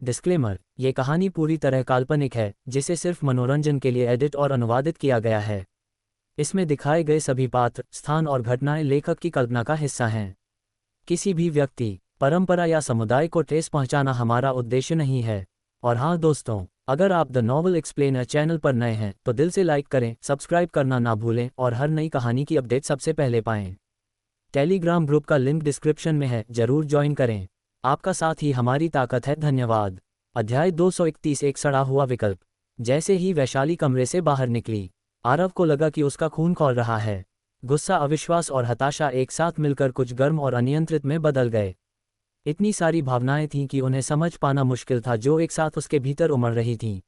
Disclaimer, ये कहानी पूरी तरह काल्पनिक है, जिसे सिर्फ मनोरंजन के लिए एडिट और अनुवादित किया गया है। इसमें दिखाए गए सभी पात्र, स्थान और घटनाएं लेखक की कल्पना का हिस्सा हैं। किसी भी व्यक्ति, परंपरा या समुदाय को ठेस पहुंचाना हमारा उद्देश्य नहीं है। और हाँ दोस्तों, अगर आप द नॉवल एक्सप्लेनर चैनल पर नए हैं तो दिल से लाइक करें, सब्सक्राइब करना ना भूलें और हर नई कहानी की अपडेट सबसे पहले पाएं। टेलीग्राम ग्रुप का लिंक डिस्क्रिप्शन में है, जरूर ज्वाइन करें। आपका साथ ही हमारी ताकत है। धन्यवाद। अध्याय 231, एक सड़ा हुआ विकल्प। जैसे ही वैशाली कमरे से बाहर निकली, आरव को लगा कि उसका खून खौल रहा है। गुस्सा, अविश्वास और हताशा एक साथ मिलकर कुछ गर्म और अनियंत्रित में बदल गए। इतनी सारी भावनाएं थीं कि उन्हें समझ पाना मुश्किल था, जो एक साथ उसके भीतर उमड़ रही थीं।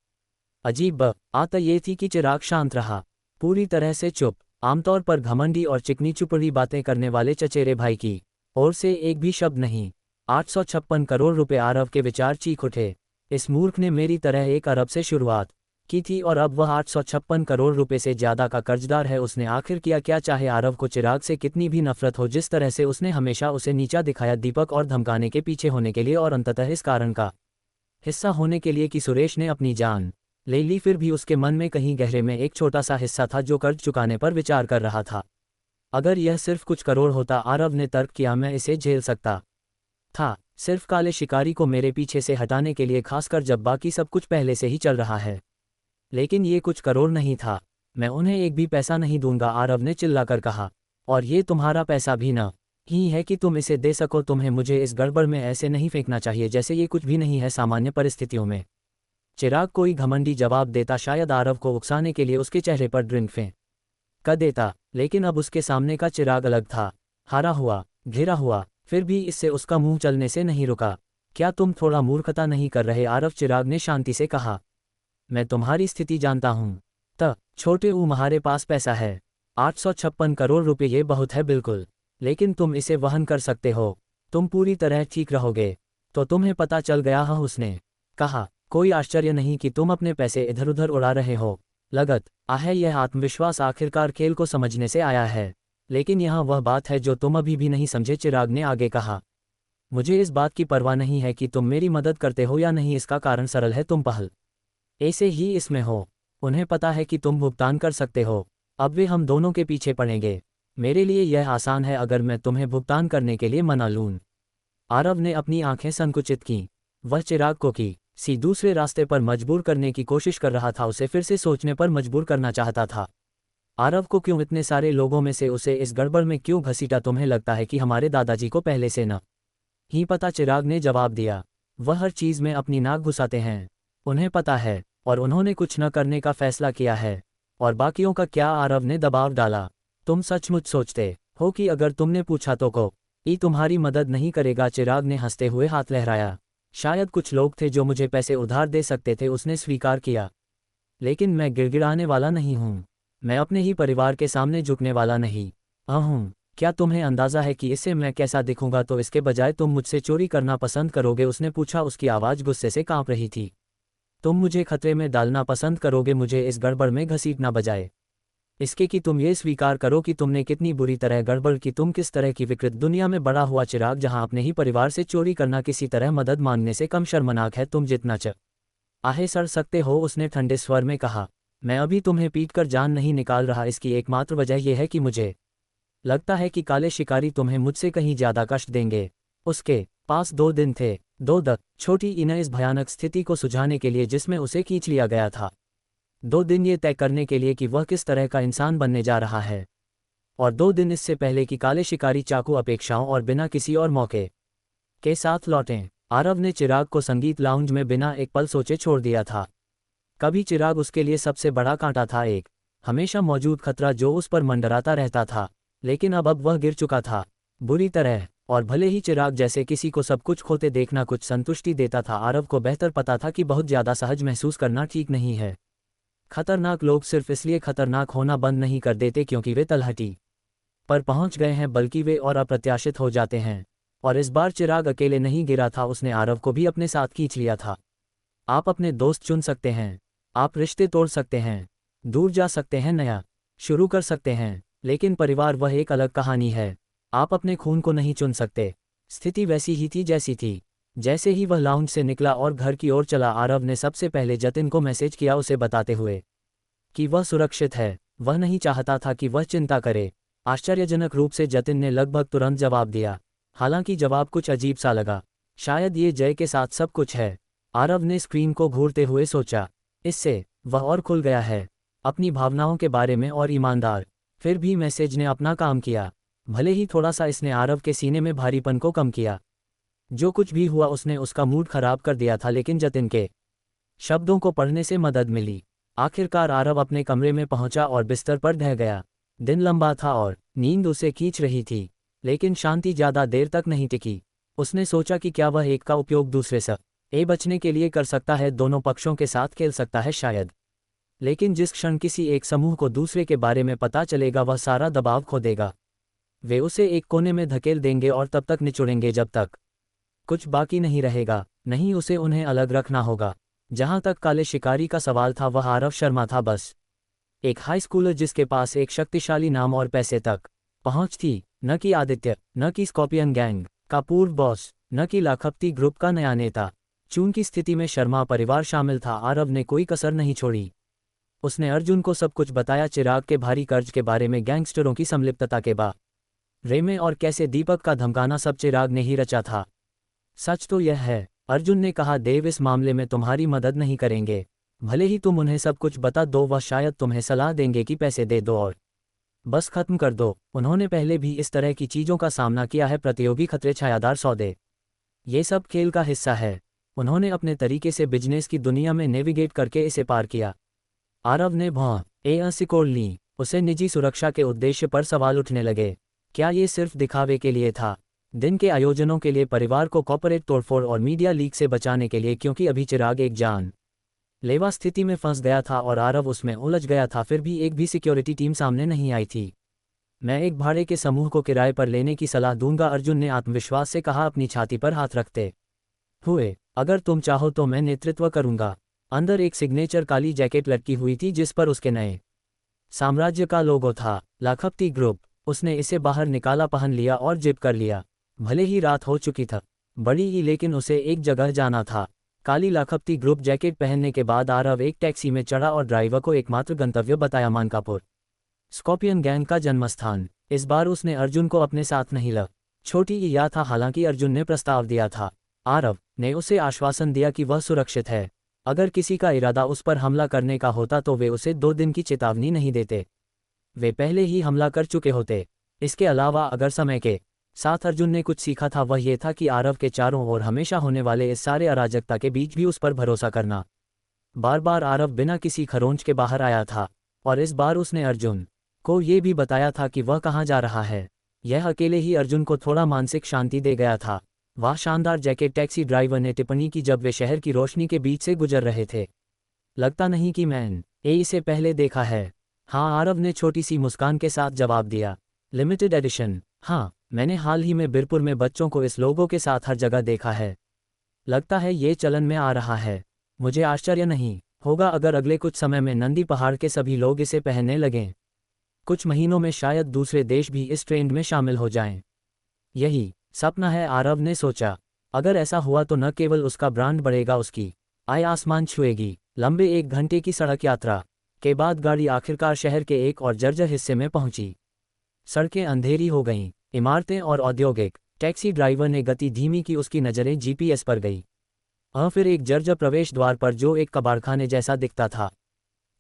अजीब बात ये थी कि चिराग शांत रहा, पूरी तरह से चुप। आमतौर पर घमंडी और चिकनी चुपड़ी बातें करने वाले चचेरे भाई की ओर से एक भी शब्द नहीं। 856 करोड़ रुपए, आरव के विचार चीख उठे। इस मूर्ख ने मेरी तरह 1 अरब से शुरुआत की थी और अब वह 856 करोड़ रुपए से ज्यादा का कर्जदार है। उसने आखिर किया क्या? चाहे आरव को चिराग से कितनी भी नफरत हो, जिस तरह से उसने हमेशा उसे नीचा दिखाया, दीपक और धमकाने के पीछे होने के लिए और अंततः इस कारण का हिस्सा होने के लिए कि सुरेश ने अपनी जान ले ली, फिर भी उसके मन में कहीं गहरे में एक छोटा सा हिस्सा था जो कर्ज चुकाने पर विचार कर रहा था। अगर यह सिर्फ कुछ करोड़ होता, आरव ने तर्क किया, मैं इसे झेल सकता था, सिर्फ काले शिकारी को मेरे पीछे से हटाने के लिए, खासकर जब बाकी सब कुछ पहले से ही चल रहा है। लेकिन ये कुछ करोड़ नहीं था। मैं उन्हें एक भी पैसा नहीं दूंगा, आरव ने चिल्लाकर कहा। और ये तुम्हारा पैसा भी न ही है कि तुम इसे दे सको। तुम्हें मुझे इस गड़बड़ में ऐसे नहीं फेंकना चाहिए जैसे ये कुछ भी नहीं है। सामान्य परिस्थितियों में चिराग कोई घमंडी जवाब देता, शायद आरव को उकसाने के लिए उसके चेहरे पर ड्रिंक फेंक कर देता, लेकिन अब उसके सामने का चिराग अलग था, हारा हुआ, घिरा हुआ। फिर भी इससे उसका मुंह चलने से नहीं रुका। क्या तुम थोड़ा मूर्खता नहीं कर रहे आरव? चिराग ने शांति से कहा। मैं तुम्हारी स्थिति जानता हूं। छोटे तुम्हारे पास पैसा है, 856 करोड़ रुपए, ये बहुत है बिल्कुल, लेकिन तुम इसे वहन कर सकते हो। तुम पूरी तरह ठीक रहोगे तो तुम्हें पता चल गया है, उसने कहा। कोई आश्चर्य नहीं कि तुम अपने पैसे इधर उधर उड़ा रहे हो। लगत है यह आत्मविश्वास आखिरकार खेल को समझने से आया है। लेकिन यहाँ वह बात है जो तुम अभी भी नहीं समझे, चिराग ने आगे कहा। मुझे इस बात की परवाह नहीं है कि तुम मेरी मदद करते हो या नहीं, इसका कारण सरल है, तुम पहल ऐसे ही इसमें हो। उन्हें पता है कि तुम भुगतान कर सकते हो, अब वे हम दोनों के पीछे पड़ेंगे। मेरे लिए यह आसान है अगर मैं तुम्हें भुगतान करने के लिए मना लूं। आरव ने अपनी आंखें संकुचित कीं। वह चिराग को दूसरे रास्ते पर मजबूर करने की कोशिश कर रहा था, उसे फिर से सोचने पर मजबूर करना चाहता था। आरव को क्यों? इतने सारे लोगों में से उसे इस गड़बड़ में क्यों घसीटा? तुम्हें लगता है कि हमारे दादाजी को पहले से न ही पता? चिराग ने जवाब दिया। वह हर चीज में अपनी नाक घुसाते हैं, उन्हें पता है, और उन्होंने कुछ न करने का फैसला किया है। और बाकियों का क्या? आरव ने दबाव डाला। तुम सचमुच सोचते हो कि अगर तुमने पूछा तो कोई तुम्हारी मदद नहीं करेगा? चिराग ने हंसते हुए हाथ लहराया। शायद कुछ लोग थे जो मुझे पैसे उधार दे सकते थे, उसने स्वीकार किया। लेकिन मैं गिड़गिड़ाने वाला नहीं हूँ, मैं अपने ही परिवार के सामने झुकने वाला नहीं हूँ। क्या तुम्हें अंदाजा है कि इससे मैं कैसा दिखूंगा? तो इसके बजाय तुम मुझसे चोरी करना पसंद करोगे? उसने पूछा, उसकी आवाज़ गुस्से से कांप रही थी। तुम मुझे खतरे में डालना पसंद करोगे, मुझे इस गड़बड़ में घसीटना, बजाय इसके कि तुम ये स्वीकार करो कि तुमने कितनी बुरी तरह गड़बड़ की, तुम किस तरह की विकृत दुनिया में बड़ा हुआ। चिराग, जहां अपने ही परिवार से चोरी करना किसी तरह मदद मांगने से कम शर्मनाक है, तुम जितना चाहे सड़ सकते हो, उसने ठंडे स्वर में कहा। मैं अभी तुम्हें पीटकर जान नहीं निकाल रहा, इसकी एकमात्र वजह यह है कि मुझे लगता है कि काले शिकारी तुम्हें मुझसे कहीं ज्यादा कष्ट देंगे। उसके पास 2 दिन थे, 2 छोटी इन्हें इस भयानक स्थिति को सुझाने के लिए जिसमें उसे खींच लिया गया था। 2 दिन ये तय करने के लिए कि वह किस तरह का इंसान बनने जा रहा है, और 2 दिन इससे पहले कि काले शिकारी चाकू, अपेक्षाओं और बिना किसी और मौके के साथ लौटें। आरव ने चिराग को संगीत लाउंज में बिना एक पल सोचे छोड़ दिया था। कभी चिराग उसके लिए सबसे बड़ा कांटा था, एक हमेशा मौजूद खतरा जो उस पर मंडराता रहता था। लेकिन अब वह गिर चुका था, बुरी तरह। और भले ही चिराग जैसे किसी को सब कुछ खोते देखना कुछ संतुष्टि देता था, आरव को बेहतर पता था कि बहुत ज्यादा सहज महसूस करना ठीक नहीं है। खतरनाक लोग सिर्फ इसलिए खतरनाक होना बंद नहीं कर देते क्योंकि वे तलहटी पर पहुंच गए हैं, बल्कि वे और अप्रत्याशित हो जाते हैं। और इस बार चिराग अकेले नहीं गिरा था, उसने आरव को भी अपने साथ खींच लिया था। आप अपने दोस्त चुन सकते हैं, आप रिश्ते तोड़ सकते हैं, दूर जा सकते हैं, नया शुरू कर सकते हैं, लेकिन परिवार वह एक अलग कहानी है। आप अपने खून को नहीं चुन सकते। स्थिति वैसी ही थी जैसी थी। जैसे ही वह लाउंज से निकला और घर की ओर चला, आरव ने सबसे पहले जतिन को मैसेज किया, उसे बताते हुए कि वह सुरक्षित है। वह नहीं चाहता था कि वह चिंता करे। आश्चर्यजनक रूप से जतिन ने लगभग तुरंत जवाब दिया, हालांकि जवाब कुछ अजीब सा लगा। शायद ये जय के साथ सब कुछ है। आरव ने स्क्रीन को घूरते हुए सोचा, इससे वह और खुल गया है अपनी भावनाओं के बारे में और ईमानदार। फिर भी मैसेज ने अपना काम किया। भले ही थोड़ा सा इसने आरव के सीने में भारीपन को कम किया। जो कुछ भी हुआ उसने उसका मूड खराब कर दिया था, लेकिन जतिन के शब्दों को पढ़ने से मदद मिली। आखिरकार आरव अपने कमरे में पहुंचा और बिस्तर पर ढह गया। दिन लंबा था और नींद उसे खींच रही थी, लेकिन शांति ज़्यादा देर तक नहीं टिकी। उसने सोचा कि क्या वह एक का उपयोग दूसरे से बचने के लिए कर सकता है, दोनों पक्षों के साथ खेल सकता है शायद। लेकिन जिस क्षण किसी एक समूह को दूसरे के बारे में पता चलेगा, वह सारा दबाव खो देगा। वे उसे एक कोने में धकेल देंगे और तब तक निचोड़ेंगे जब तक कुछ बाकी नहीं रहेगा। नहीं, उसे उन्हें अलग रखना होगा। जहां तक काले शिकारी का सवाल था, वह आरव शर्मा था, बस एक हाई स्कूलर जिसके पास एक शक्तिशाली नाम और पैसे तक पहुंच थी। न कि आदित्य, न कि स्कॉर्पियन गैंग का पूर्व बॉस, न कि लाखपति ग्रुप का नया नेता। चूंकि स्थिति में शर्मा परिवार शामिल था, आरव ने कोई कसर नहीं छोड़ी। उसने अर्जुन को सब कुछ बताया, चिराग के भारी कर्ज के बारे में, गैंगस्टरों की संलिप्तता के बारे में और कैसे दीपक का धमकाना सब चिराग ने ही रचा था। सच तो यह है, अर्जुन ने कहा, देव इस मामले में तुम्हारी मदद नहीं करेंगे। भले ही तुम उन्हें सब कुछ बता दो, वह शायद तुम्हें सलाह देंगे कि पैसे दे दो और बस खत्म कर दो। उन्होंने पहले भी इस तरह की चीज़ों का सामना किया है, प्रतियोगी खतरे, छायादार सौदे, ये सब खेल का हिस्सा है। उन्होंने अपने तरीके से बिजनेस की दुनिया में नेविगेट करके इसे पार किया। आरव ने भौं सिकोड़ ली। उसे निजी सुरक्षा के उद्देश्य पर सवाल उठने लगे। क्या ये सिर्फ दिखावे के लिए था? दिन के आयोजनों के लिए, परिवार को कॉर्पोरेट तोड़फोड़ और मीडिया लीक से बचाने के लिए? क्योंकि अभी चिराग एक जान लेवा स्थिति में फंस गया था और आरव उसमें उलझ गया था। फिर भी एक भी सिक्योरिटी टीम सामने नहीं आई थी। मैं एक भाड़े के समूह को किराए पर लेने की सलाह दूंगा, अर्जुन ने आत्मविश्वास से कहा, अपनी छाती पर हाथ रखते हुए। अगर तुम चाहो तो मैं नेतृत्व करूंगा। अंदर एक सिग्नेचर काली जैकेट लटकी हुई थी जिस पर उसके नए साम्राज्य का लोगो था, लाखपति ग्रुप। उसने इसे बाहर निकाला, पहन लिया और जिप कर लिया। भले ही रात हो चुकी था बड़ी ही, लेकिन उसे एक जगह जाना था। काली लाखपति ग्रुप जैकेट पहनने के बाद आरव एक टैक्सी में चढ़ा और ड्राइवर को एकमात्र गंतव्य बताया, मानकापुर, स्कॉर्पियन गैंग का जन्मस्थान। इस बार उसने अर्जुन को अपने साथ नहीं ला। छोटी ही याद था, हालांकि अर्जुन ने प्रस्ताव दिया था। आरव ने उसे आश्वासन दिया कि वह सुरक्षित है। अगर किसी का इरादा उस पर हमला करने का होता तो वे उसे 2 दिन की चेतावनी नहीं देते, वे पहले ही हमला कर चुके होते। इसके अलावा अगर समय के साथ अर्जुन ने कुछ सीखा था, वह ये था कि आरव के चारों ओर हमेशा होने वाले इस सारे अराजकता के बीच भी उस पर भरोसा करना। बार बार आरव बिना किसी खरोंच के बाहर आया था और इस बार उसने अर्जुन को ये भी बताया था कि वह कहाँ जा रहा है। यह अकेले ही अर्जुन को थोड़ा मानसिक शांति दे गया था। वह शानदार जैकेट, टैक्सी ड्राइवर ने टिप्पणी की जब वे शहर की रोशनी के बीच से गुजर रहे थे। लगता नहीं कि मैंने इसे पहले देखा है। हाँ, आरव ने छोटी सी मुस्कान के साथ जवाब दिया। Limited edition? हाँ, मैंने हाल ही में बिरपुर में बच्चों को इस लोगों के साथ हर जगह देखा है। लगता है ये चलन में आ रहा है। मुझे आश्चर्य नहीं होगा अगर अगले कुछ समय में नंदी पहाड़ के सभी लोग इसे पहनने लगें। कुछ महीनों में शायद दूसरे देश भी इस ट्रेंड में शामिल हो जाएं। यही सपना है, आरव ने सोचा। अगर ऐसा हुआ तो न केवल उसका ब्रांड बढ़ेगा, उसकी आय आसमान छुएगी। लंबे 1 घंटे की सड़क यात्रा के बाद गाड़ी आखिरकार शहर के एक और जर्जर हिस्से में पहुंची। सड़कें अंधेरी हो गईं, इमारतें और औद्योगिक। टैक्सी ड्राइवर ने गति धीमी की, उसकी नज़रें जीपीएस पर गई। फिर एक जर्जर प्रवेश द्वार पर जो एक कबाड़खाने जैसा दिखता था।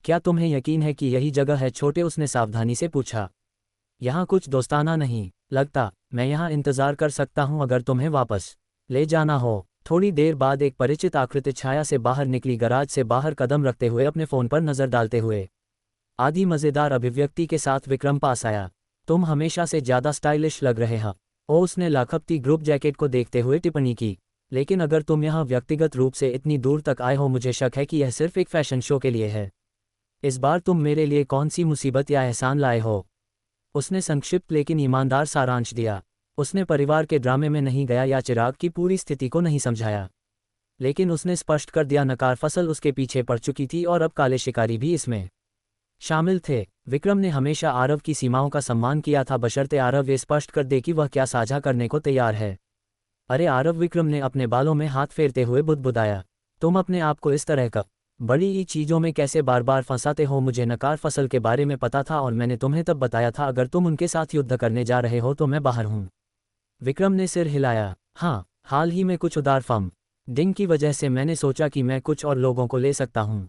क्या तुम्हें यकीन है कि यही जगह है, छोटे? उसने सावधानी से पूछा। यहाँ कुछ दोस्ताना नहीं लगता। मैं यहाँ इंतज़ार कर सकता हूँ अगर तुम्हें वापस ले जाना हो। थोड़ी देर बाद एक परिचित आकृति छाया से बाहर निकली, गराज से बाहर कदम रखते हुए, अपने फ़ोन पर नज़र डालते हुए। आधी मज़ेदार अभिव्यक्ति के साथ विक्रम पास आया। तुम हमेशा से ज़्यादा स्टाइलिश लग रहे हो। उसने लाखपति ग्रुप जैकेट को देखते हुए टिप्पणी की। लेकिन अगर तुम यहाँ व्यक्तिगत रूप से इतनी दूर तक आए हो, मुझे शक है कि यह सिर्फ एक फैशन शो के लिए है। इस बार तुम मेरे लिए कौन सी मुसीबत या एहसान लाए हो? उसने संक्षिप्त लेकिन ईमानदार सारांश दिया। उसने परिवार के ड्रामे में नहीं गया या चिराग की पूरी स्थिति को नहीं समझाया, लेकिन उसने स्पष्ट कर दिया, नकार फसल उसके पीछे पड़ चुकी थी और अब काले शिकारी भी इसमें शामिल थे। विक्रम ने हमेशा आरव की सीमाओं का सम्मान किया था, बशर्ते आरव ये स्पष्ट कर दे कि वह क्या साझा करने को तैयार है। अरे आरव, विक्रम ने अपने बालों में हाथ फेरते हुए बुदबुदाया। तुम अपने आप को इस तरह का बड़ी ही चीज़ों में कैसे बार बार फंसाते हो? मुझे नकार फसल के बारे में पता था और मैंने तुम्हें तब बताया था अगर तुम उनके साथ युद्ध करने जा रहे हो तो मैं बाहर हूँ। विक्रम ने सिर हिलाया। हाँ, हाल ही में कुछ उदार फम डिंग की वजह से मैंने सोचा कि मैं कुछ और लोगों को ले सकता हूँ,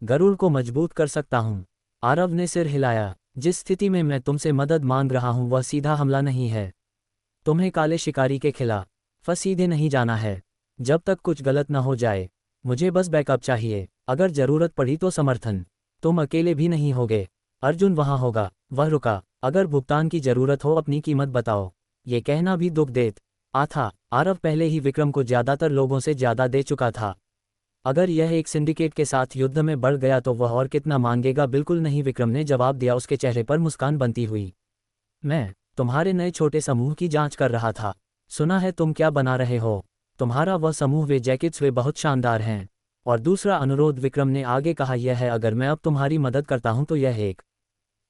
गरुड़ को मजबूत कर सकता हूँ। आरव ने सिर हिलाया। जिस स्थिति में मैं तुमसे मदद मांग रहा हूँ वह सीधा हमला नहीं है। तुम्हें काले शिकारी के खिलाफ सीधे नहीं जाना है जब तक कुछ गलत न हो जाए। मुझे बस बैकअप चाहिए, अगर जरूरत पड़ी तो समर्थन। तुम अकेले भी नहीं होगे, अर्जुन वहां होगा। वह रुका। अगर भुगतान की जरूरत हो अपनी कीमत बताओ। ये कहना भी दुख देत था। आरव पहले ही विक्रम को ज्यादातर लोगों से ज्यादा दे चुका था। अगर यह एक सिंडिकेट के साथ युद्ध में बढ़ गया तो वह और कितना मांगेगा? बिल्कुल नहीं, विक्रम ने जवाब दिया, उसके चेहरे पर मुस्कान बनती हुई। मैं तुम्हारे नए छोटे समूह की जांच कर रहा था। सुना है तुम क्या बना रहे हो। तुम्हारा वह समूह, वे जैकेट्स, वे बहुत शानदार हैं। और दूसरा अनुरोध, विक्रम ने आगे कहा, यह है अगर मैं अब तुम्हारी मदद करता हूं तो यह एक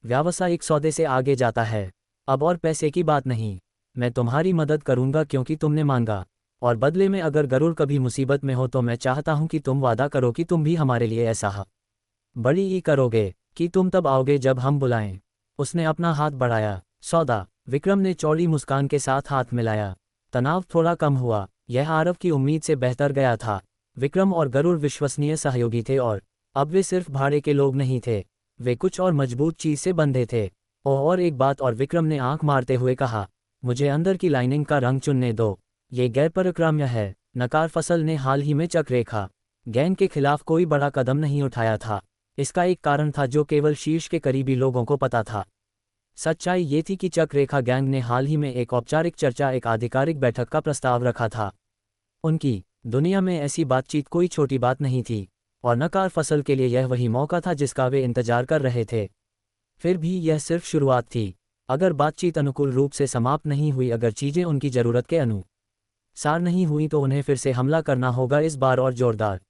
व्यावसायिक सौदे से आगे जाता है। अब और पैसे की बात नहीं, मैं तुम्हारी मदद करूंगा क्योंकि तुमने मांगा। और बदले में अगर गरुड़ कभी मुसीबत में हो तो मैं चाहता हूं कि तुम वादा करो कि तुम भी हमारे लिए ऐसा बड़ी ही करोगे कि तुम तब आओगे जब हम बुलाएं। उसने अपना हाथ बढ़ाया। सौदा। विक्रम ने चौड़ी मुस्कान के साथ हाथ मिलाया। तनाव थोड़ा कम हुआ। यह आरव की उम्मीद से बेहतर गया था। विक्रम और गरुड़ विश्वसनीय सहयोगी थे और अब वे सिर्फ भाड़े के लोग नहीं थे, वे कुछ और मजबूत चीज से बंधे थे। और एक बात और, विक्रम ने आंख मारते हुए कहा, मुझे अंदर की लाइनिंग का रंग चुनने दो। ये गैरपरिक्राम्य है। नकार फसल ने हाल ही में चक्ररेखा गैंग के खिलाफ कोई बड़ा कदम नहीं उठाया था। इसका एक कारण था जो केवल शीर्ष के करीबी लोगों को पता था। सच्चाई ये थी कि चक्ररेखा गैंग ने हाल ही में एक औपचारिक चर्चा, एक आधिकारिक बैठक का प्रस्ताव रखा था। उनकी दुनिया में ऐसी बातचीत कोई छोटी बात नहीं थी और नकार फसल के लिए यह वही मौका था जिसका वे इंतजार कर रहे थे। फिर भी यह सिर्फ शुरुआत थी। अगर बातचीत अनुकूल रूप से समाप्त नहीं हुई, अगर चीजें उनकी जरूरत के अनुसार नहीं हुई तो उन्हें फिर से हमला करना होगा, इस बार और जोरदार।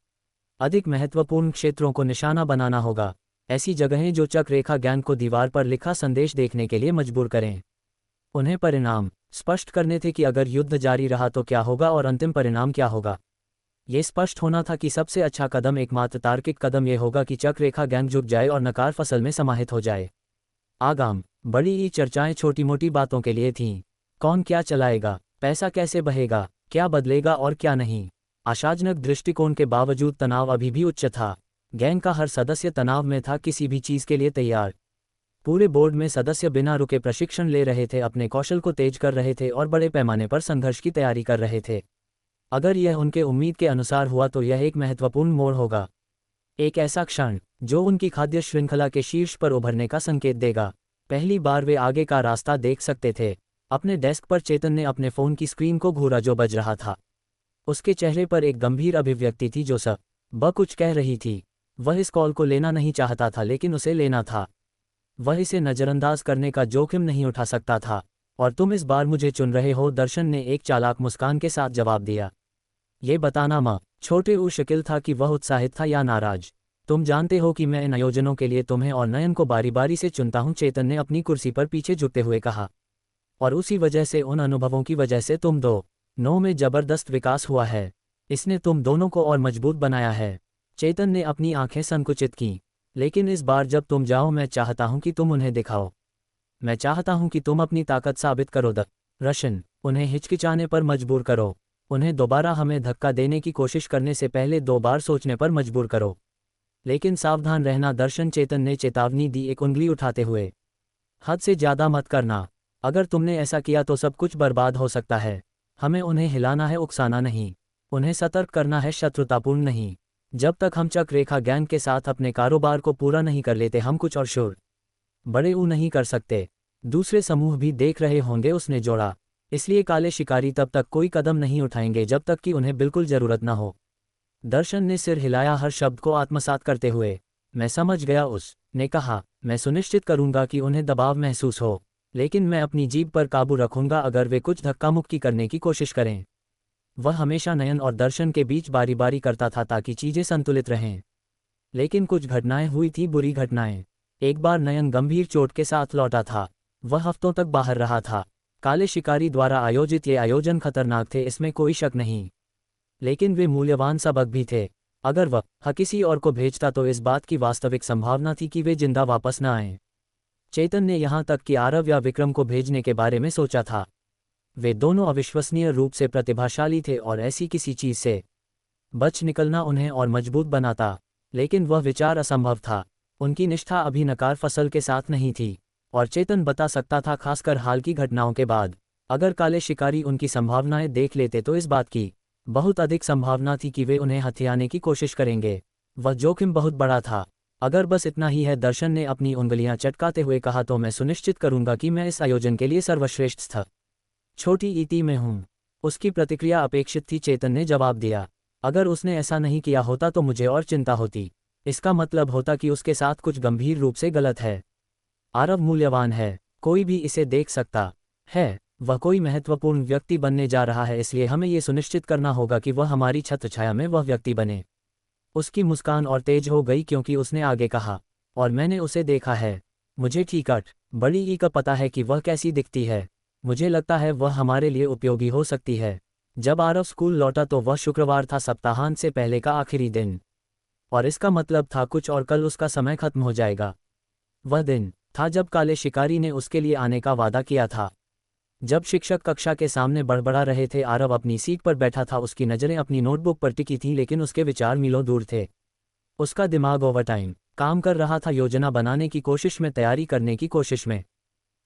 अधिक महत्वपूर्ण क्षेत्रों को निशाना बनाना होगा, ऐसी जगहें जो चक्ररेखा गैंग को दीवार पर लिखा संदेश देखने के लिए मजबूर करें। उन्हें परिणाम स्पष्ट करने थे कि अगर युद्ध जारी रहा तो क्या होगा और अंतिम परिणाम क्या होगा। ये स्पष्ट होना था कि सबसे अच्छा कदम, एकमात्र तार्किक कदम यह होगा कि चक्ररेखा गैंग झुक जाए और नकार फसल में समाहित हो जाए। आगाम बड़ी ही चर्चाएं छोटी मोटी बातों के लिए थीं। कौन क्या चलाएगा, पैसा कैसे बहेगा, क्या बदलेगा और क्या नहीं। आशाजनक दृष्टिकोण के बावजूद तनाव अभी भी उच्च था। गैंग का हर सदस्य तनाव में था, किसी भी चीज के लिए तैयार। पूरे बोर्ड में सदस्य बिना रुके प्रशिक्षण ले रहे थे, अपने कौशल को तेज कर रहे थे और बड़े पैमाने पर संघर्ष की तैयारी कर रहे थे। अगर यह उनके उम्मीद के अनुसार हुआ तो यह एक महत्वपूर्ण मोड़ होगा, एक ऐसा क्षण जो उनकी खाद्य श्रृंखला के शीर्ष पर उभरने का संकेत देगा। पहली बार वे आगे का रास्ता देख सकते थे। अपने डेस्क पर चेतन ने अपने फोन की स्क्रीन को घूरा जो बज रहा था। उसके चेहरे पर एक गंभीर अभिव्यक्ति थी जो सब कुछ कह रही थी। वह इस कॉल को लेना नहीं चाहता था लेकिन उसे लेना था। वह इसे नज़रअंदाज करने का जोखिम नहीं उठा सकता था। और तुम इस बार मुझे चुन रहे हो, दर्शन ने एक चालाक मुस्कान के साथ जवाब दिया। ये बताना छोटे शकील था कि वह उत्साहित था या नाराज। तुम जानते हो कि मैं इन आयोजनों के लिए तुम्हें और नयन को बारी बारी से चुनता हूं, चेतन ने अपनी कुर्सी पर पीछे झुकते हुए कहा। और उसी वजह से, उन अनुभवों की वजह से तुम दोनों में जबरदस्त विकास हुआ है। इसने तुम दोनों को और मजबूत बनाया है। चेतन ने अपनी आंखें संकुचित की। लेकिन इस बार जब तुम जाओ, मैं चाहता हूं कि तुम उन्हें दिखाओ। मैं चाहता हूं कि तुम अपनी ताकत साबित करो। दर्शन, उन्हें हिचकिचाने पर मजबूर करो। उन्हें दोबारा हमें धक्का देने की कोशिश करने से पहले 2 बार सोचने पर मजबूर करो। लेकिन सावधान रहना दर्शन, चेतन ने चेतावनी दी, एक उंगली उठाते हुए। हद से ज्यादा मत करना। अगर तुमने ऐसा किया तो सब कुछ बर्बाद हो सकता है। हमें उन्हें हिलाना है, उकसाना नहीं। उन्हें सतर्क करना है, शत्रुतापूर्ण नहीं। जब तक हम चक्ररेखा गैंग के साथ अपने कारोबार को पूरा नहीं कर लेते, हम कुछ और शुरू बड़े नहीं कर सकते। दूसरे समूह भी देख रहे होंगे, उसने जोड़ा। इसलिए काले शिकारी तब तक कोई कदम नहीं उठाएंगे जब तक कि उन्हें बिल्कुल जरूरत न हो। दर्शन ने सिर हिलाया, हर शब्द को आत्मसात करते हुए। मैं समझ गया, उसने कहा। मैं सुनिश्चित करूंगा कि उन्हें दबाव महसूस हो, लेकिन मैं अपनी जीभ पर काबू रखूंगा अगर वे कुछ धक्का मुक्की करने की कोशिश करें। वह हमेशा नयन और दर्शन के बीच बारी बारी करता था ताकि चीजें संतुलित रहें। लेकिन कुछ घटनाएं हुई थी, बुरी घटनाएं। एक बार नयन गंभीर चोट के साथ लौटा था। वह हफ्तों तक बाहर रहा था। काले शिकारी द्वारा आयोजित ये आयोजन खतरनाक थे, इसमें कोई शक नहीं, लेकिन वे मूल्यवान सबक भी थे। अगर वह किसी और को भेजता तो इस बात की वास्तविक संभावना थी कि वे जिंदा वापस न आएं। चेतन ने यहाँ तक कि आरव या विक्रम को भेजने के बारे में सोचा था। वे दोनों अविश्वसनीय रूप से प्रतिभाशाली थे और ऐसी किसी चीज से बच निकलना उन्हें और मजबूत बनाता, लेकिन वह विचार असंभव था। उनकी निष्ठा अभी नकार फसल के साथ नहीं थी, और चेतन बता सकता था, खासकर हाल की घटनाओं के बाद, अगर काले शिकारी उनकी संभावनाएं देख लेते तो इस बात की बहुत अधिक संभावना थी कि वे उन्हें हथियाने की कोशिश करेंगे। वह जोखिम बहुत बड़ा था। अगर बस इतना ही है, दर्शन ने अपनी उंगलियां चटकाते हुए कहा, तो मैं सुनिश्चित करूंगा कि मैं इस आयोजन के लिए सर्वश्रेष्ठ स्थ छोटी ईटी में हूं। उसकी प्रतिक्रिया अपेक्षित थी, चेतन ने जवाब दिया। अगर उसने ऐसा नहीं किया होता तो मुझे और चिंता होती। इसका मतलब होता कि उसके साथ कुछ गंभीर रूप से गलत है। आरव मूल्यवान है, कोई भी इसे देख सकता है। वह कोई महत्वपूर्ण व्यक्ति बनने जा रहा है, इसलिए हमें ये सुनिश्चित करना होगा कि वह हमारी छत्रछाया में वह व्यक्ति बने। उसकी मुस्कान और तेज हो गई क्योंकि उसने आगे कहा, और मैंने उसे देखा है। मुझे ठीक बड़ी ई का पता है कि वह कैसी दिखती है। मुझे लगता है वह हमारे लिए उपयोगी हो सकती है। जब आरव स्कूल लौटा तो वह शुक्रवार था, सप्ताहांत से पहले का आखिरी दिन, और इसका मतलब था कुछ और कल उसका समय खत्म हो जाएगा। वह दिन था जब काले शिकारी ने उसके लिए आने का वादा किया था। जब शिक्षक कक्षा के सामने बड़बड़ा रहे थे, आरव अपनी सीट पर बैठा था। उसकी नज़रें अपनी नोटबुक पर टिकी थीं, लेकिन उसके विचार मीलों दूर थे। उसका दिमाग ओवरटाइम काम कर रहा था, योजना बनाने की कोशिश में, तैयारी करने की कोशिश में।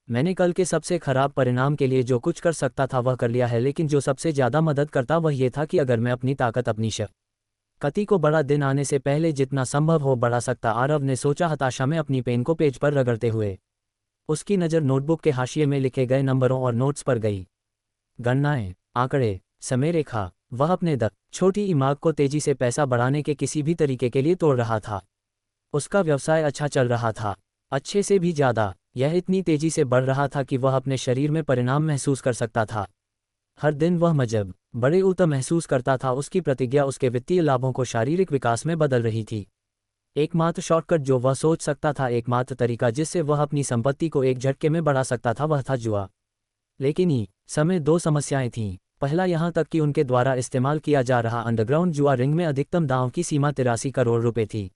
मैंने कल के सबसे खराब परिणाम के लिए जो कुछ कर सकता था वह कर लिया है, लेकिन जो सबसे ज़्यादा मदद करता वह ये था कि अगर मैं अपनी ताकत, अपनी शक्ति को बड़ा दिन आने से पहले जितना संभव हो बढ़ा सकता। आरव ने सोचा, हताशा में अपनी पेन को पेज पर रगड़ते हुए। उसकी नज़र नोटबुक के हाशिए में लिखे गए नंबरों और नोट्स पर गई। गणनाएं, आंकड़े, समय रेखा। वह अपने छोटी दिमाग को तेजी से पैसा बढ़ाने के किसी भी तरीके के लिए तोड़ रहा था। उसका व्यवसाय अच्छा चल रहा था, अच्छे से भी ज़्यादा। यह इतनी तेजी से बढ़ रहा था कि वह अपने शरीर में परिणाम महसूस कर सकता था। हर दिन वह मजब बड़े ऊर्जा महसूस करता था। उसकी प्रतिज्ञा उसके वित्तीय लाभों को शारीरिक विकास में बदल रही थी। एकमात्र शॉर्टकट जो वह सोच सकता था, एकमात्र तरीका जिससे वह अपनी संपत्ति को एक झटके में बढ़ा सकता था, वह था जुआ। लेकिन ही समय दो समस्याएं थीं। पहला, यहाँ तक कि उनके द्वारा इस्तेमाल किया जा रहा अंडरग्राउंड जुआ रिंग में अधिकतम दांव की सीमा 83 करोड़ रुपए थी।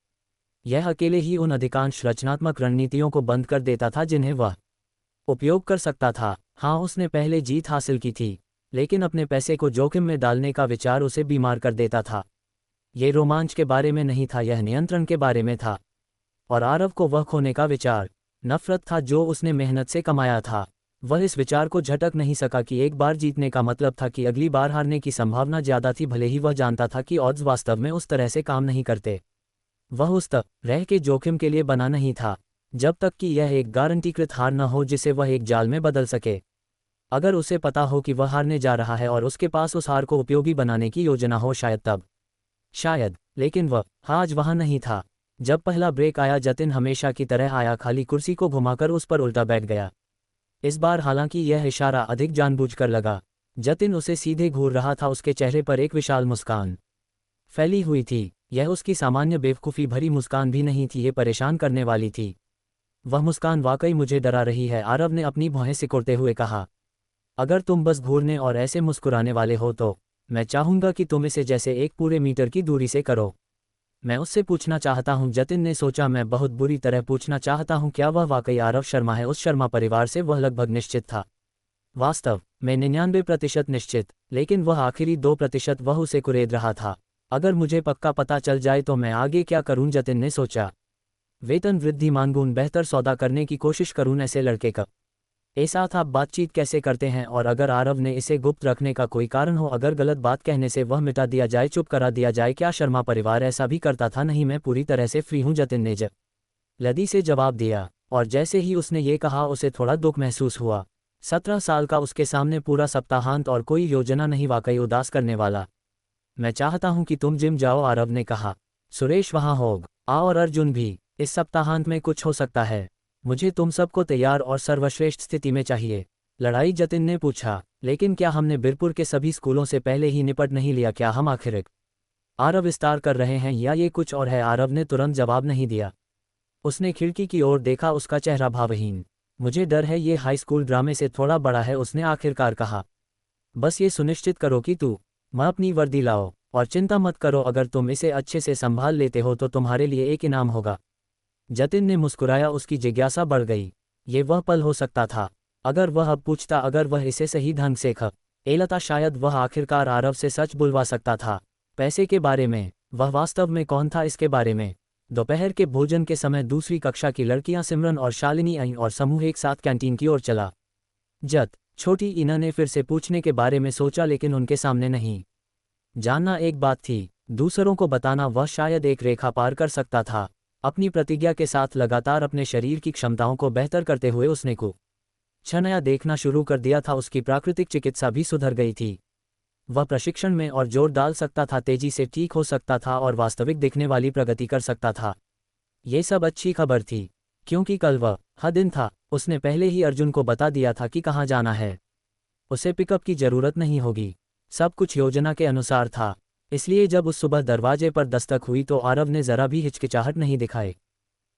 यह अकेले ही उन अधिकांश रचनात्मक रणनीतियों को बंद कर देता था जिन्हें वह उपयोग कर सकता था। हाँ, उसने पहले जीत हासिल की थी, लेकिन अपने पैसे को जोखिम में डालने का विचार उसे बीमार कर देता था। ये रोमांच के बारे में नहीं था, यह नियंत्रण के बारे में था। और आरव को वह खोने का विचार नफरत था जो उसने मेहनत से कमाया था। वह इस विचार को झटक नहीं सका कि एक बार जीतने का मतलब था कि अगली बार हारने की संभावना ज़्यादा थी, भले ही वह जानता था कि ऑड्स वास्तव में उस तरह से काम नहीं करते। वह उस तरह के जोखिम के लिए बना नहीं था, जब तक कि यह एक गारंटीकृत हार न हो जिसे वह एक जाल में बदल सके। अगर उसे पता हो कि वह हारने जा रहा है और उसके पास उस हार को उपयोगी बनाने की योजना हो, शायद तब शायद। लेकिन वह आज वहाँ नहीं था। जब पहला ब्रेक आया, जतिन हमेशा की तरह आया, खाली कुर्सी को घुमाकर उस पर उल्टा बैठ गया। इस बार हालांकि यह इशारा अधिक जानबूझकर लगा। जतिन उसे सीधे घूर रहा था, उसके चेहरे पर एक विशाल मुस्कान फैली हुई थी। यह उसकी सामान्य बेवकूफ़ी भरी मुस्कान भी नहीं थी, ये परेशान करने वाली थी। वह मुस्कान वाकई मुझे डरा रही है, आरव ने अपनी भौहें सिकुड़ते हुए कहा। अगर तुम बस घूरने और ऐसे मुस्कुराने वाले हो तो मैं चाहूँगा कि तुम इसे जैसे 1 पूरे मीटर की दूरी से करो। मैं उससे पूछना चाहता हूँ, जतिन ने सोचा, मैं बहुत बुरी तरह पूछना चाहता हूँ, क्या वह वाकई आरव शर्मा है? उस शर्मा परिवार से वह लगभग निश्चित था। वास्तव में 99% निश्चित, लेकिन वह आखिरी 2% वह उसे कुरेद रहा था। अगर मुझे पक्का पता चल जाए तो मैं आगे क्या करूं? जतिन ने सोचा। वेतन वृद्धि मांगूं, बेहतर सौदा करने की कोशिश करूं, ऐसे लड़के का साथ आप बातचीत कैसे करते हैं? और अगर आरव ने इसे गुप्त रखने का कोई कारण हो, अगर गलत बात कहने से वह मिटा दिया जाए, चुप करा दिया जाए, क्या शर्मा परिवार ऐसा भी करता था? नहीं, मैं पूरी तरह से फ्री हूं, जतिन ने जल्दी से जवाब दिया। और जैसे ही उसने ये कहा, उसे थोड़ा दुख महसूस हुआ। 17 साल का, उसके सामने पूरा सप्ताहांत और कोई योजना नहीं, वाकई उदास करने वाला। मैं चाहता हूं कि तुम जिम जाओ, आरव ने कहा। सुरेश वहां होगा और अर्जुन भी। इस सप्ताहांत में कुछ हो सकता है। मुझे तुम सबको तैयार और सर्वश्रेष्ठ स्थिति में चाहिए। लड़ाई? जतिन ने पूछा। लेकिन क्या हमने बीरपुर के सभी स्कूलों से पहले ही निपट नहीं लिया? क्या हम आखिर आरव विस्तार कर रहे हैं या ये कुछ और है? आरव ने तुरंत जवाब नहीं दिया। उसने खिड़की की ओर देखा, उसका चेहरा भावहीन। मुझे डर है ये हाई स्कूल ड्रामे से थोड़ा बड़ा है, उसने आखिरकार कहा। बस ये सुनिश्चित करो कि मैं अपनी वर्दी लाओ, और चिंता मत करो, अगर तुम इसे अच्छे से संभाल लेते हो तो तुम्हारे लिए एक इनाम होगा। जतिन ने मुस्कुराया, उसकी जिज्ञासा बढ़ गई। ये वह पल हो सकता था अगर वह अब पूछता, अगर वह इसे सही ढंग से लेता, शायद वह आखिरकार आरव से सच बुलवा सकता था। पैसे के बारे में? वह वास्तव में कौन था इसके बारे में? दोपहर के भोजन के समय दूसरी कक्षा की लड़कियां सिमरन और शालिनी आईं और समूह एक साथ कैंटीन की ओर चला। छोटी ईना ने फिर से पूछने के बारे में सोचा, लेकिन उनके सामने नहीं। जानना एक बात थी, दूसरों को बताना वह शायद एक रेखा पार कर सकता था। अपनी प्रतिज्ञा के साथ लगातार अपने शरीर की क्षमताओं को बेहतर करते हुए उसने कुछ नया देखना शुरू कर दिया था। उसकी प्राकृतिक चिकित्सा भी सुधर गई थी। वह प्रशिक्षण में और जोर डाल सकता था, तेजी से ठीक हो सकता था और वास्तविक दिखने वाली प्रगति कर सकता था। ये सब अच्छी खबर थी, क्योंकि कल वह दिन था। उसने पहले ही अर्जुन को बता दिया था कि कहाँ जाना है। उसे पिकअप की जरूरत नहीं होगी। सब कुछ योजना के अनुसार था। इसलिए जब उस सुबह दरवाजे पर दस्तक हुई तो आरव ने जरा भी हिचकिचाहट नहीं दिखाई।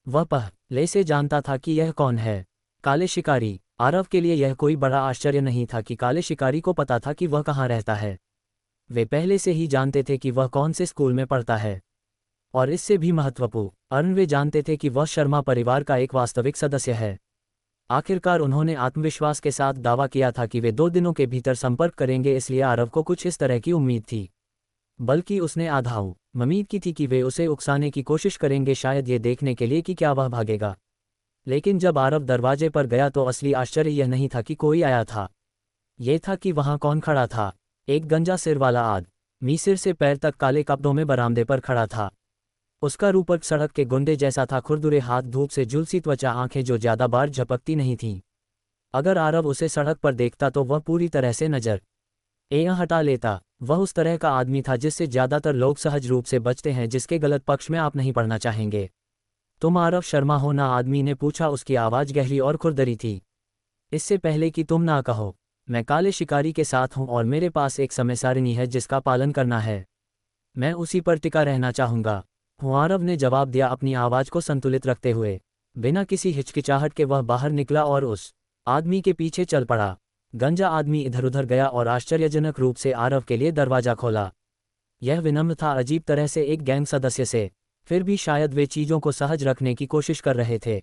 वह पहले से जानता था कि यह कौन है, काले शिकारी। आरव के लिए यह कोई बड़ा आश्चर्य नहीं था कि काले शिकारी को पता था कि वह कहाँ रहता है। वे पहले से ही जानते थे कि वह कौन से स्कूल में पढ़ता है, और इससे भी महत्वपूर्ण, वे जानते थे कि वह शर्मा परिवार का एक वास्तविक सदस्य है। आखिरकार उन्होंने आत्मविश्वास के साथ दावा किया था कि वे 2 दिनों के भीतर संपर्क करेंगे, इसलिए आरव को कुछ इस तरह की उम्मीद थी। बल्कि उसने आधा उम्मीद की थी कि वे उसे उकसाने की कोशिश करेंगे, शायद ये देखने के लिए कि क्या वह भागेगा। लेकिन जब आरव दरवाजे पर गया तो असली आश्चर्य यह नहीं था कि कोई आया था, यह था कि वहां कौन खड़ा था। एक गंजा सिर वाला आदमी, सिर से पैर तक काले कपड़ों में बरामदे पर खड़ा था। उसका रूपक सड़क के गुंडे जैसा था, खुरदुरे हाथ, धूप से झुलसी त्वचा, आंखें जो ज्यादा बार झपकती नहीं थीं। अगर आरव उसे सड़क पर देखता तो वह पूरी तरह से नजर हटा लेता। वह उस तरह का आदमी था जिससे ज्यादातर लोग सहज रूप से बचते हैं, जिसके गलत पक्ष में आप नहीं पड़ना चाहेंगे। तुम आरव शर्मा हो ना? आदमी ने पूछा। उसकी आवाज गहरी और खुरदरी थी। इससे पहले कि तुम ना कहो, मैं काले शिकारी के साथ हूं और मेरे पास एक समय सारिणी है जिसका पालन करना है। मैं उसी पर टिका रहना चाहूंगा, आरव ने जवाब दिया, अपनी आवाज को संतुलित रखते हुए। बिना किसी हिचकिचाहट के वह बाहर निकला और उस आदमी के पीछे चल पड़ा। गंजा आदमी इधर उधर गया और आश्चर्यजनक रूप से आरव के लिए दरवाजा खोला। यह विनम्र था, अजीब तरह से एक गैंग सदस्य से। फिर भी शायद वे चीजों को सहज रखने की कोशिश कर रहे थे।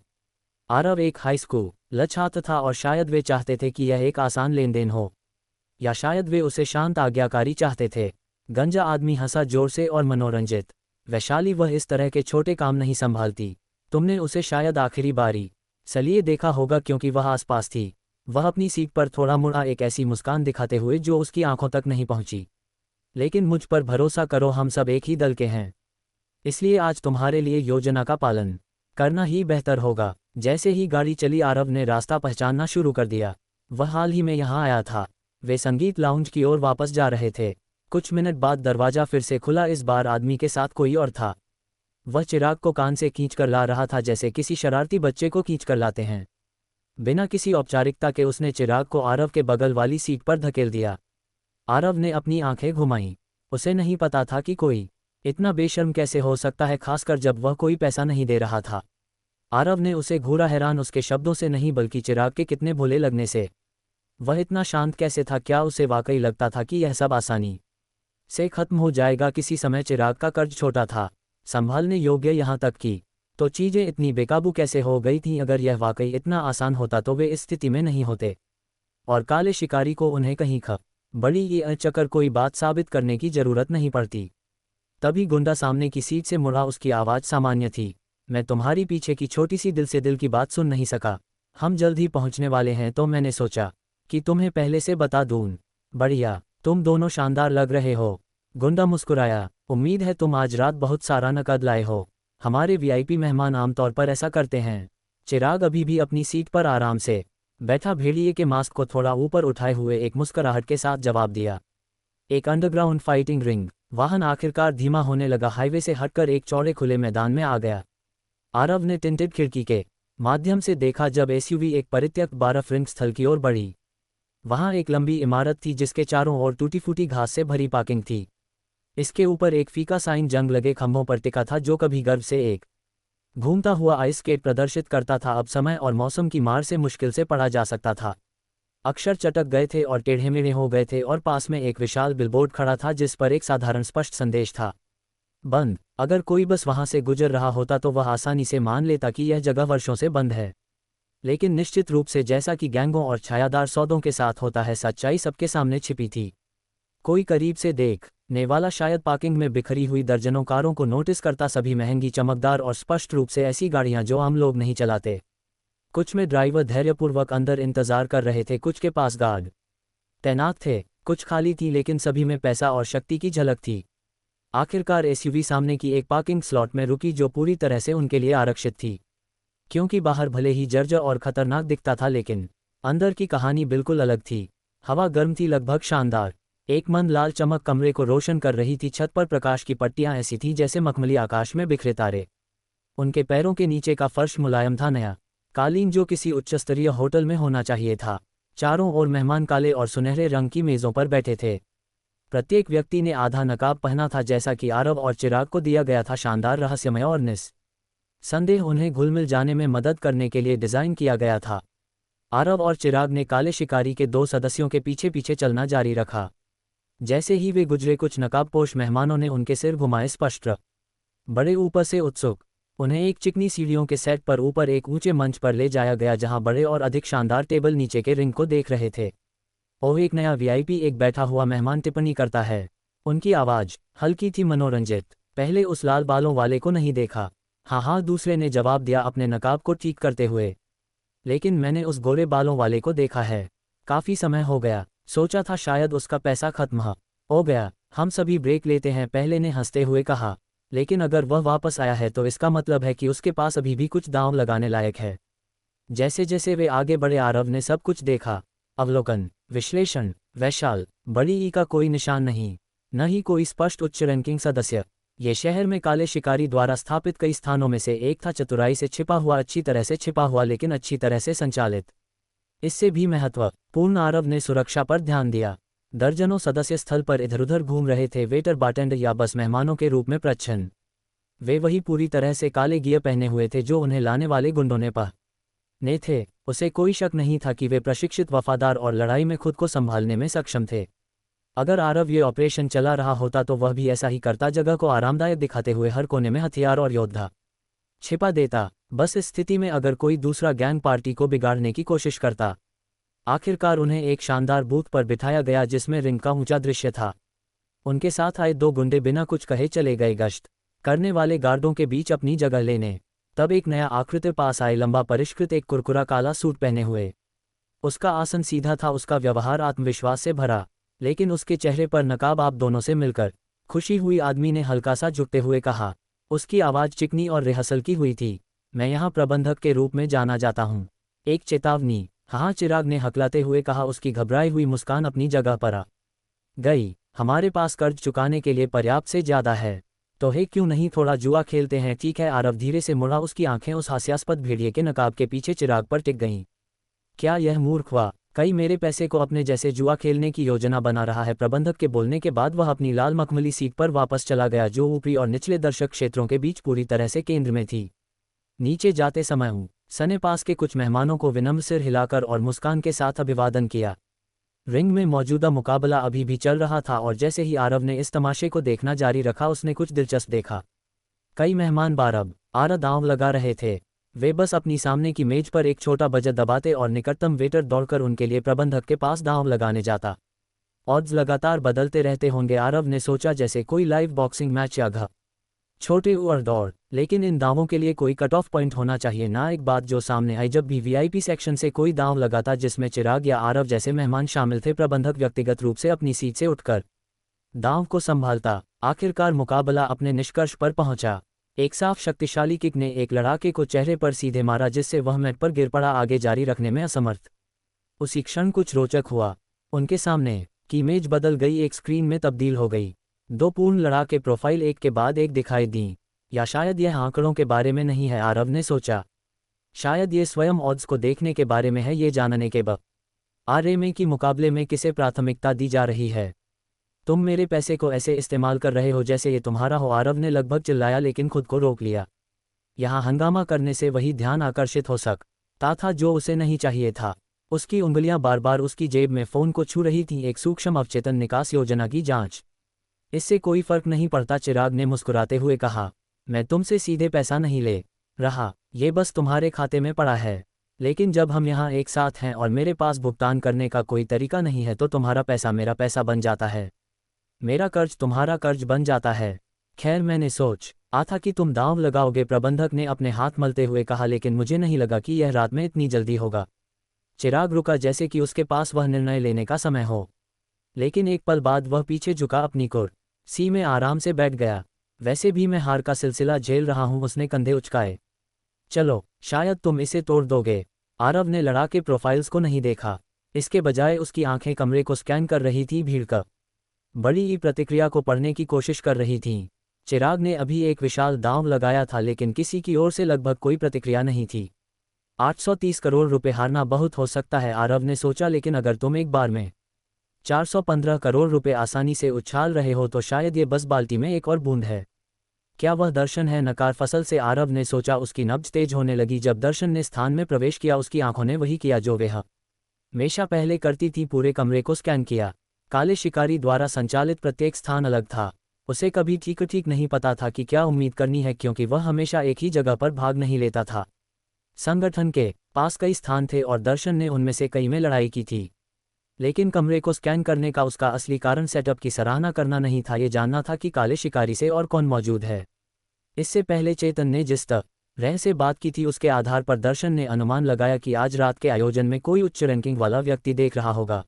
आरव एक हाई स्कूल छात्र था और शायद वे चाहते थे कि यह एक आसान लेन देन हो, या शायद वे उसे शांत आज्ञाकारी चाहते थे। गंजा आदमी हंसा जोर से और मनोरंजित। वैशाली, वह इस तरह के छोटे काम नहीं संभालती। तुमने उसे शायद आखिरी बारी सलिए देखा होगा, क्योंकि वह आसपास थी। वह अपनी सीट पर थोड़ा मुड़ा, एक ऐसी मुस्कान दिखाते हुए जो उसकी आंखों तक नहीं पहुंची। लेकिन मुझ पर भरोसा करो, हम सब एक ही दल के हैं, इसलिए आज तुम्हारे लिए योजना का पालन करना ही बेहतर होगा। जैसे ही गाड़ी चली आरव ने रास्ता पहचानना शुरू कर दिया। वह हाल ही में यहाँ आया था। वे संगीत लाउंज की ओर वापस जा रहे थे। कुछ मिनट बाद दरवाजा फिर से खुला। इस बार आदमी के साथ कोई और था। वह चिराग को कान से खींचकर ला रहा था, जैसे किसी शरारती बच्चे को खींचकर लाते हैं। बिना किसी औपचारिकता के उसने चिराग को आरव के बगल वाली सीट पर धकेल दिया। आरव ने अपनी आंखें घुमाईं। उसे नहीं पता था कि कोई इतना बेशर्म कैसे हो सकता है, खासकर जब वह कोई पैसा नहीं दे रहा था। आरव ने उसे घूरा, हैरान उसके शब्दों से नहीं बल्कि चिराग के कितने भोले लगने से। वह इतना शांत कैसे था? क्या उसे वाकई लगता था कि यह सब आसानी से खत्म हो जाएगा? किसी समय चिराग का कर्ज छोटा था, संभालने योग्य, यहाँ तक कि तो चीजें इतनी बेकाबू कैसे हो गई थीं? अगर यह वाकई इतना आसान होता तो वे इस स्थिति में नहीं होते, और काले शिकारी को उन्हें कहीं बड़ी ये चक्कर कोई बात साबित करने की जरूरत नहीं पड़ती। तभी गुंडा सामने की सीट से मुड़ा। उसकी आवाज सामान्य थी। मैं तुम्हारी पीछे की छोटी सी दिल से दिल की बात सुन नहीं सका। हम जल्द ही पहुंचने वाले हैं, तो मैंने सोचा कि तुम्हें पहले से बता दूं। बढ़िया, तुम दोनों शानदार लग रहे हो। गुंडा मुस्कुराया। उम्मीद है तुम आज रात बहुत सारा नकद लाए हो। हमारे वीआईपी मेहमान आमतौर पर ऐसा करते हैं। चिराग अभी भी अपनी सीट पर आराम से बैठा भेड़िए के मास्क को थोड़ा ऊपर उठाए हुए एक मुस्कुराहट के साथ जवाब दिया। एक अंडरग्राउंड फाइटिंग रिंग। वाहन आखिरकार धीमा होने लगा। हाईवे से हटकर एक चौड़े खुले मैदान में आ गया। आरव ने टिंटेड खिड़की के माध्यम से देखा जब एसयूवी एक परित्यक्त बर्फ स्थल की ओर बढ़ी। वहां एक लंबी इमारत थी जिसके चारों ओर टूटी फूटी घास से भरी पार्किंग थी। इसके ऊपर एक फीका साइन जंग लगे खंभों पर टिका था, जो कभी गर्व से एक घूमता हुआ आइस स्केट प्रदर्शित करता था। अब समय और मौसम की मार से मुश्किल से पढ़ा जा सकता था। अक्षर चटक गए थे और टेढ़े-मेढ़े हो गए थे और पास में एक विशाल बिलबोर्ड खड़ा था जिस पर एक साधारण स्पष्ट संदेश था, बंद। अगर कोई बस वहां से गुजर रहा होता तो वह आसानी से मान लेता कि यह जगह वर्षों से बंद है। लेकिन निश्चित रूप से जैसा कि गैंगों और छायादार सौदों के साथ होता है, सच्चाई सबके सामने छिपी थी। कोई करीब से देखने वाला शायद पार्किंग में बिखरी हुई दर्जनों कारों को नोटिस करता, सभी महंगी, चमकदार और स्पष्ट रूप से ऐसी गाड़ियां जो आम लोग नहीं चलाते। कुछ में ड्राइवर धैर्यपूर्वक अंदर इंतजार कर रहे थे, कुछ के पास गार्ड तैनात थे, कुछ खाली थी, लेकिन सभी में पैसा और शक्ति की झलक थी। आखिरकार एसयूवी सामने की एक पार्किंग स्लॉट में रुकी जो पूरी तरह से उनके लिए आरक्षित थी। क्योंकि बाहर भले ही जर्जर और खतरनाक दिखता था, लेकिन अंदर की कहानी बिल्कुल अलग थी। हवा गर्म थी, लगभग शानदार। एक मंद लाल चमक कमरे को रोशन कर रही थी। छत पर प्रकाश की पट्टियां ऐसी थीं जैसे मखमली आकाश में बिखरे तारे। उनके पैरों के नीचे का फर्श मुलायम था, नया कालीन जो किसी उच्चस्तरीय होटल में होना चाहिए था। चारों ओर मेहमान काले और सुनहरे रंग की मेज़ों पर बैठे थे। प्रत्येक व्यक्ति ने आधा नकाब पहना था, जैसा कि आरव और चिराग को दिया गया था। शानदार, रहस्यमय और संदेह उन्हें घुल-मिल जाने में मदद करने के लिए डिज़ाइन किया गया था। आरव और चिराग ने काले शिकारी के 2 सदस्यों के पीछे पीछे चलना जारी रखा। जैसे ही वे गुजरे, कुछ नकाबपोश मेहमानों ने उनके सिर घुमाए, स्पष्ट बड़े ऊपर से उत्सुक। उन्हें एक चिकनी सीढ़ियों के सेट पर ऊपर एक ऊंचे मंच पर ले जाया गया, जहां बड़े और अधिक शानदार टेबल नीचे के रिंग को देख रहे थे। ओह, एक नया वीआईपी, एक बैठा हुआ मेहमान टिप्पणी करता है। उनकी आवाज़ हल्की थी, मनोरंजित। पहले उस लाल बालों वाले को नहीं देखा। हाँ हाँ, दूसरे ने जवाब दिया, अपने नकाब को ठीक करते हुए। लेकिन मैंने उस गोरे बालों वाले को देखा है। काफ़ी समय हो गया। सोचा था शायद उसका पैसा खत्म हो गया। हम सभी ब्रेक लेते हैं, पहले ने हंसते हुए कहा। लेकिन अगर वह वापस आया है तो इसका मतलब है कि उसके पास अभी भी कुछ दांव लगाने लायक है। जैसे जैसे वे आगे बढ़े, आरव ने सब कुछ देखा। अवलोकन, विश्लेषण, वैशाल, बड़ी ई का कोई निशान नहीं, न ही कोई स्पष्ट उच्च रैंकिंग सदस्य। ये शहर में काले शिकारी द्वारा स्थापित कई स्थानों में से एक था, चतुराई से छिपा हुआ, अच्छी तरह से छिपा हुआ, लेकिन अच्छी तरह से संचालित। इससे भी महत्वपूर्ण, आरव ने सुरक्षा पर ध्यान दिया। दर्जनों सदस्य स्थल पर इधर उधर घूम रहे थे, वेटर, बारटेंडर या बस मेहमानों के रूप में प्रच्छन्न। वे वही पूरी तरह से काले गियर पहने हुए थे जो उन्हें लाने वाले गुंडों ने पहने थे। उसे कोई शक नहीं था कि वे प्रशिक्षित, वफादार और लड़ाई में खुद को संभालने में सक्षम थे। अगर आरव ये ऑपरेशन चला रहा होता तो वह भी ऐसा ही करता, जगह को आरामदायक दिखाते हुए हर कोने में हथियार और योद्धा छिपा देता। बस इस स्थिति में अगर कोई दूसरा गैंग पार्टी को बिगाड़ने की कोशिश करता। आखिरकार उन्हें एक शानदार बूथ पर बिठाया गया जिसमें रिंग का ऊंचा दृश्य था। उनके साथ आए 2 गुंडे बिना कुछ कहे चले गए, गश्त करने वाले गार्डों के बीच अपनी जगह लेने। तब एक नया आकृति पास आए, लंबा, परिष्कृत, एक कुरकुरा काला सूट पहने हुए। उसका आसन सीधा था, उसका व्यवहार आत्मविश्वास से भरा, लेकिन उसके चेहरे पर नकाब। आप दोनों से मिलकर खुशी हुई, आदमी ने हल्का सा झुकते हुए कहा। उसकी आवाज़ चिकनी और रिहर्सल की हुई थी। मैं यहाँ प्रबंधक के रूप में जाना जाता हूँ। एक चेतावनी। हाँ, चिराग ने हकलाते हुए कहा। उसकी घबराई हुई मुस्कान अपनी जगह पर आ गई। हमारे पास कर्ज चुकाने के लिए पर्याप्त से ज़्यादा है, तो हे क्यों नहीं थोड़ा जुआ खेलते हैं? ठीक है। आरव धीरे से मुड़ा, उसकी आंखें उस हास्यास्पद भेड़िए के नकाब के पीछे चिराग पर टिक गईं। क्या यह मूर्ख हुआ? कई मेरे पैसे को अपने जैसे जुआ खेलने की योजना बना रहा है। प्रबंधक के बोलने के बाद वह अपनी लाल मखमली सीट पर वापस चला गया, जो ऊपरी और निचले दर्शक क्षेत्रों के बीच पूरी तरह से केंद्र में थी। नीचे जाते समय सने पास के कुछ मेहमानों को विनम्र सिर हिलाकर और मुस्कान के साथ अभिवादन किया। रिंग में मौजूदा मुकाबला अभी भी चल रहा था और जैसे ही आरव ने इस तमाशे को देखना जारी रखा, उसने कुछ दिलचस्प देखा। कई मेहमान बारब आरा दांव लगा रहे थे। वे बस अपनी सामने की मेज पर एक छोटा बजट दबाते और निकटतम वेटर दौड़कर उनके लिए प्रबंधक के पास दांव लगाने जाता। ऑड्स लगातार बदलते रहते होंगे, आरव ने सोचा, जैसे कोई लाइव बॉक्सिंग मैच या छोटे और दौड़। लेकिन इन दावों के लिए कोई कट ऑफ पॉइंट होना चाहिए ना। एक बात जो सामने आई, जब भी वीआईपी सेक्शन से कोई दांव लगाता जिसमें चिराग या आरव जैसे मेहमान शामिल थे, प्रबंधक व्यक्तिगत रूप से अपनी सीट से उठकर दांव को संभालता। आखिरकार मुकाबला अपने निष्कर्ष पर पहुंचा। एक साफ शक्तिशाली किक ने एक लड़ाके को चेहरे पर सीधे मारा, जिससे वह मैट पर गिर पड़ा, आगे जारी रखने में असमर्थ। उसी क्षण कुछ रोचक हुआ। उनके सामने की मेज बदल गई, एक स्क्रीन में तब्दील हो गई। 2 पूर्ण लड़ाके प्रोफाइल एक के बाद एक दिखाई दी। या शायद यह आंकड़ों के बारे में नहीं है, आरव ने सोचा। शायद ये स्वयं ऑड्स को देखने के बारे में है, ये जानने के बारे में कि मुकाबले में किसे प्राथमिकता दी जा रही है। तुम मेरे पैसे को ऐसे इस्तेमाल कर रहे हो जैसे ये तुम्हारा हो, आरव ने लगभग चिल्लाया, लेकिन खुद को रोक लिया। यहाँ हंगामा करने से वही ध्यान आकर्षित हो सकता था जो उसे नहीं चाहिए था। उसकी उंगलियां बार बार उसकी जेब में फ़ोन को छू रही थीं, एक सूक्ष्म अवचेतन निकास योजना की जांच। इससे कोई फर्क नहीं पड़ता, चिराग ने मुस्कुराते हुए कहा। मैं तुमसे सीधे पैसा नहीं ले रहा, ये बस तुम्हारे खाते में पड़ा है। लेकिन जब हम यहाँ एक साथ हैं और मेरे पास भुगतान करने का कोई तरीका नहीं है तो तुम्हारा पैसा मेरा पैसा बन जाता है, मेरा कर्ज तुम्हारा कर्ज बन जाता है। खैर, मैंने सोचा था कि तुम दांव लगाओगे, प्रबंधक ने अपने हाथ मलते हुए कहा, लेकिन मुझे नहीं लगा कि यह रात में इतनी जल्दी होगा। चिराग रुका, जैसे कि उसके पास वह निर्णय लेने का समय हो। लेकिन एक पल बाद वह पीछे झुका, अपनी कुर्सी में आराम से बैठ गया। वैसे भी मैं हार का सिलसिला झेल रहा हूं, उसने कंधे उचकाए। चलो, शायद तुम इसे तोड़ दोगे। आरव ने लड़ा के प्रोफाइल्स को नहीं देखा, इसके बजाय उसकी आंखें कमरे को स्कैन कर रही थी, भीड़ का बड़ी ही प्रतिक्रिया को पढ़ने की कोशिश कर रही थीं। चिराग ने अभी एक विशाल दांव लगाया था, लेकिन किसी की ओर से लगभग कोई प्रतिक्रिया नहीं थी। 830 करोड़ रुपए हारना बहुत हो सकता है, आरव ने सोचा, लेकिन अगर तुम एक बार में 415 करोड़ रुपए आसानी से उछाल रहे हो तो शायद ये बस बाल्टी में एक और बूंद है। क्या वह दर्शन है? नकार फसल से आरव ने सोचा। उसकी नब्ज तेज होने लगी। जब दर्शन ने स्थान में प्रवेश किया, उसकी आंखों ने वही किया जो वह हमेशा पहले करती थी, पूरे कमरे को स्कैन किया। काले शिकारी द्वारा संचालित प्रत्येक स्थान अलग था। उसे कभी ठीक नहीं पता था कि क्या उम्मीद करनी है, क्योंकि वह हमेशा एक ही जगह पर भाग नहीं लेता था। संगठन के पास कई स्थान थे और दर्शन ने उनमें से कई में लड़ाई की थी। लेकिन कमरे को स्कैन करने का उसका असली कारण सेटअप की सराहना करना नहीं था, ये जानना था कि काले शिकारी से और कौन मौजूद है। इससे पहले चेतन ने जिस तरह से बात की थी, उसके आधार पर दर्शन ने अनुमान लगाया कि आज रात के आयोजन में कोई उच्च रैंकिंग वाला व्यक्ति देख रहा होगा।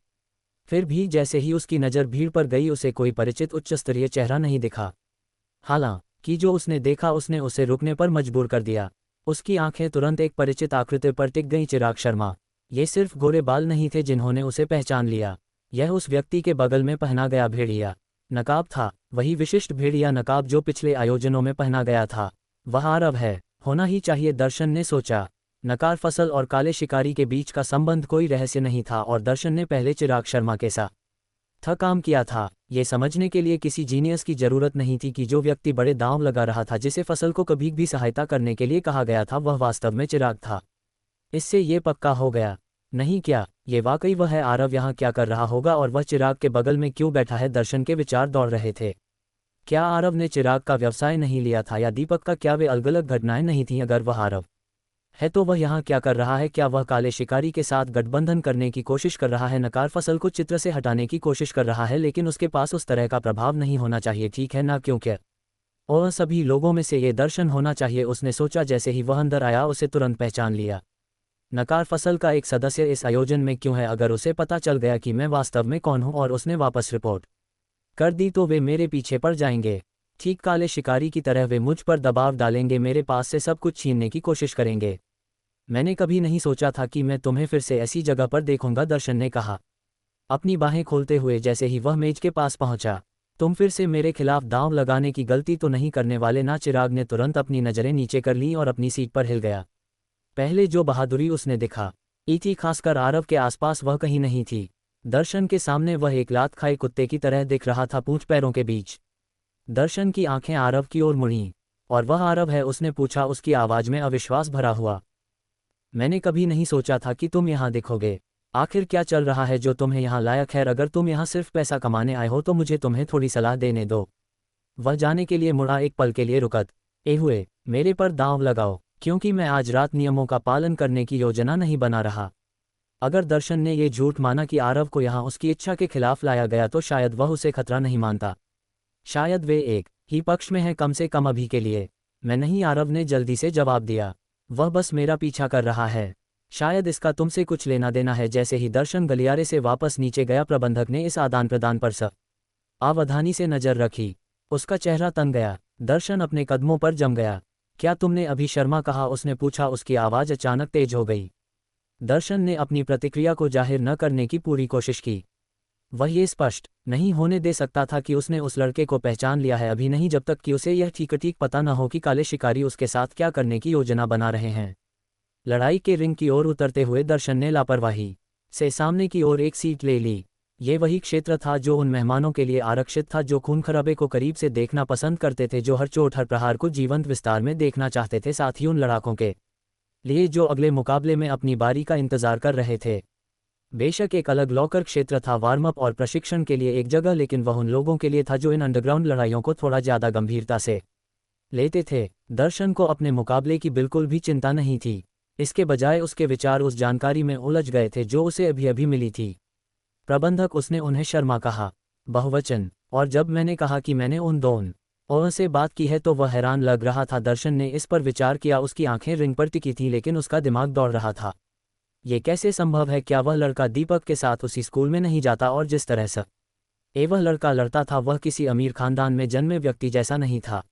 फिर भी जैसे ही उसकी नज़र भीड़ पर गई, उसे कोई परिचित उच्च स्तरीय चेहरा नहीं दिखा। हालांकि जो उसने देखा उसने उसे रुकने पर मजबूर कर दिया। उसकी आंखें तुरंत एक परिचित आकृति पर टिक गईं, चिराग शर्मा। ये सिर्फ गोरे बाल नहीं थे जिन्होंने उसे पहचान लिया, यह उस व्यक्ति के बगल में पहना गया भेड़िया नकाब था, वही विशिष्ट भेड़िया नकाब जो पिछले आयोजनों में पहना गया था। वह आरव है, होना ही चाहिए, दर्शन ने सोचा। नकार फसल और काले शिकारी के बीच का संबंध कोई रहस्य नहीं था और दर्शन ने पहले चिराग शर्मा के साथ काम किया था। ये समझने के लिए किसी जीनियस की जरूरत नहीं थी कि जो व्यक्ति बड़े दांव लगा रहा था, जिसे फसल को कभी भी सहायता करने के लिए कहा गया था, वह वास्तव में चिराग था। इससे ये पक्का हो गया, नहीं क्या ये वाकई वह है? आरव यहाँ क्या कर रहा होगा और वह चिराग के बगल में क्यों बैठा है? दर्शन के विचार दौड़ रहे थे। क्या आरव ने चिराग का व्यवसाय नहीं लिया था, या दीपक का? क्या वे अलग अलग घटनाएं नहीं थीं? अगर वह आरव है तो वह यहाँ क्या कर रहा है? क्या वह काले शिकारी के साथ गठबंधन करने की कोशिश कर रहा है? नकार फसल को चित्र से हटाने की कोशिश कर रहा है, लेकिन उसके पास उस तरह का प्रभाव नहीं होना चाहिए, ठीक है ना? क्योंकि और सभी लोगों में से ये दर्शन होना चाहिए, उसने सोचा। जैसे ही वह अंदर आया, उसे तुरंत पहचान लिया। नकार फसल का एक सदस्य इस आयोजन में क्यों है? अगर उसे पता चल गया कि मैं वास्तव में कौन हूं और उसने वापस रिपोर्ट कर दी तो वे मेरे पीछे पड़ जाएंगे। ठीक काले शिकारी की तरह वे मुझ पर दबाव डालेंगे, मेरे पास से सब कुछ छीनने की कोशिश करेंगे। मैंने कभी नहीं सोचा था कि मैं तुम्हें फिर से ऐसी जगह पर देखूंगा, दर्शन ने कहा, अपनी बाहें खोलते हुए। जैसे ही वह मेज के पास पहुंचा, तुम फिर से मेरे खिलाफ दांव लगाने की गलती तो नहीं करने वाले ना? चिराग ने तुरंत अपनी नजरें नीचे कर लीं और अपनी सीट पर हिल गया। पहले जो बहादुरी उसने दिखा थी, खासकर आरव के आसपास, वह कहीं नहीं थी। दर्शन के सामने वह एक लात खाए कुत्ते की तरह दिख रहा था, पूंछ पैरों के बीच। दर्शन की आंखें आरव की ओर मुड़ीं। और वह आरव है? उसने पूछा, उसकी आवाज में अविश्वास भरा हुआ। मैंने कभी नहीं सोचा था कि तुम यहाँ दिखोगे। आखिर क्या चल रहा है जो तुम्हें यहाँ लाया? खैर, अगर तुम यहाँ सिर्फ पैसा कमाने आए हो तो मुझे तुम्हें थोड़ी सलाह देने दो। वह जाने के लिए मुड़ा, एक पल के लिए रुकत ए हुए, मेरे पर दांव लगाओ, क्योंकि मैं आज रात नियमों का पालन करने की योजना नहीं बना रहा। अगर दर्शन ने यह झूठ माना कि आरव को यहाँ उसकी इच्छा के खिलाफ लाया गया, तो शायद वह उसे खतरा नहीं मानता। शायद वे एक ही पक्ष में हैं, कम से कम अभी के लिए। मैं नहीं, आरव ने जल्दी से जवाब दिया। वह बस मेरा पीछा कर रहा है। शायद इसका तुमसे कुछ लेना देना है। जैसे ही दर्शन गलियारे से वापस नीचे गया, प्रबंधक ने इस आदान प्रदान पर सावधानी से नजर रखी। उसका चेहरा तन गया। दर्शन अपने कदमों पर जम गया। क्या तुमने अभी शर्मा कहा? उसने पूछा। उसकी आवाज़ अचानक तेज हो गई। दर्शन ने अपनी प्रतिक्रिया को जाहिर न करने की पूरी कोशिश की। वह ये स्पष्ट नहीं होने दे सकता था कि उसने उस लड़के को पहचान लिया है, अभी नहीं, जब तक कि उसे यह ठीक पता न हो कि काले शिकारी उसके साथ क्या करने की योजना बना रहे हैं। लड़ाई के रिंग की ओर उतरते हुए दर्शन ने लापरवाही से सामने की ओर एक सीट ले ली। ये वही क्षेत्र था जो उन मेहमानों के लिए आरक्षित था जो खून खराबे को करीब से देखना पसंद करते थे, जो हर चोट हर प्रहार को जीवंत विस्तार में देखना चाहते थे, साथ ही उन लड़ाकों के लिए जो अगले मुकाबले में अपनी बारी का इंतजार कर रहे थे। बेशक एक अलग लॉकर क्षेत्र था वार्म अप और प्रशिक्षण के लिए एक जगह, लेकिन वह उन लोगों के लिए था जो इन अंडरग्राउंड लड़ाइयों को थोड़ा ज़्यादा गंभीरता से लेते थे। दर्शन को अपने मुकाबले की बिल्कुल भी चिंता नहीं थी, इसके बजाय उसके विचार उस जानकारी में उलझ गए थे जो उसे अभी अभी मिली थी। प्रबंधक, उसने उन्हें शर्मा कहा, बहुवचन, और जब मैंने कहा कि मैंने उन दोनों से बात की है तो वह हैरान लग रहा था। दर्शन ने इस पर विचार किया, उसकी आंखें रिंग पर टिकी थीं लेकिन उसका दिमाग दौड़ रहा था। ये कैसे संभव है? क्या वह लड़का दीपक के साथ उसी स्कूल में नहीं जाता? और जिस तरह से वह लड़का लड़ता था वह किसी अमीर खानदान में जन्मे व्यक्ति जैसा नहीं था।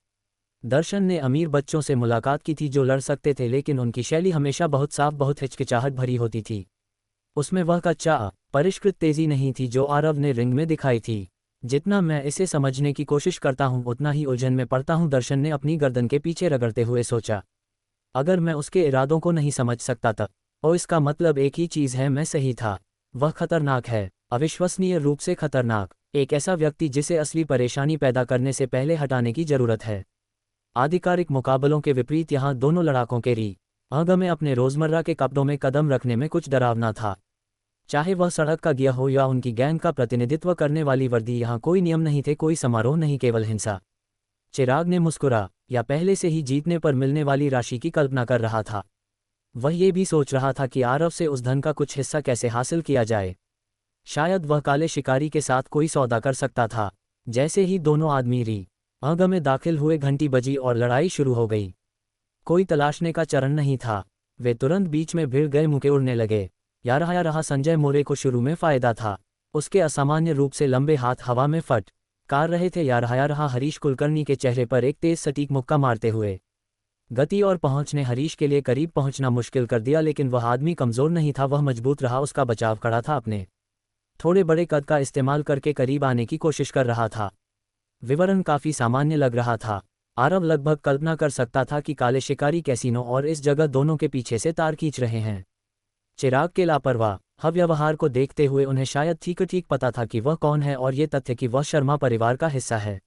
दर्शन ने अमीर बच्चों से मुलाकात की थी जो लड़ सकते थे, लेकिन उनकी शैली हमेशा बहुत साफ, बहुत हिचकिचाहट भरी होती थी। उसमें वह कच्चा परिष्कृत तेजी नहीं थी जो आरव ने रिंग में दिखाई थी। जितना मैं इसे समझने की कोशिश करता हूँ उतना ही उलझन में पड़ता हूँ, दर्शन ने अपनी गर्दन के पीछे रगड़ते हुए सोचा। अगर मैं उसके इरादों को नहीं समझ सकता तब और इसका मतलब एक ही चीज़ है, मैं सही था। वह खतरनाक है, अविश्वसनीय रूप से खतरनाक, एक ऐसा व्यक्ति जिसे असली परेशानी पैदा करने से पहले हटाने की जरूरत है। आधिकारिक मुकाबलों के विपरीत यहाँ दोनों लड़ाकों के अंग में अपने रोजमर्रा के कपड़ों में कदम रखने में कुछ डरावना था। चाहे वह सड़क का गिया हो या उनकी गैंग का प्रतिनिधित्व करने वाली वर्दी, यहाँ कोई नियम नहीं थे, कोई समारोह नहीं, केवल हिंसा। चिराग ने मुस्कुरा, या पहले से ही जीतने पर मिलने वाली राशि की कल्पना कर रहा था। वह ये भी सोच रहा था कि आरव से उस धन का कुछ हिस्सा कैसे हासिल किया जाए। शायद वह काले शिकारी के साथ कोई सौदा कर सकता था। जैसे ही दोनों आदमी अंग में दाखिल हुए, घंटी बजी और लड़ाई शुरू हो गई। कोई तलाशने का चरण नहीं था, वे तुरंत बीच में भिड़ गए, मुके उड़ने लगे। या रहा संजय मोरे को शुरू में फायदा था, उसके असामान्य रूप से लंबे हाथ हवा में फटकार रहे थे। या रहा हरीश कुलकर्णी के चेहरे पर एक तेज सटीक मुक्का मारते हुए। गति और पहुंच ने हरीश के लिए करीब पहुंचना मुश्किल कर दिया, लेकिन वह आदमी कमज़ोर नहीं था, वह मजबूत रहा, उसका बचाव खड़ा था, अपने थोड़े बड़े कद का इस्तेमाल करके करीब आने की कोशिश कर रहा था। विवरण काफ़ी सामान्य लग रहा था। आरव लगभग कल्पना कर सकता था कि काले शिकारी कैसीनो और इस जगह दोनों के पीछे से तार खींच रहे हैं। चिराग के लापरवाह व्यवहार को देखते हुए उन्हें शायद ठीक पता था कि वह कौन है, और ये तथ्य कि वह शर्मा परिवार का हिस्सा है,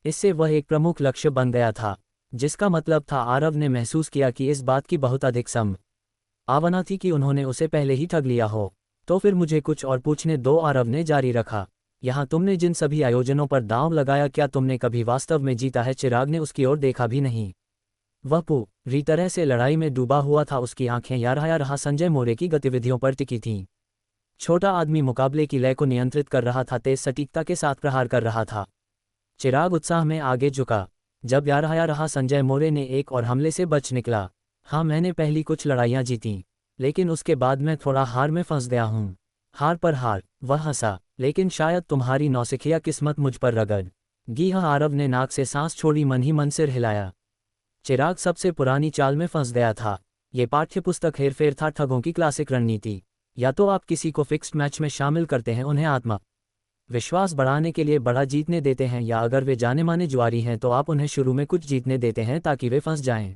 इससे वह एक प्रमुख लक्ष्य बन गया था। जिसका मतलब था आरव ने महसूस किया कि इस बात की बहुत अधिक संभावना थी कि उन्होंने उसे पहले ही ठग लिया हो। तो फिर मुझे कुछ और पूछने दो, आरव ने जारी रखा। यहाँ तुमने जिन सभी आयोजनों पर दांव लगाया, क्या तुमने कभी वास्तव में जीता है? चिराग ने उसकी ओर देखा भी नहीं। वह पूरी तरह से लड़ाई में डूबा हुआ था, उसकी आंखें या रहा संजय मोरे की गतिविधियों पर टिकी थीं। छोटा आदमी मुकाबले की लय को नियंत्रित कर रहा था, तेज सटीकता के साथ प्रहार कर रहा था। चिराग उत्साह में आगे झुका जब या रहा संजय मोरे ने एक और हमले से बच निकला। हाँ, मैंने पहली कुछ लड़ाइयाँ जीतीं, लेकिन उसके बाद मैं थोड़ा हार में फंस गया हूँ। हार पर हार, वह हंसा, लेकिन शायद तुम्हारी नौसिखिया किस्मत मुझ पर रगड़ गी। हाँ, आरव ने नाक से सांस छोड़ी, मन ही मन सिर हिलाया। चिराग सबसे पुरानी चाल में फंस गया था। ये पाठ्यपुस्तक हेरफेर था, ठगों की क्लासिक रणनीति। या तो आप किसी को फिक्स्ड मैच में शामिल करते हैं, उन्हें आत्मविश्वास बढ़ाने के लिए बड़ा जीतने देते हैं, या अगर वे जाने माने जुआरी हैं तो आप उन्हें शुरू में कुछ जीतने देते हैं ताकि वे फंस जाएं।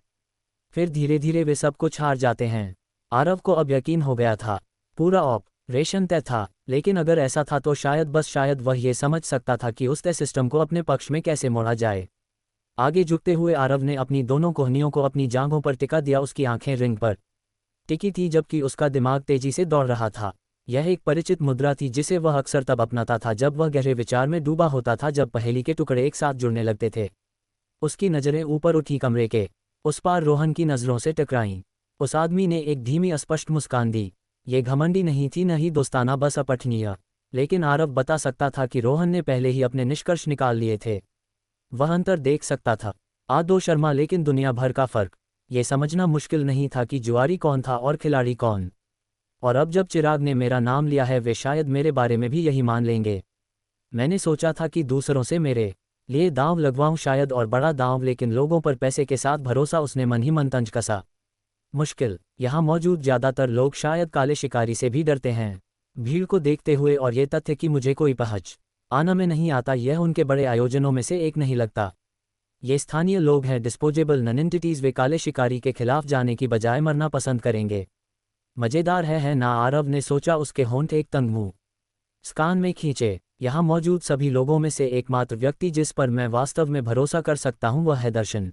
फिर धीरे धीरे वे सब कुछ हार जाते हैं। आरव को अब यकीन हो गया था, पूरा ऑपरेशन तय था। लेकिन अगर ऐसा था तो शायद, बस शायद, वह ये समझ सकता था कि उस तय सिस्टम को अपने पक्ष में कैसे मोड़ा जाए। आगे झुकते हुए आरव ने अपनी दोनों कोहनियों को अपनी जांघों पर टिका दिया। उसकी आंखें रिंग पर टिकी थी जबकि उसका दिमाग तेजी से दौड़ रहा था। यह एक परिचित मुद्रा थी जिसे वह अक्सर तब अपनाता था जब वह गहरे विचार में डूबा होता था, जब पहेली के टुकड़े एक साथ जुड़ने लगते थे। उसकी नज़रें ऊपर उठी, कमरे के उस पार रोहन की नज़रों से टकराईं। उस आदमी ने एक धीमी अस्पष्ट मुस्कान दी। ये घमंडी नहीं थी, न ही दोस्ताना, बस अपठनीय। लेकिन आरव बता सकता था कि रोहन ने पहले ही अपने निष्कर्ष निकाल लिए थे। वह अंतर देख सकता था, आदो शर्मा, लेकिन दुनिया भर का फर्क। ये समझना मुश्किल नहीं था कि जुआरी कौन था और खिलाड़ी कौन। और अब जब चिराग ने मेरा नाम लिया है, वे शायद मेरे बारे में भी यही मान लेंगे। मैंने सोचा था कि दूसरों से मेरे लिए दांव लगवाऊं, शायद और बड़ा दांव, लेकिन लोगों पर पैसे के साथ भरोसा, उसने मन ही मन तंज कसा। मुश्किल। यहाँ मौजूद ज़्यादातर लोग शायद काले शिकारी से भी डरते हैं। भीड़ को देखते हुए और ये तथ्य कि मुझे कोई पहच आना में नहीं आता, यह उनके बड़े आयोजनों में से एक नहीं लगता। ये स्थानीय लोग हैं, डिस्पोजेबल नॉनेंटिटीज़। वे काले शिकारी के खिलाफ जाने की बजाय मरना पसंद करेंगे। मज़ेदार है ना? आरव ने सोचा, उसके होंठ एक तंग मुंह स्कान में खींचे। यहाँ मौजूद सभी लोगों में से एकमात्र व्यक्ति जिस पर मैं वास्तव में भरोसा कर सकता हूँ वह है दर्शन।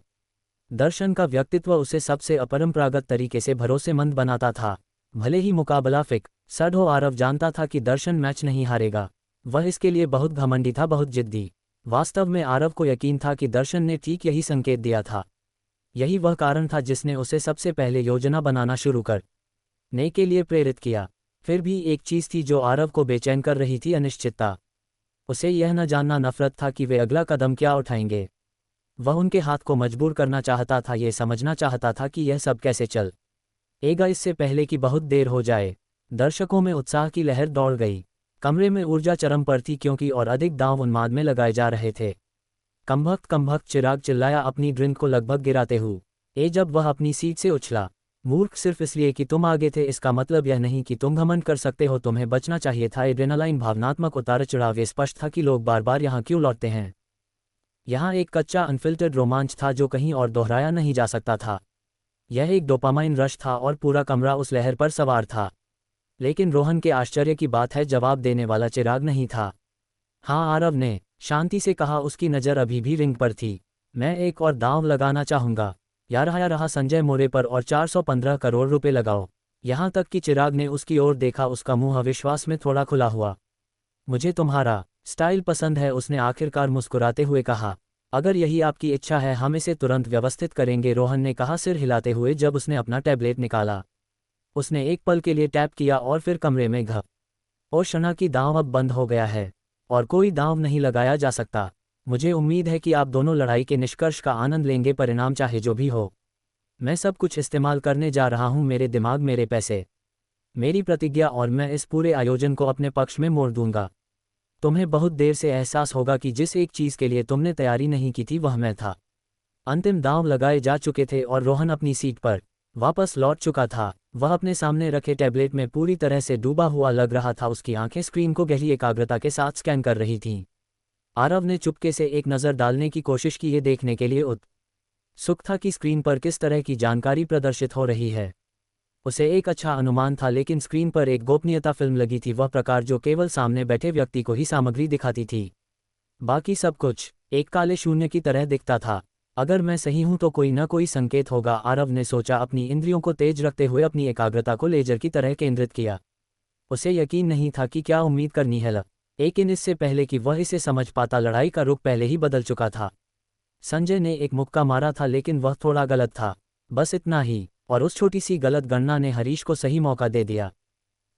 दर्शन का व्यक्तित्व उसे सबसे अपरंपरागत तरीके से भरोसेमंद बनाता था। भले ही मुकाबला फिक्स्ड हो, आरव जानता था कि दर्शन मैच नहीं हारेगा। वह इसके लिए बहुत घमंडी था, बहुत जिद्दी। वास्तव में आरव को यकीन था कि दर्शन ने ठीक यही संकेत दिया था। यही वह कारण था जिसने उसे सबसे पहले योजना बनाना शुरू करने के लिए प्रेरित किया। फिर भी एक चीज़ थी जो आरव को बेचैन कर रही थी, अनिश्चितता। उसे यह न जानना नफरत था कि वे अगला कदम क्या उठाएंगे। वह उनके हाथ को मजबूर करना चाहता था, ये समझना चाहता था कि यह सब कैसे चलेगा इससे पहले कि बहुत देर हो जाए। दर्शकों में उत्साह की लहर दौड़ गई। कमरे में ऊर्जा चरम पर थी क्योंकि और अधिक दांव उन्माद में लगाए जा रहे थे। कमबख्त कमबख्त, चिराग चिल्लाया अपनी ड्रिंक को लगभग गिराते हुए जब वह अपनी सीट से उछला। मूर्ख, सिर्फ इसलिए कि तुम आगे थे इसका मतलब यह नहीं कि तुम घमंड कर सकते हो। तुम्हें बचना चाहिए था। एड्रेनालाइन भावनात्मक उतार चढ़ाव। ये स्पष्ट था कि लोग बार बार यहाँ क्यों लौटते हैं। यहाँ एक कच्चा अनफिल्टर्ड रोमांच था जो कहीं और दोहराया नहीं जा सकता था। यह एक डोपामाइन रश था और पूरा कमरा उस लहर पर सवार था। लेकिन रोहन के आश्चर्य की बात है, जवाब देने वाला चिराग नहीं था। हाँ, आरव ने शांति से कहा, उसकी नज़र अभी भी रिंग पर थी। मैं एक और दांव लगाना चाहूँगा। या रहा संजय मोरे पर और 415 करोड़ रुपए लगाओ। यहाँ तक कि चिराग ने उसकी ओर देखा, उसका मुंह अविश्वास में थोड़ा खुला हुआ। मुझे तुम्हारा स्टाइल पसंद है, उसने आखिरकार मुस्कुराते हुए कहा। अगर यही आपकी इच्छा है हम इसे तुरंत व्यवस्थित करेंगे, रोहन ने कहा सिर हिलाते हुए जब उसने अपना टैबलेट निकाला। उसने एक पल के लिए टैप किया और फिर कमरे में और शना की दांव अब बंद हो गया है और कोई दांव नहीं लगाया जा सकता। मुझे उम्मीद है कि आप दोनों लड़ाई के निष्कर्ष का आनंद लेंगे, परिणाम चाहे जो भी हो। मैं सब कुछ इस्तेमाल करने जा रहा हूँ, मेरे दिमाग, मेरे पैसे, मेरी प्रतिज्ञा, और मैं इस पूरे आयोजन को अपने पक्ष में मोड़ दूंगा। तुम्हें बहुत देर से एहसास होगा कि जिस एक चीज़ के लिए तुमने तैयारी नहीं की थी वह मैं था। अंतिम दांव लगाए जा चुके थे और रोहन अपनी सीट पर वापस लौट चुका था। वह अपने सामने रखे टैबलेट में पूरी तरह से डूबा हुआ लग रहा था। उसकी आंखें स्क्रीन को गहरी एकाग्रता के साथ स्कैन कर रही थीं। आरव ने चुपके से एक नज़र डालने की कोशिश की, ये देखने के लिए उत्सुक था कि स्क्रीन पर किस तरह की जानकारी प्रदर्शित हो रही है। उसे एक अच्छा अनुमान था, लेकिन स्क्रीन पर एक गोपनीयता फिल्म लगी थी, वह प्रकार जो केवल सामने बैठे व्यक्ति को ही सामग्री दिखाती थी। बाकी सब कुछ एक काले शून्य की तरह दिखता था। अगर मैं सही हूं तो कोई न कोई संकेत होगा, आरव ने सोचा, अपनी इंद्रियों को तेज रखते हुए अपनी एकाग्रता को लेजर की तरह केंद्रित किया। उसे यकीन नहीं था कि क्या उम्मीद करनी है, लेकिन इससे पहले कि वह इसे समझ पाता लड़ाई का रुख पहले ही बदल चुका था। संजय ने एक मुक्का मारा था, लेकिन वह थोड़ा गलत था, बस इतना ही, और उस छोटी सी गलत गणना ने हरीश को सही मौका दे दिया।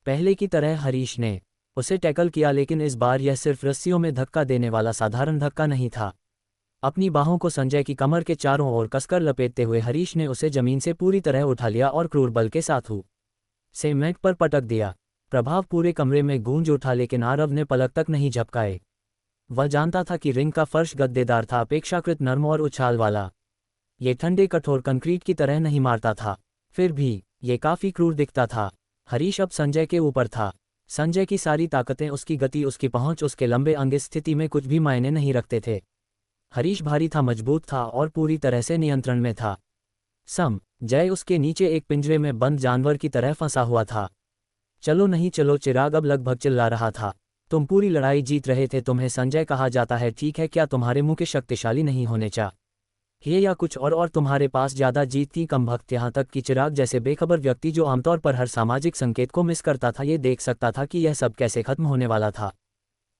पहले की तरह हरीश ने उसे टैकल किया, लेकिन इस बार यह सिर्फ रस्सियों में धक्का देने वाला साधारण धक्का नहीं था। अपनी बाहों को संजय की कमर के चारों ओर कसकर लपेटते हुए हरीश ने उसे जमीन से पूरी तरह उठा लिया और क्रूर बल के साथ उसे मैट पर पटक दिया। प्रभाव पूरे कमरे में गूंज उठा, लेकिन आरव ने पलक तक नहीं झपकाए। वह जानता था कि रिंग का फर्श गद्देदार था, अपेक्षाकृत नर्म और उछाल वाला। ये ठंडे कठोर कंक्रीट की तरह नहीं मारता था, फिर भी ये काफी क्रूर दिखता था। हरीश अब संजय के ऊपर था। संजय की सारी ताकतें, उसकी गति, उसकी पहुंच, उसके लंबे अंग इस स्थिति में कुछ भी मायने नहीं रखते थे। हरीश भारी था, मजबूत था और पूरी तरह से नियंत्रण में था। जय उसके नीचे एक पिंजरे में बंद जानवर की तरह फंसा हुआ था। चलो नहीं चलो, चिराग अब लगभग चिल्ला रहा था। तुम पूरी लड़ाई जीत रहे थे, तुम्हें संजय कहा जाता है, ठीक है, क्या तुम्हारे मुंह के शक्तिशाली नहीं होने चाहिए या कुछ और तुम्हारे पास ज़्यादा जीत थी? कमबख्त, यहाँ तक कि चिराग जैसे बेखबर व्यक्ति जो आमतौर पर हर सामाजिक संकेत को मिस करता था, ये देख सकता था कि यह सब कैसे खत्म होने वाला था।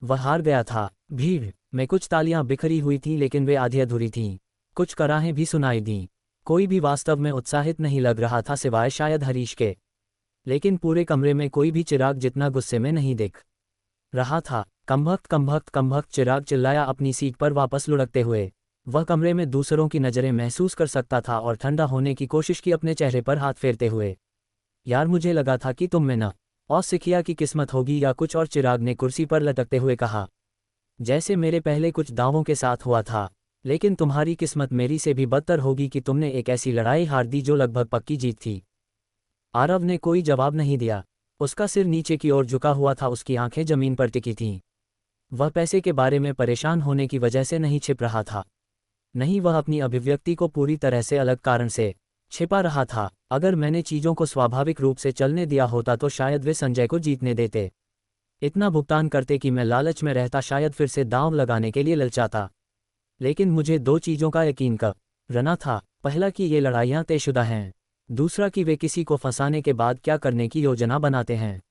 वह हार गया था। भीड़ में कुछ तालियां बिखरी हुई थीं, लेकिन वे आधी अधूरी थीं। कुछ कराहें भी सुनाई दीं। कोई भी वास्तव में उत्साहित नहीं लग रहा था, सिवाय शायद हरीश के। लेकिन पूरे कमरे में कोई भी चिराग जितना गुस्से में नहीं दिख रहा था। कमबख्त कमबख्त कमबख्त, चिराग चिल्लाया अपनी सीट पर वापस लुढ़कते हुए। वह कमरे में दूसरों की नज़रें महसूस कर सकता था और ठंडा होने की कोशिश की, अपने चेहरे पर हाथ फेरते हुए। यार, मुझे लगा था कि तुम में न और सिखिया की किस्मत होगी या कुछ और, चिराग ने कुर्सी पर लटकते हुए कहा। जैसे मेरे पहले कुछ दावों के साथ हुआ था, लेकिन तुम्हारी किस्मत मेरी से भी बदतर होगी कि तुमने एक ऐसी लड़ाई हार दी जो लगभग पक्की जीत थी। आरव ने कोई जवाब नहीं दिया। उसका सिर नीचे की ओर झुका हुआ था, उसकी आंखें जमीन पर टिकी थीं। वह पैसे के बारे में परेशान होने की वजह से नहीं छिप रहा था। नहीं, वह अपनी अभिव्यक्ति को पूरी तरह से अलग कारण से छिपा रहा था। अगर मैंने चीज़ों को स्वाभाविक रूप से चलने दिया होता तो शायद वे संजय को जीतने देते। इतना भुगतान करते कि मैं लालच में रहता, शायद फिर से दांव लगाने के लिए ललचाता। लेकिन मुझे दो चीज़ों का यकीन कर रना था। पहला कि ये लड़ाइयाँ तयशुदा हैं, दूसरा कि वे किसी को फंसाने के बाद क्या करने की योजना बनाते हैं।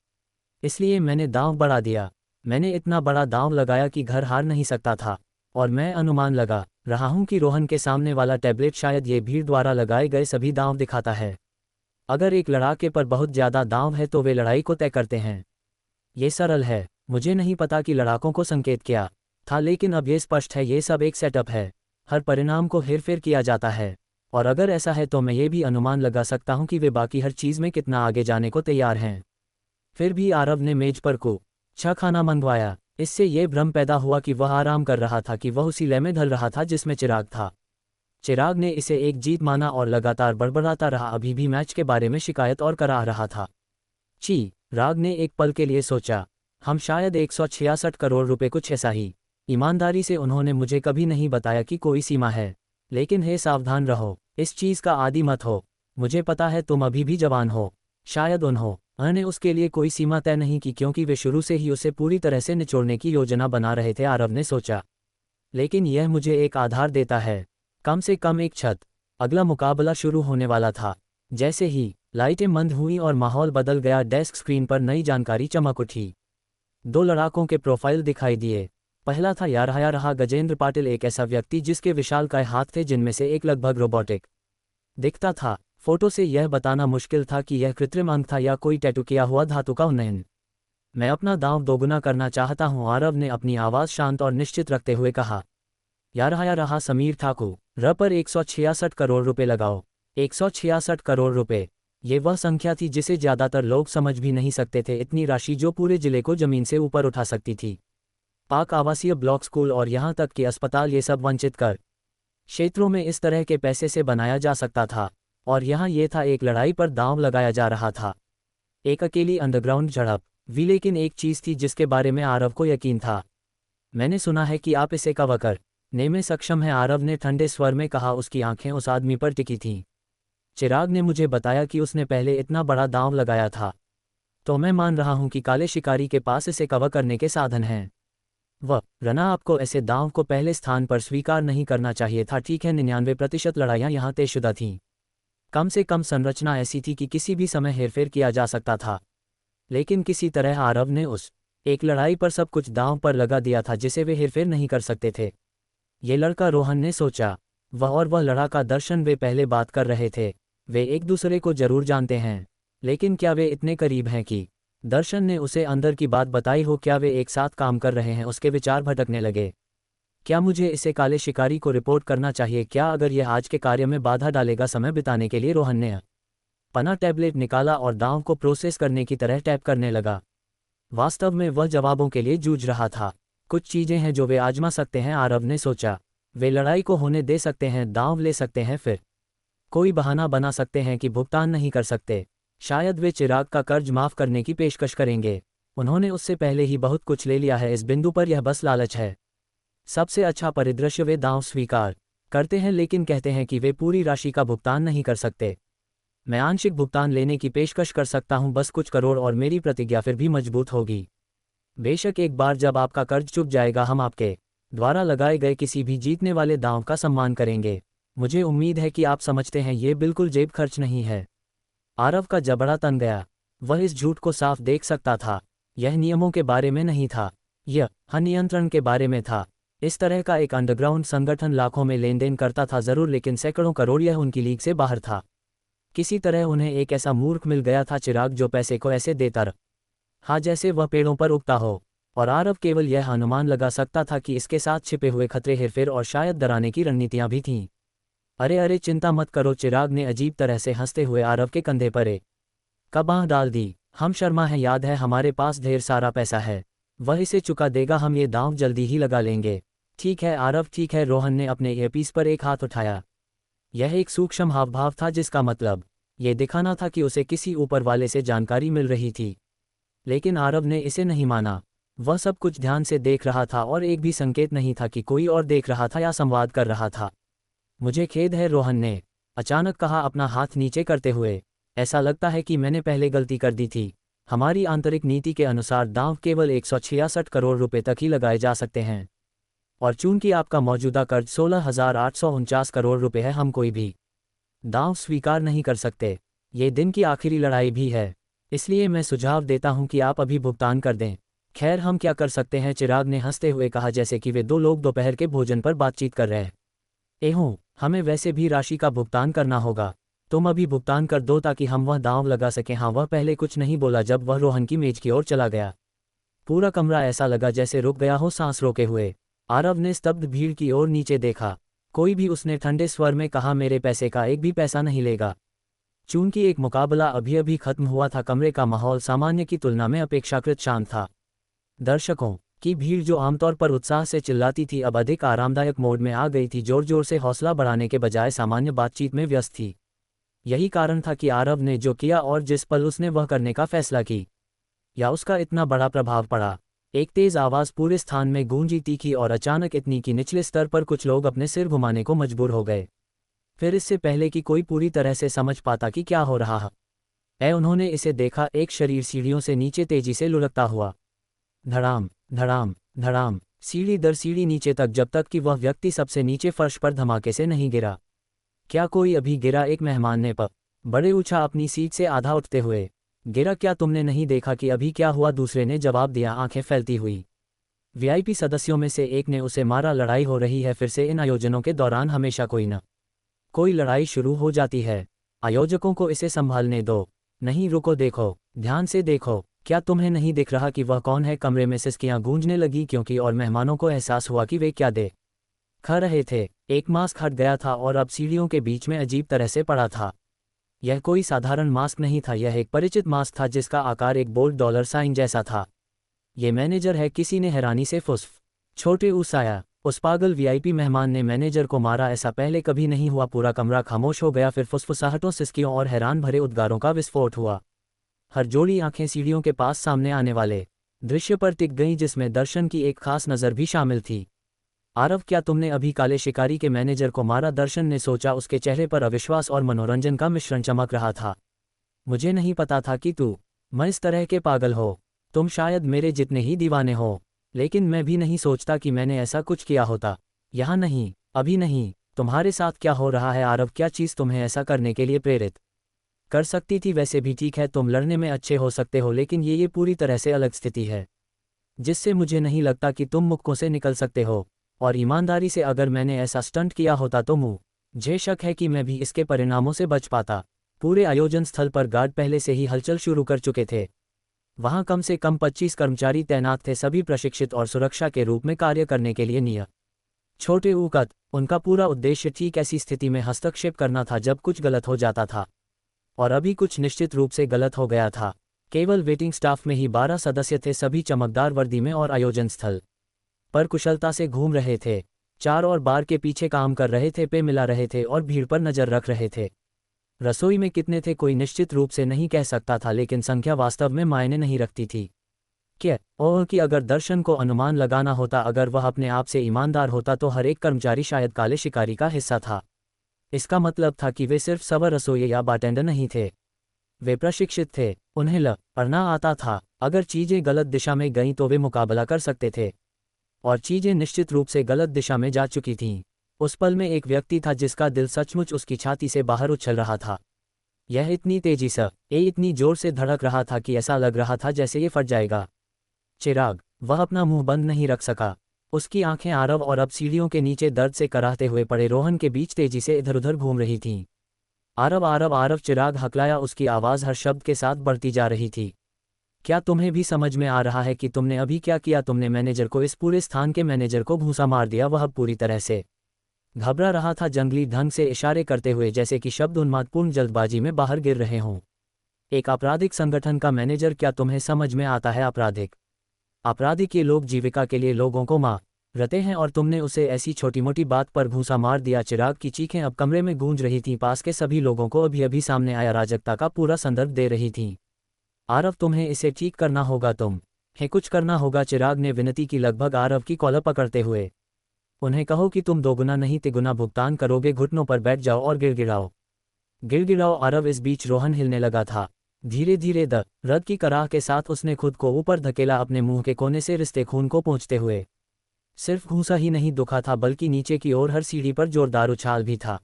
इसलिए मैंने दांव बढ़ा दिया। मैंने इतना बड़ा दांव लगाया कि घर हार नहीं सकता था, और मैं अनुमान लगा रहा हूं कि रोहन के सामने वाला टैबलेट शायद ये भीड़ द्वारा लगाए गए सभी दांव दिखाता है। अगर एक लड़ाके पर बहुत ज़्यादा दांव है तो वे लड़ाई को तय करते हैं। ये सरल है। मुझे नहीं पता कि लड़ाकों को संकेत क्या था, लेकिन अब ये स्पष्ट है, ये सब एक सेटअप है। हर परिणाम को हेरफेर किया जाता है, और अगर ऐसा है तो मैं ये भी अनुमान लगा सकता हूं कि वे बाकी हर चीज़ में कितना आगे जाने को तैयार हैं। फिर भी आरव ने मेज पर अच्छा खाना मंगवाया। इससे ये भ्रम पैदा हुआ कि वह आराम कर रहा था कि वह उसी लय में ढल रहा था जिसमें चिराग था। चिराग ने इसे एक जीत माना और लगातार बड़बड़ाता रहा, अभी भी मैच के बारे में शिकायत और करा रहा था। राग ने एक पल के लिए सोचा, हम शायद 166 करोड़ रुपए, कुछ ऐसा ही। ईमानदारी से उन्होंने मुझे कभी नहीं बताया कि कोई सीमा है, लेकिन हे सावधान रहो, इस चीज़ का आदी मत हो। मुझे पता है तुम अभी भी जवान हो। शायद उन्होंने उसके लिए कोई सीमा तय नहीं की, क्योंकि वे शुरू से ही उसे पूरी तरह से निचोड़ने की योजना बना रहे थे, आरव ने सोचा। लेकिन यह मुझे एक आधार देता है, कम से कम एक छत। अगला मुकाबला शुरू होने वाला था। जैसे ही लाइटें मंद हुई और माहौल बदल गया, डेस्क स्क्रीन पर नई जानकारी चमक उठी। दो लड़ाकों के प्रोफाइल दिखाई दिए। पहला था यारहा गजेंद्र पाटिल, एक ऐसा व्यक्ति जिसके विशालकाय हाथ थे जिनमें से एक लगभग रोबोटिक दिखता था। फोटो से यह बताना मुश्किल था कि यह कृत्रिम अंग था या कोई टैटू किया हुआ धातु का उन्नयन। मैं अपना दांव दोगुना करना चाहता हूं, आरव ने अपनी आवाज़ शांत और निश्चित रखते हुए कहा। यारहा समीर ठाकुर पर 166 करोड़ रुपए लगाओ। 166 करोड़ रुपए, ये वह संख्या थी जिसे ज़्यादातर लोग समझ भी नहीं सकते थे। इतनी राशि जो पूरे जिले को जमीन से ऊपर उठा सकती थी। पाक आवासीय ब्लॉक, स्कूल और यहाँ तक कि अस्पताल, ये सब वंचित कर क्षेत्रों में इस तरह के पैसे से बनाया जा सकता था। और यहाँ ये था, एक लड़ाई पर दांव लगाया जा रहा था, एक अकेली अंडरग्राउंड झड़प भी। लेकिन एक चीज़ थी जिसके बारे में आरव को यकीन था। मैंने सुना है कि आप इसे कवर करने में सक्षम हैं, आरव ने ठंडे स्वर में कहा। उसकी आंखें उस आदमी पर टिकी थीं। चिराग ने मुझे बताया कि उसने पहले इतना बड़ा दांव लगाया था, तो मैं मान रहा हूं कि काले शिकारी के पास इसे कवर करने के साधन हैं। रना, आपको ऐसे दांव को पहले स्थान पर स्वीकार नहीं करना चाहिए था। ठीक है, 99% लड़ाइयाँ यहाँ तयशुदा थीं। कम से कम संरचना ऐसी थी कि किसी भी समय हेरफेर किया जा सकता था। लेकिन किसी तरह आरव ने उस एक लड़ाई पर सब कुछ दांव पर लगा दिया था जिसे वे हेरफेर नहीं कर सकते थे। ये लड़का, रोहन ने सोचा, वह लड़ा का दर्शन, वे पहले बात कर रहे थे। वे एक दूसरे को जरूर जानते हैं, लेकिन क्या वे इतने करीब हैं कि दर्शन ने उसे अंदर की बात बताई हो? क्या वे एक साथ काम कर रहे हैं? उसके विचार भटकने लगे। क्या मुझे इसे काले शिकारी को रिपोर्ट करना चाहिए? क्या अगर यह आज के कार्य में बाधा डालेगा? समय बिताने के लिए रोहन ने अपना टैबलेट निकाला और दांव को प्रोसेस करने की तरह टैप करने लगा। वास्तव में वह जवाबों के लिए जूझ रहा था। कुछ चीज़ें हैं जो वे आजमा सकते हैं, आरव ने सोचा। वे लड़ाई को होने दे सकते हैं, दांव ले सकते हैं, फिर कोई बहाना बना सकते हैं कि भुगतान नहीं कर सकते। शायद वे चिराग का कर्ज माफ़ करने की पेशकश करेंगे। उन्होंने उससे पहले ही बहुत कुछ ले लिया है। इस बिंदु पर यह बस लालच है। सबसे अच्छा परिदृश्य, वे दांव स्वीकार करते हैं लेकिन कहते हैं कि वे पूरी राशि का भुगतान नहीं कर सकते। मैं आंशिक भुगतान लेने की पेशकश कर सकता हूं, बस कुछ करोड़, और मेरी प्रतिज्ञा फिर भी मजबूत होगी। बेशक एक बार जब आपका कर्ज चुक जाएगा, हम आपके द्वारा लगाए गए किसी भी जीतने वाले दांव का सम्मान करेंगे। मुझे उम्मीद है कि आप समझते हैं, ये बिल्कुल जेब खर्च नहीं है। आरव का जबड़ा तन गया। वह इस झूठ को साफ देख सकता था। यह नियमों के बारे में नहीं था, यह नियंत्रण के बारे में था। इस तरह का एक अंडरग्राउंड संगठन लाखों में लेन देन करता था जरूर, लेकिन सैकड़ों करोड़ यह उनकी लीग से बाहर था। किसी तरह उन्हें एक ऐसा मूर्ख मिल गया था, चिराग, जो पैसे को ऐसे देता रहा जैसे वह पेड़ों पर उगता हो। और आरव केवल यह अनुमान लगा सकता था कि इसके साथ छिपे हुए खतरे, हेरफेर और शायद डराने की रणनीतियां भी थीं। अरे चिंता मत करो, चिराग ने अजीब तरह से हंसते हुए आरव के कंधे पर एक बांह डाल दी। हम शर्मा हैं, याद है, हमारे पास ढेर सारा पैसा है, वह इसे चुका देगा, हम ये दांव जल्दी ही लगा लेंगे। ठीक है आरव, ठीक है। रोहन ने अपने ईयरपीस पर एक हाथ उठाया। यह एक सूक्ष्म हावभाव था जिसका मतलब ये दिखाना था कि उसे किसी ऊपर वाले से जानकारी मिल रही थी। लेकिन आरव ने इसे नहीं माना। वह सब कुछ ध्यान से देख रहा था और एक भी संकेत नहीं था कि कोई और देख रहा था या संवाद कर रहा था। मुझे खेद है, रोहन ने अचानक कहा, अपना हाथ नीचे करते हुए। ऐसा लगता है कि मैंने पहले गलती कर दी थी। हमारी आंतरिक नीति के अनुसार दांव केवल 166 करोड़ रुपए तक ही लगाए जा सकते हैं। और चूंकि आपका मौजूदा कर्ज 16,849 करोड़ रुपए है, हम कोई भी दांव स्वीकार नहीं कर सकते। ये दिन की आखिरी लड़ाई भी है, इसलिए मैं सुझाव देता हूं कि आप अभी भुगतान कर दें। खैर, हम क्या कर सकते हैं, चिराग ने हंसते हुए कहा, जैसे कि वे दो लोग दोपहर के भोजन पर बातचीत कर रहे हों। हमें वैसे भी राशि का भुगतान करना होगा। तुम अभी भुगतान कर दो ताकि हम वह दांव लगा सकें। हाँ, वह पहले कुछ नहीं बोला जब वह रोहन की मेज की ओर चला गया। पूरा कमरा ऐसा लगा जैसे रुक गया हो, सांस रोके हुए। आरव ने स्तब्ध भीड़ की ओर नीचे देखा। कोई भी, उसने ठंडे स्वर में कहा, मेरे पैसे का एक भी पैसा नहीं लेगा। चूंकि एक मुकाबला अभी अभी खत्म हुआ था, कमरे का माहौल सामान्य की तुलना में अपेक्षाकृत शांत था। दर्शकों की भीड़, जो आमतौर पर उत्साह से चिल्लाती थी, अब अधिक आरामदायक मोड में आ गई थी, जोर जोर से हौसला बढ़ाने के बजाय सामान्य बातचीत में व्यस्त थी। यही कारण था कि आरव ने जो किया और जिस पल उसने वह करने का फैसला की, या उसका इतना बड़ा प्रभाव पड़ा। एक तेज आवाज़ पूरे स्थान में गूंजी, तीखी और अचानक इतनी कि निचले स्तर पर कुछ लोग अपने सिर घुमाने को मजबूर हो गए। फिर इससे पहले कि कोई पूरी तरह से समझ पाता कि क्या हो रहा है, उन्होंने इसे देखा। एक शरीर सीढ़ियों से नीचे तेजी से लुढ़कता हुआ। धड़ाम धड़ाम धड़ाम, सीढ़ी दर सीढ़ी नीचे तक, जब तक कि वह व्यक्ति सबसे नीचे फर्श पर धमाके से नहीं गिरा। क्या कोई अभी गिरा? एक मेहमान ने बड़े ऊंचा अपनी सीट से आधा उठते हुए गिरा। क्या तुमने नहीं देखा कि अभी क्या हुआ? दूसरे ने जवाब दिया, आंखें फैलती हुई। वीआईपी सदस्यों में से एक ने उसे मारा। लड़ाई हो रही है फिर से। इन आयोजनों के दौरान हमेशा कोई न कोई लड़ाई शुरू हो जाती है। आयोजकों को इसे संभालने दो। नहीं, रुको, देखो, ध्यान से देखो। क्या तुम्हें नहीं दिख रहा कि वह कौन है? कमरे में सिसकियां गूंजने लगी, क्योंकि और मेहमानों को एहसास हुआ कि वे क्या देख रहे थे। एक मास्क हट गया था और अब सीढ़ियों के बीच में अजीब तरह से पड़ा था। यह कोई साधारण मास्क नहीं था, यह एक परिचित मास्क था जिसका आकार एक बोल्ड डॉलर साइन जैसा था। ये मैनेजर है, किसी ने हैरानी से छोटे उसाया। उस पागल वीआईपी मेहमान ने मैनेजर को मारा। ऐसा पहले कभी नहीं हुआ। पूरा कमरा खामोश हो गया। फिर फुसफुसाहटों, सिसकियों और हैरान भरे उद्गारों का विस्फोट हुआ। हर जोड़ी आंखें सीढ़ियों के पास सामने आने वाले दृश्य पर टिक गईं, जिसमें दर्शन की एक खास नज़र भी शामिल थी। आरव, क्या तुमने अभी काले शिकारी के मैनेजर को मारा? दर्शन ने सोचा। उसके चेहरे पर अविश्वास और मनोरंजन का मिश्रण चमक रहा था। मुझे नहीं पता था कि मैं इस तरह के पागल हो। तुम शायद मेरे जितने ही दीवाने हो, लेकिन मैं भी नहीं सोचता कि मैंने ऐसा कुछ किया होता। यहाँ नहीं, अभी नहीं। तुम्हारे साथ क्या हो रहा है आरव? क्या चीज़ तुम्हें ऐसा करने के लिए प्रेरित कर सकती थी? वैसे भी ठीक है, तुम लड़ने में अच्छे हो सकते हो, लेकिन ये पूरी तरह से अलग स्थिति है जिससे मुझे नहीं लगता कि तुम मुक्कों से निकल सकते हो। और ईमानदारी से, अगर मैंने ऐसा स्टंट किया होता तो मुझे शक है कि मैं भी इसके परिणामों से बच पाता। पूरे आयोजन स्थल पर गार्ड पहले से ही हलचल शुरू कर चुके थे। वहां कम से कम 25 कर्मचारी तैनात थे, सभी प्रशिक्षित और सुरक्षा के रूप में कार्य करने के लिए नियत। छोटे उकत, उनका पूरा उद्देश्य ठीक ऐसी स्थिति में हस्तक्षेप करना था जब कुछ गलत हो जाता था। और अभी कुछ निश्चित रूप से गलत हो गया था। केवल वेटिंग स्टाफ में ही 12 सदस्य थे, सभी चमकदार वर्दी में और आयोजन स्थल पर कुशलता से घूम रहे थे। चार और बार के पीछे काम कर रहे थे, पे मिला रहे थे और भीड़ पर नजर रख रहे थे। रसोई में कितने थे कोई निश्चित रूप से नहीं कह सकता था, लेकिन संख्या वास्तव में मायने नहीं रखती थी। क्या कि अगर दर्शन को अनुमान लगाना होता, अगर वह अपने आप से ईमानदार होता, तो हर एक कर्मचारी शायद काले शिकारी का हिस्सा था। इसका मतलब था कि वे सिर्फ सवर रसोई या बारटेंडर नहीं थे, वे प्रशिक्षित थे। उन्हें लड़ना आता था। अगर चीजें गलत दिशा में गईं तो वे मुकाबला कर सकते थे। और चीजें निश्चित रूप से गलत दिशा में जा चुकी थीं। उस पल में एक व्यक्ति था जिसका दिल सचमुच उसकी छाती से बाहर उछल रहा था। यह इतनी तेजी से, इतनी जोर से धड़क रहा था कि ऐसा लग रहा था जैसे ये फट जाएगा। चिराग, वह अपना मुंह बंद नहीं रख सका। उसकी आंखें आरव और अब सीढ़ियों के नीचे दर्द से कराहते हुए पड़े रोहन के बीच तेजी से इधर उधर घूम रही थीं। आरव आरव आरव, चिराग हकलाया। उसकी आवाज़ हर शब्द के साथ बढ़ती जा रही थी। क्या तुम्हें भी समझ में आ रहा है कि तुमने अभी क्या किया? तुमने मैनेजर को, इस पूरे स्थान के मैनेजर को घूंसा मार दिया। वह पूरी तरह से घबरा रहा था, जंगली ढंग से इशारे करते हुए, जैसे कि शब्द उन्मादपूर्ण जल्दबाजी में बाहर गिर रहे हों। एक आपराधिक संगठन का मैनेजर, क्या तुम्हें समझ में आता है? आपराधिक ये लोग जीविका के लिए लोगों को मारते हैं और तुमने उसे ऐसी छोटी मोटी बात पर घूंसा मार दिया। चिराग की चीखें अब कमरे में गूंज रही थीं। पास के सभी लोगों को अभी अभी सामने आया अराजकता का पूरा संदर्भ दे रही थीं। आरव, तुम्हें इसे ठीक करना होगा, तुम्हें कुछ करना होगा। चिराग ने विनती की, लगभग आरव की कॉलर पकड़ते हुए। उन्हें कहो कि तुम दोगुना नहीं तिगुना भुगतान करोगे। घुटनों पर बैठ जाओ और गिड़गिड़ाओ। आरव, इस बीच रोहन हिलने लगा था। धीरे धीरे रद की कराह के साथ उसने खुद को ऊपर धकेला, अपने मुंह के कोने से रिश्ते खून को पहुँचते हुए। सिर्फ घूंसा ही नहीं दुखा था, बल्कि नीचे की ओर हर सीढ़ी पर जोरदार उछाल भी था।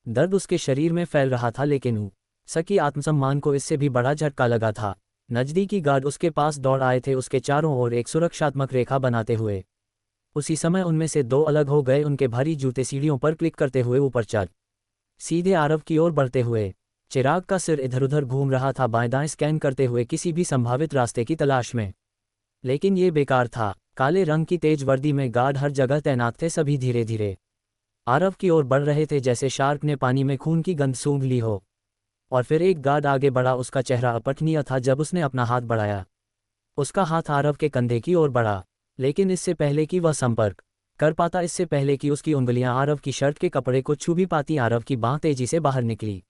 दर्द उसके शरीर में फैल रहा था, लेकिन सकी आत्मसम्मान को इससे भी बड़ा झटका लगा था। नजदीकी गार्ड उसके पास दौड़ आए थे, उसके चारों ओर एक सुरक्षात्मक रेखा बनाते हुए। उसी समय उनमें से दो अलग हो गए, उनके भारी जूते सीढ़ियों पर क्लिक करते हुए ऊपर चढ़ सीधे आरव की ओर बढ़ते हुए। चिराग का सिर इधर उधर घूम रहा था, बाएं दाएं स्कैन करते हुए किसी भी संभावित रास्ते की तलाश में। लेकिन ये बेकार था। काले रंग की तेज वर्दी में गार्ड हर जगह तैनात थे, सभी धीरे धीरे आरव की ओर बढ़ रहे थे, जैसे शार्क ने पानी में खून की गंध सूंघ ली हो। और फिर एक गार्ड आगे बढ़ा, उसका चेहरा अपठनीय था। जब उसने अपना हाथ बढ़ाया, उसका हाथ आरव के कंधे की ओर बढ़ा, लेकिन इससे पहले कि वह संपर्क कर पाता, इससे पहले कि उसकी उंगलियां आरव की शर्ट के कपड़े को छू भी पाती, आरव की बांह तेजी से बाहर निकली।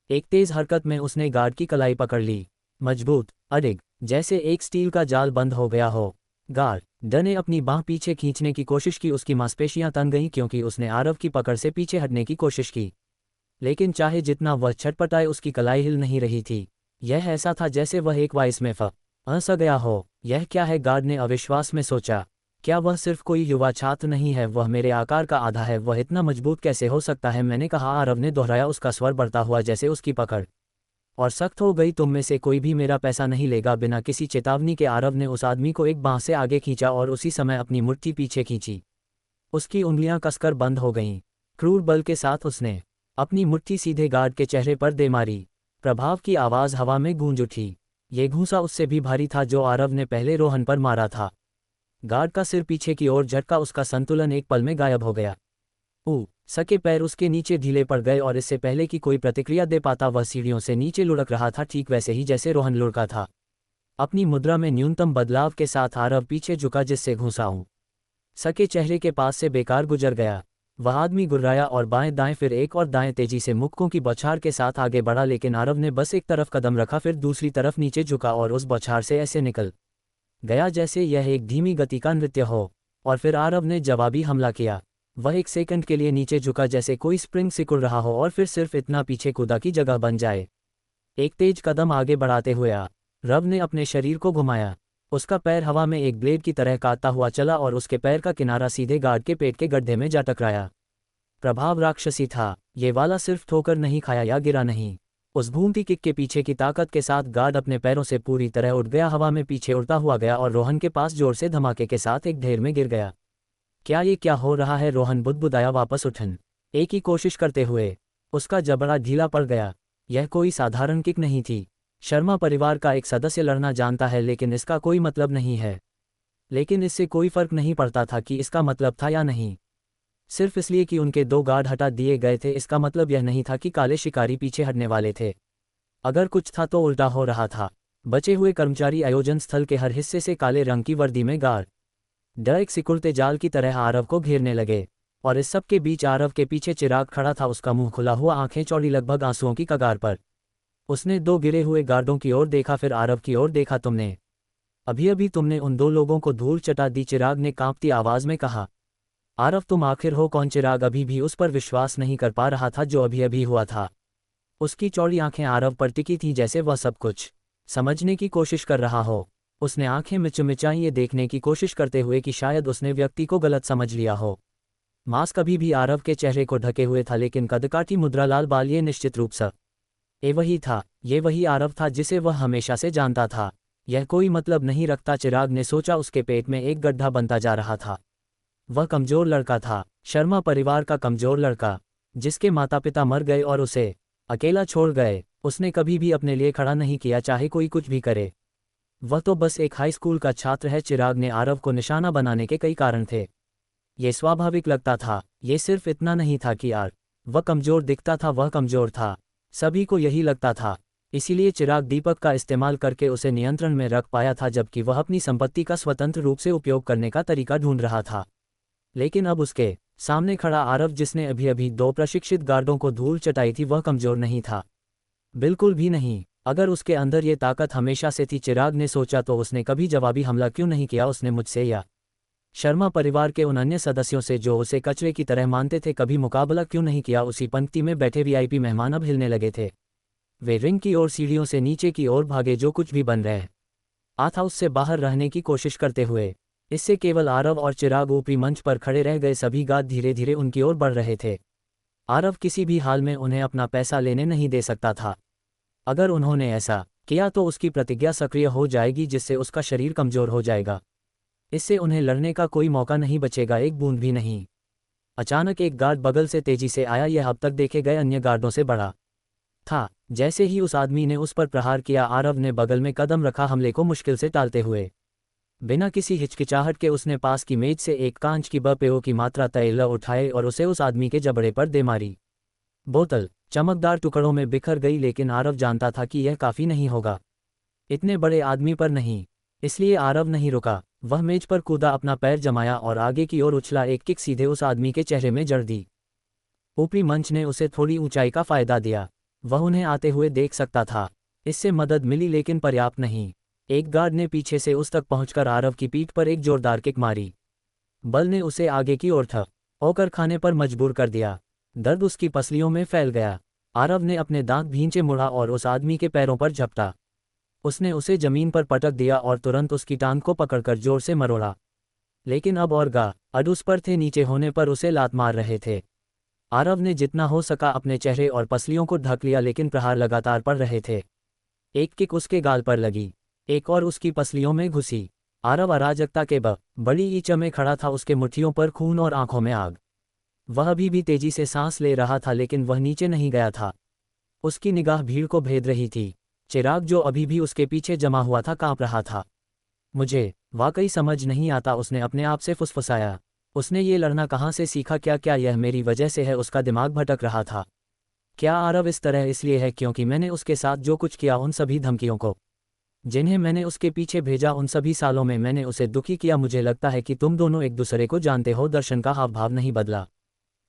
एक तेज हरकत में उसने गार्ड की कलाई पकड़ ली, मजबूत, अडिग, जैसे एक स्टील का जाल बंद हो गया हो। गार्ड ने अपनी बांह पीछे खींचने की कोशिश की, उसकी मांसपेशियां तन गईं क्योंकि उसने आरव की पकड़ से पीछे हटने की कोशिश की। लेकिन चाहे जितना वह छटपटाए, उसकी कलाई हिल नहीं रही थी। यह ऐसा था जैसे वह एक वाइस में फंस गया हो। यह क्या है, गार्ड ने अविश्वास में सोचा। क्या वह सिर्फ कोई युवा छात्र नहीं है? वह मेरे आकार का आधा है। वह इतना मजबूत कैसे हो सकता है? मैंने कहा, आरव ने दोहराया, उसका स्वर बढ़ता हुआ जैसे उसकी पकड़ और सख्त हो गई। तुम में से कोई भी मेरा पैसा नहीं लेगा। बिना किसी चेतावनी के आरव ने उस आदमी को एक बांह से आगे खींचा और उसी समय अपनी मुट्ठी पीछे खींची। उसकी उंगलियां कसकर बंद हो गईं। क्रूर बल के साथ उसने अपनी मुट्ठी सीधे गार्ड के चेहरे पर दे मारी। प्रभाव की आवाज़ हवा में गूंज उठी। ये घूंसा उससे भी भारी था जो आरव ने पहले रोहन पर मारा था। गार्ड का सिर पीछे की ओर झटका, उसका संतुलन एक पल में गायब हो गया। सके पैर उसके नीचे ढीले पड़ गए और इससे पहले कि कोई प्रतिक्रिया दे पाता, वह सीढ़ियों से नीचे लुढ़क रहा था, ठीक वैसे ही जैसे रोहन लुढ़का था। अपनी मुद्रा में न्यूनतम बदलाव के साथ आरव पीछे झुका, जिससे घूंसा सके चेहरे के पास से बेकार गुजर गया। वह आदमी गुर्राया और बाएं दाएं फिर एक और दाएं तेजी से मुक्कों की बौछार के साथ आगे बढ़ा, लेकिन आरव ने बस एक तरफ कदम रखा, फिर दूसरी तरफ नीचे झुका और उस बौछार से ऐसे निकल गया जैसे यह एक धीमी गति का नृत्य हो। और फिर आरव ने जवाबी हमला किया। वह एक सेकंड के लिए नीचे झुका, जैसे कोई स्प्रिंग सिकुड़ रहा हो, और फिर सिर्फ इतना पीछे कूदा की जगह बन जाए। एक तेज कदम आगे बढ़ाते हुए आरव ने अपने शरीर को घुमाया। उसका पैर हवा में एक ब्लेड की तरह काटता हुआ चला और उसके पैर का किनारा सीधे गार्ड के पेट के गड्ढे में जा टकराया। प्रभाव राक्षसी था। ये वाला सिर्फ ठोकर नहीं खाया या गिरा नहीं, उस भूमती किक के पीछे की ताकत के साथ गार्ड अपने पैरों से पूरी तरह उठ गया, हवा में पीछे उड़ता हुआ गया और रोहन के पास जोर से धमाके के साथ एक ढेर में गिर गया। क्या ये क्या हो रहा है? रोहन बुदबुदाया वापस उठन एक ही कोशिश करते हुए। उसका जबड़ा ढीला पड़ गया। यह कोई साधारण किक नहीं थी। शर्मा परिवार का एक सदस्य लड़ना जानता है, लेकिन इसका कोई मतलब नहीं है। लेकिन इससे कोई फर्क नहीं पड़ता था कि इसका मतलब था या नहीं। सिर्फ इसलिए कि उनके दो गार्ड हटा दिए गए थे, इसका मतलब यह नहीं था कि काले शिकारी पीछे हटने वाले थे। अगर कुछ था तो उल्टा हो रहा था। बचे हुए कर्मचारी आयोजन स्थल के हर हिस्से से काले रंग की वर्दी में गार्ड एक सिकुड़ते जाल की तरह आरव को घेरने लगे। और इस सब के बीच आरव के पीछे चिराग खड़ा था, उसका मुंह खुला हुआ, आंखें चौड़ी, लगभग आंसुओं की कगार पर। उसने दो गिरे हुए गार्डों की ओर देखा, फिर आरव की ओर देखा। अभी अभी तुमने उन दो लोगों को धूल चटा दी, चिराग ने कांपती आवाज में कहा। आरव, तुम आखिर हो कौन? चिराग अभी भी उस पर विश्वास नहीं कर पा रहा था जो अभी अभी हुआ था। उसकी चौड़ी आंखें आरव पर टिकी थीं, जैसे वह सब कुछ समझने की कोशिश कर रहा हो। उसने आंखें मिचमिचाई, ये देखने की कोशिश करते हुए कि शायद उसने व्यक्ति को गलत समझ लिया हो। मास्क अभी भी आरव के चेहरे को ढके हुए था, लेकिन कदकाठी मुद्रा, लाल बाल, ये निश्चित रूप से वही था। ये वही आरव था जिसे वह हमेशा से जानता था। यह कोई मतलब नहीं रखता, चिराग ने सोचा। उसके पेट में एक गड्ढा बनता जा रहा था। वह कमजोर लड़का था, शर्मा परिवार का कमजोर लड़का, जिसके माता पिता मर गए और उसे अकेला छोड़ गए। उसने कभी भी अपने लिए खड़ा नहीं किया, चाहे कोई कुछ भी करे। वह तो बस एक हाई स्कूल का छात्र है। चिराग ने आरव को निशाना बनाने के कई कारण थे। ये स्वाभाविक लगता था। ये सिर्फ इतना नहीं था कि वह कमजोर दिखता था, वह कमजोर था। सभी को यही लगता था। इसीलिए चिराग दीपक का इस्तेमाल करके उसे नियंत्रण में रख पाया था, जबकि वह अपनी संपत्ति का स्वतंत्र रूप से उपयोग करने का तरीका ढूंढ रहा था। लेकिन अब उसके सामने खड़ा आरव, जिसने अभी अभी दो प्रशिक्षित गार्डों को धूल चटाई थी, वह कमजोर नहीं था, बिल्कुल भी नहीं। अगर उसके अंदर ये ताकत हमेशा से थी, चिराग ने सोचा, तो उसने कभी जवाबी हमला क्यों नहीं किया? उसने मुझसे या शर्मा परिवार के उन अन्य सदस्यों से जो उसे कचरे की तरह मानते थे, कभी मुकाबला क्यों नहीं किया? उसी पंक्ति में बैठे वीआईपी मेहमान अब हिलने लगे थे। वे रिंग की ओर सीढ़ियों से नीचे की ओर भागे, जो कुछ भी बन रहा था उससे बाहर रहने की कोशिश करते हुए। इससे केवल आरव और चिराग ऊपरी मंच पर खड़े रह गए। सभी गार्ड धीरे धीरे उनकी ओर बढ़ रहे थे। आरव किसी भी हाल में उन्हें अपना पैसा लेने नहीं दे सकता था। अगर उन्होंने ऐसा किया तो उसकी प्रतिज्ञा सक्रिय हो जाएगी, जिससे उसका शरीर कमजोर हो जाएगा। इससे उन्हें लड़ने का कोई मौका नहीं बचेगा, एक बूंद भी नहीं। अचानक एक गार्ड बगल से तेजी से आया। यह अब तक देखे गए अन्य गार्डों से बड़ा था। जैसे ही उस आदमी ने उस पर प्रहार किया, आरव ने बगल में कदम रखा, हमले को मुश्किल से टालते हुए। बिना किसी हिचकिचाहट के उसने पास की मेज से एक कांच की बपेओ की मात्रा तैल उठाए और उसे उस आदमी के जबड़े पर दे मारी। बोतल चमकदार टुकड़ों में बिखर गई, लेकिन आरव जानता था कि यह काफ़ी नहीं होगा, इतने बड़े आदमी पर नहीं। इसलिए आरव नहीं रुका। वह मेज पर कूदा, अपना पैर जमाया और आगे की ओर उछला। एक किक सीधे उस आदमी के चेहरे में जड़ दी। ऊपरी मंच ने उसे थोड़ी ऊंचाई का फायदा दिया। वह उन्हें आते हुए देख सकता था। इससे मदद मिली, लेकिन पर्याप्त नहीं। एक गार्ड ने पीछे से उस तक पहुंचकर आरव की पीठ पर एक जोरदार किक मारी। बल ने उसे आगे की ओर ठोकर खाने पर मजबूर कर दिया। दर्द उसकी पसलियों में फैल गया। आरव ने अपने दांत भींचे मुड़ा और उस आदमी के पैरों पर झपटा। उसने उसे जमीन पर पटक दिया और तुरंत उसकी टांग को पकड़कर जोर से मरोड़ा। लेकिन अब और गार्ड उस पर थे, नीचे होने पर उसे लात मार रहे थे। आरव ने जितना हो सका अपने चेहरे और पसलियों को ढक लिया, लेकिन प्रहार लगातार पड़ रहे थे। एक किक उसके गाल पर लगी, एक और उसकी पसलियों में घुसी। आरव अराजकता के बड़ी ईंच में खड़ा था, उसके मुट्ठियों पर खून और आंखों में आग। वह अभी भी तेजी से सांस ले रहा था, लेकिन वह नीचे नहीं गया था। उसकी निगाह भीड़ को भेद रही थी। चिराग, जो अभी भी उसके पीछे जमा हुआ था, कांप रहा था। मुझे वाकई समझ नहीं आता, उसने अपने आप से फुसफुसाया। उसने ये लड़ना कहाँ से सीखा? क्या यह मेरी वजह से है? उसका दिमाग भटक रहा था। क्या आरव इस तरह इसलिए है क्योंकि मैंने उसके साथ जो कुछ किया, उन सभी धमकियों को जिन्हें मैंने उसके पीछे भेजा, उन सभी सालों में मैंने उसे दुखी किया। मुझे लगता है कि तुम दोनों एक दूसरे को जानते हो। दर्शन का हाव भाव नहीं बदला।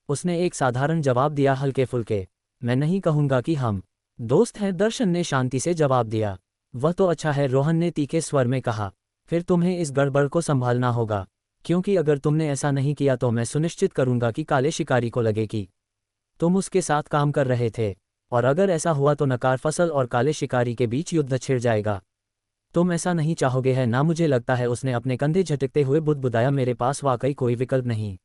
उसने एक साधारण जवाब दिया, हल्के फुल्के। मैं नहीं कहूँगा कि हम दोस्त हैं, दर्शन ने शांति से जवाब दिया। वह तो अच्छा है, रोहन ने तीखे स्वर में कहा। फिर तुम्हें इस गड़बड़ को संभालना होगा, क्योंकि अगर तुमने ऐसा नहीं किया तो मैं सुनिश्चित करूंगा कि काले शिकारी को लगे कि तुम उसके साथ काम कर रहे थे। और अगर ऐसा हुआ तो नकार फसल और काले शिकारी के बीच युद्ध छिड़ जाएगा। तुम ऐसा नहीं चाहोगे, है ना? मुझे लगता है, उसने अपने कंधे झटकते हुए बुदबुदाया। मेरे पास वाकई कोई विकल्प नहीं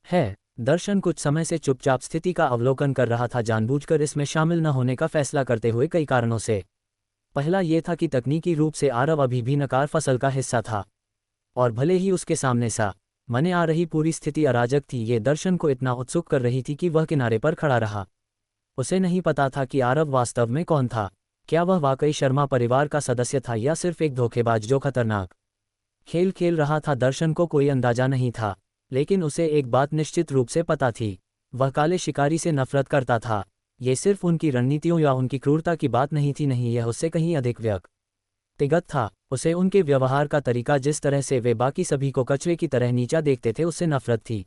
है। दर्शन कुछ समय से चुपचाप स्थिति का अवलोकन कर रहा था, जानबूझकर इसमें शामिल न होने का फैसला करते हुए कई कारणों से। पहला ये था कि तकनीकी रूप से आरव अभी भी नकार फसल का हिस्सा था, और भले ही उसके सामने मने आ रही पूरी स्थिति अराजक थी, ये दर्शन को इतना उत्सुक कर रही थी कि वह किनारे पर खड़ा रहा। उसे नहीं पता था कि आरव वास्तव में कौन था। क्या वह वाकई शर्मा परिवार का सदस्य था या सिर्फ एक धोखेबाज जो खतरनाक खेल खेल रहा था? दर्शन को कोई अंदाजा नहीं था, लेकिन उसे एक बात निश्चित रूप से पता थी। वह काले शिकारी से नफरत करता था। ये सिर्फ उनकी रणनीतियों या उनकी क्रूरता की बात नहीं थी, नहीं, यह उससे कहीं अधिक व्यक्तिगत था। उसे उनके व्यवहार का तरीका, जिस तरह से वे बाकी सभी को कचरे की तरह नीचा देखते थे, उससे नफरत थी।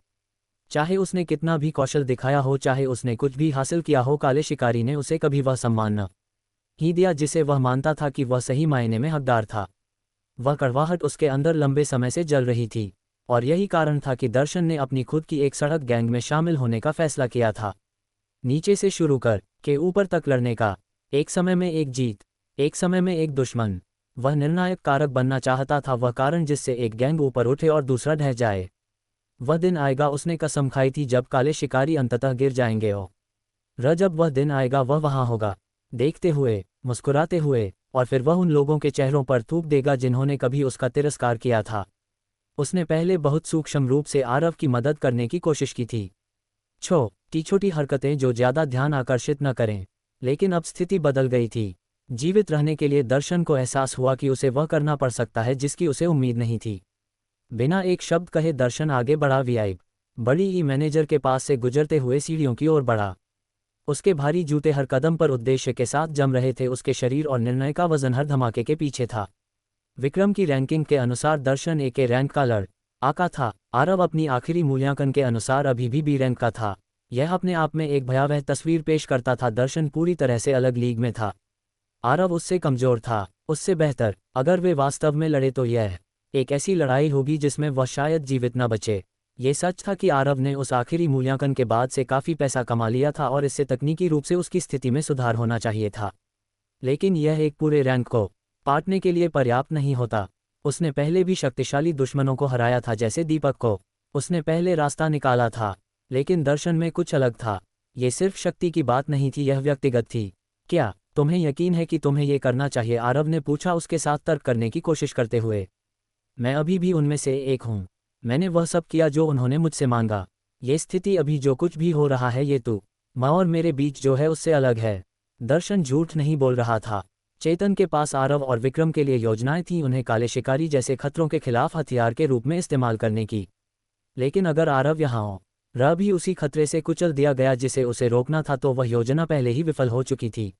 चाहे उसने कितना भी कौशल दिखाया हो, चाहे उसने कुछ भी हासिल किया हो, काले शिकारी ने उसे कभी वह सम्मान न ही दिया जिसे वह मानता था कि वह सही मायने में हकदार था। वह कड़वाहट उसके अंदर लंबे समय से जल रही थी, और यही कारण था कि दर्शन ने अपनी खुद की एक सड़क गैंग में शामिल होने का फैसला किया था। नीचे से शुरू कर के ऊपर तक लड़ने का। एक समय में एक जीत, एक समय में एक दुश्मन। वह निर्णायक कारक बनना चाहता था, वह कारण जिससे एक गैंग ऊपर उठे और दूसरा ढह जाए। वह दिन आएगा, उसने कसम खाई थी, जब काले शिकारी अंततः गिर जाएंगे। जब वह दिन आएगा, वह वहां होगा, देखते हुए, मुस्कुराते हुए, और फिर वह उन लोगों के चेहरों पर थूक देगा जिन्होंने कभी उसका तिरस्कार किया था। उसने पहले बहुत सूक्ष्म रूप से आरव की मदद करने की कोशिश की थी, छोटी छोटी हरकतें जो ज़्यादा ध्यान आकर्षित न करें। लेकिन अब स्थिति बदल गई थी। जीवित रहने के लिए दर्शन को एहसास हुआ कि उसे वह करना पड़ सकता है जिसकी उसे उम्मीद नहीं थी। बिना एक शब्द कहे दर्शन आगे बढ़ा, वीआईपी बड़ी ही मैनेजर के पास से गुजरते हुए सीढ़ियों की ओर बढ़ा। उसके भारी जूते हर कदम पर उद्देश्य के साथ जम रहे थे, उसके शरीर और निर्णय का वजन हर धमाके के पीछे था। विक्रम की रैंकिंग के अनुसार दर्शन ए के रैंक का लड़का था। आरव अपनी आखिरी मूल्यांकन के अनुसार अभी भी बी रैंक का था। यह अपने आप में एक भयावह तस्वीर पेश करता था। दर्शन पूरी तरह से अलग लीग में था। आरव उससे कमजोर था, उससे बेहतर। अगर वे वास्तव में लड़े तो यह एक ऐसी लड़ाई होगी जिसमें वह शायद जीवित न बचे। ये सच था कि आरव ने उस आखिरी मूल्यांकन के बाद से काफ़ी पैसा कमा लिया था और इससे तकनीकी रूप से उसकी स्थिति में सुधार होना चाहिए था। लेकिन यह एक पूरे रैंक को पाटने के लिए पर्याप्त नहीं होता। उसने पहले भी शक्तिशाली दुश्मनों को हराया था, जैसे दीपक को। उसने पहले रास्ता निकाला था, लेकिन दर्शन में कुछ अलग था। ये सिर्फ शक्ति की बात नहीं थी, यह व्यक्तिगत थी। क्या तुम्हें यकीन है कि तुम्हें ये करना चाहिए? आरव ने पूछा, उसके साथ तर्क करने की कोशिश करते हुए। मैं अभी भी उनमें से एक हूँ। मैंने वह सब किया जो उन्होंने मुझसे मांगा। ये स्थिति, अभी जो कुछ भी हो रहा है, ये तू माँ और मेरे बीच जो है उससे अलग है। दर्शन झूठ नहीं बोल रहा था। चेतन के पास आरव और विक्रम के लिए योजनाएं थीं, उन्हें काले शिकारी जैसे खतरों के खिलाफ हथियार के रूप में इस्तेमाल करने की। लेकिन अगर आरव यहाँ हो रह भी उसी खतरे से कुचल दिया गया जिसे उसे रोकना था, तो वह योजना पहले ही विफल हो चुकी थी।